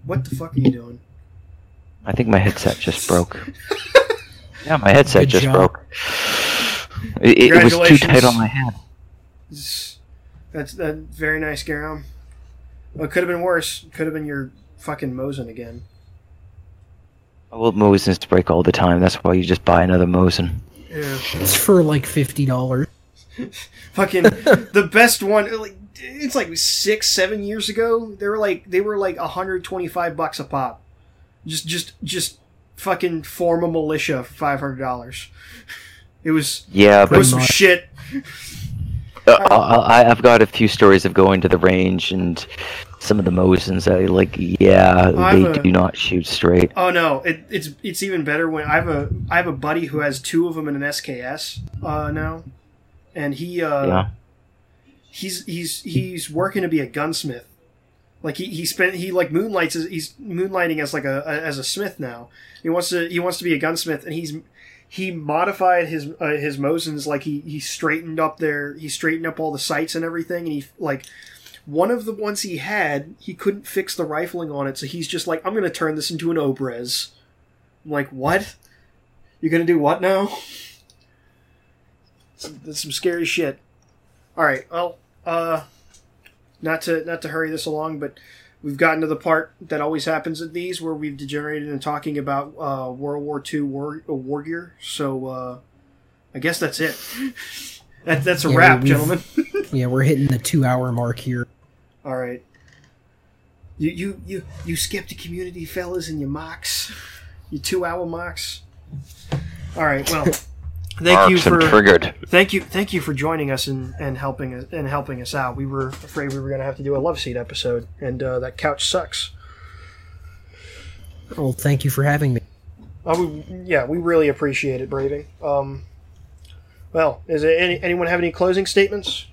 B: What the fuck are you doing?
C: I think my headset just broke. Yeah, my headset just broke. It was too tight on my head.
B: That's very nice, Garam. Well, it could have been worse. It could have been your fucking Mosin again.
C: Well, Mosins break all the time. That's why you just buy another Mosin.
B: Yeah.
D: It's for like $50.
B: Fucking the best one. Like, it's like 6-7 years ago. They were like $125 a pop. Just fucking form a militia for $500. It was some shit.
C: I've got a few stories of going to the range and some of the Mosins. They do not shoot straight.
B: Oh no, it's even better when I have a buddy who has two of them in an SKS now, and he's working to be a gunsmith. Like he's moonlighting as like as a smith now. He wants to be a gunsmith, and he modified his Mosins, like he straightened up all the sights and everything, and he like one of the ones he had, he couldn't fix the rifling on it, so he's just like, I'm gonna turn this into an Obrez. I'm like, what? You're gonna do what now? That's some scary shit. Alright, well, not to hurry this along, but we've gotten to the part that always happens at these, where we've degenerated into talking about World War II war gear. So I guess that's it. That's a wrap, gentlemen.
D: Yeah, we're hitting the 2-hour mark here.
B: All right. You skeptic community fellas and your mocks, you 2-hour mocks. All right. Well, thank you for joining us and helping us out. We were afraid we were going to have to do a love seat episode, and that couch sucks.
D: Well, thank you for having me.
B: We really appreciate it, Braving. Well, is there anyone have any closing statements?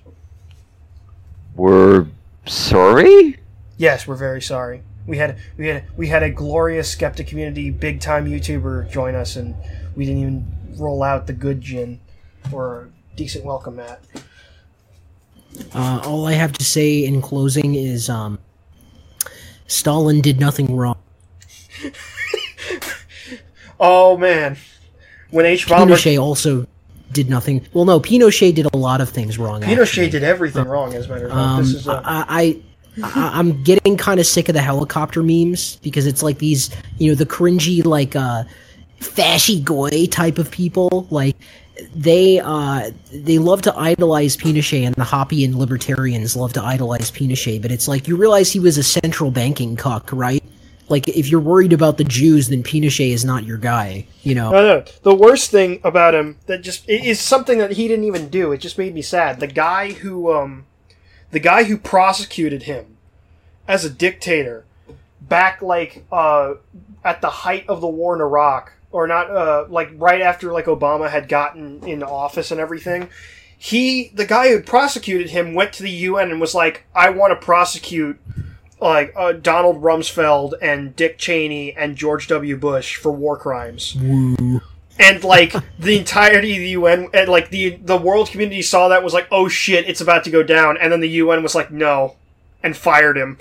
C: We're sorry?
B: Yes, we're very sorry. We had a glorious Skeptic community big time YouTuber join us, and we didn't even roll out the good gin or a decent welcome mat.
D: All I have to say in closing is Stalin did nothing wrong.
B: Oh man, when
D: Pinochet also did nothing. Well, no, Pinochet did a lot of things wrong.
B: Pinochet did everything wrong, as a matter of fact. This is
D: I'm getting kind of sick of the helicopter memes because it's like these, the cringy like fashy goy type of people. Like they love to idolize Pinochet, and the Hoppe and libertarians love to idolize Pinochet. But it's like, you realize he was a central banking cuck, right? Like, if you're worried about the Jews, then Pinochet is not your guy,
B: No. The worst thing about him that just is something that he didn't even do. It just made me sad. The guy who prosecuted him as a dictator back at the height of the war in Iraq, or not right after Obama had gotten into office and everything. The guy who prosecuted him went to the UN and was like, I want to prosecute Donald Rumsfeld and Dick Cheney and George W. Bush for war crimes.
D: Woo.
B: And the entirety of the UN and the world community saw that, was like, oh shit, it's about to go down, and then the UN was like, no, and fired him.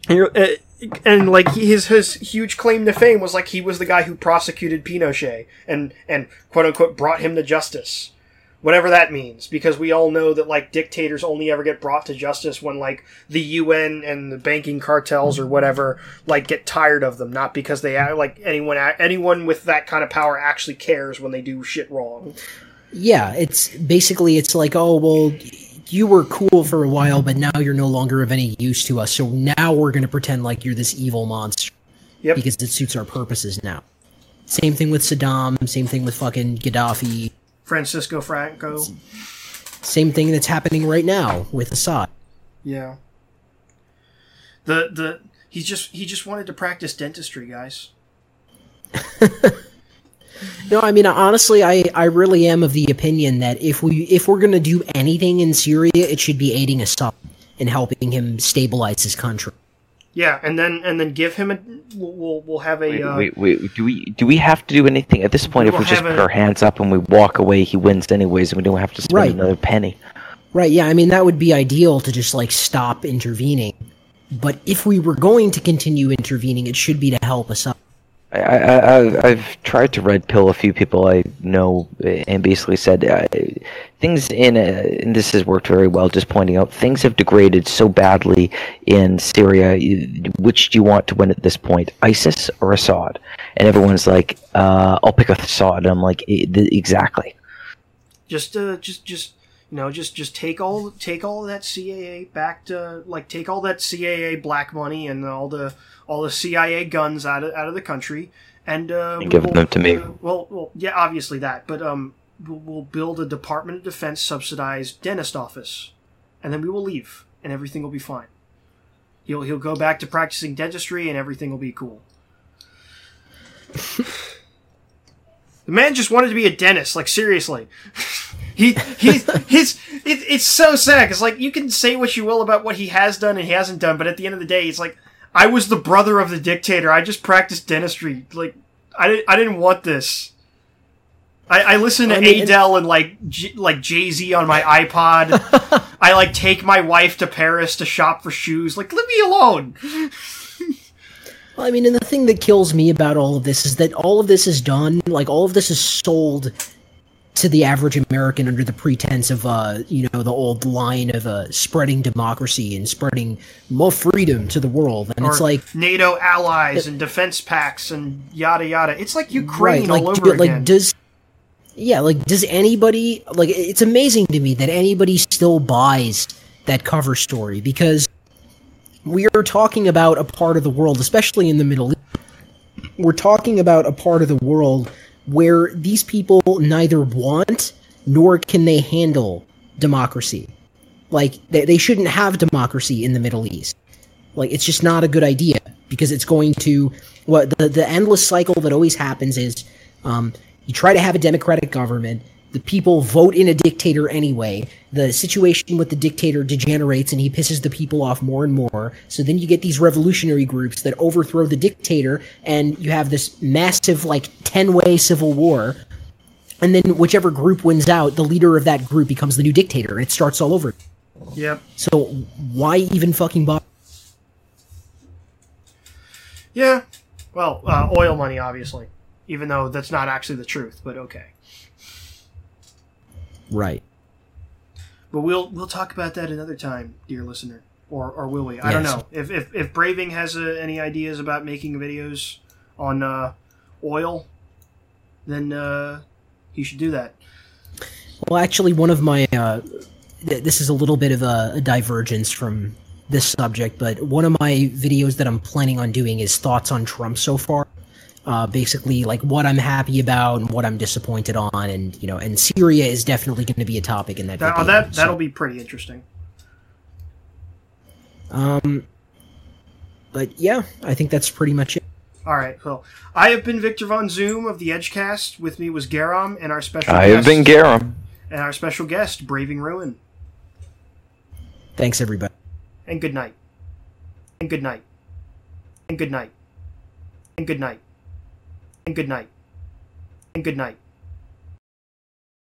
B: And his huge claim to fame was he was the guy who prosecuted Pinochet and quote unquote brought him to justice. Whatever that means, because we all know that dictators only ever get brought to justice when the UN and the banking cartels or whatever get tired of them, not because they anyone with that kind of power actually cares when they do shit wrong.
D: Yeah, it's like, oh well, you were cool for a while, but now you're no longer of any use to us. So now we're going to pretend like you're this evil monster, because it suits our purposes now. Same thing with Saddam. Same thing with fucking Gaddafi.
B: Francisco Franco.
D: Same thing that's happening right now with Assad.
B: Yeah. He just wanted to practice dentistry, guys.
D: No, I mean, honestly, I really am of the opinion that if we're going to do anything in Syria, it should be aiding Assad and helping him stabilize his country.
B: Yeah, and then give him we'll have a
C: wait. Do we have to do anything at this point? If we just put our hands up and we walk away, he wins anyways, and we don't have to spend another penny.
D: Right? Yeah, I mean that would be ideal to just stop intervening. But if we were going to continue intervening, it should be to help us out.
C: I've tried to red pill a few people I know, and basically said things and this has worked very well. Just pointing out things have degraded so badly in Syria. Which do you want to win at this point, ISIS or Assad? And everyone's like, "I'll pick Assad." And I'm like, exactly.
B: Just take all of that CAA back to take all that CAA black money and all the CIA guns out of the country and
C: give them to me.
B: Well, yeah, obviously that, but we'll build a Department of Defense subsidized dentist office, and then we will leave, and everything will be fine. He'll go back to practicing dentistry, and everything will be cool. The man just wanted to be a dentist, seriously. It's so sad, because you can say what you will about what he has done and he hasn't done, but at the end of the day, it's I was the brother of the dictator. I just practiced dentistry. I didn't want this. I listen to Adele and Jay-Z on my iPod. I take my wife to Paris to shop for shoes. Leave me alone.
D: Well, I mean, and the thing that kills me about all of this is that all of this is done, all of this is sold to the average American under the pretense of, the old line of spreading democracy and spreading more freedom to the world. And it's
B: NATO allies and defense pacts and yada yada. It's Ukraine all over again.
D: Does anybody, it's amazing to me that anybody still buys that cover story, because we are talking about a part of the world, especially in the Middle East. We're talking about a part of the world where these people neither want nor can they handle democracy. They shouldn't have democracy in the Middle East. It's just not a good idea, because it's going to... the endless cycle that always happens is You try to have a democratic government. The people vote in a dictator anyway. The situation with the dictator degenerates and he pisses the people off more and more. So then you get these revolutionary groups that overthrow the dictator and you have this massive, like, 10-way civil war. And then whichever group wins out, the leader of that group becomes the new dictator and it starts all over.
B: Yep.
D: So why even fucking bother?
B: Yeah. Well, oil money, obviously. Even though that's not actually the truth, but okay.
D: Right.
B: But we'll talk about that another time, dear listener. Or will we? I don't know. If Braving has any ideas about making videos on oil, then he should do that.
D: Well, actually, one of my... this is a little bit of a divergence from this subject, but one of my videos that I'm planning on doing is thoughts on Trump so far. Basically, like, what I'm happy about and what I'm disappointed on, and, you know, and Syria is definitely going to be a topic in that video.
B: That'll be pretty interesting.
D: But yeah, I think that's pretty much it.
B: All right, cool. I have been Victor Von Zoom of the EdgeCast. With me was Garam and our special
C: I have been Garam.
B: And our special guest, Braving Ruin.
D: Thanks, everybody.
B: And good night. And good night. And good night. And good night. And good night. And good night.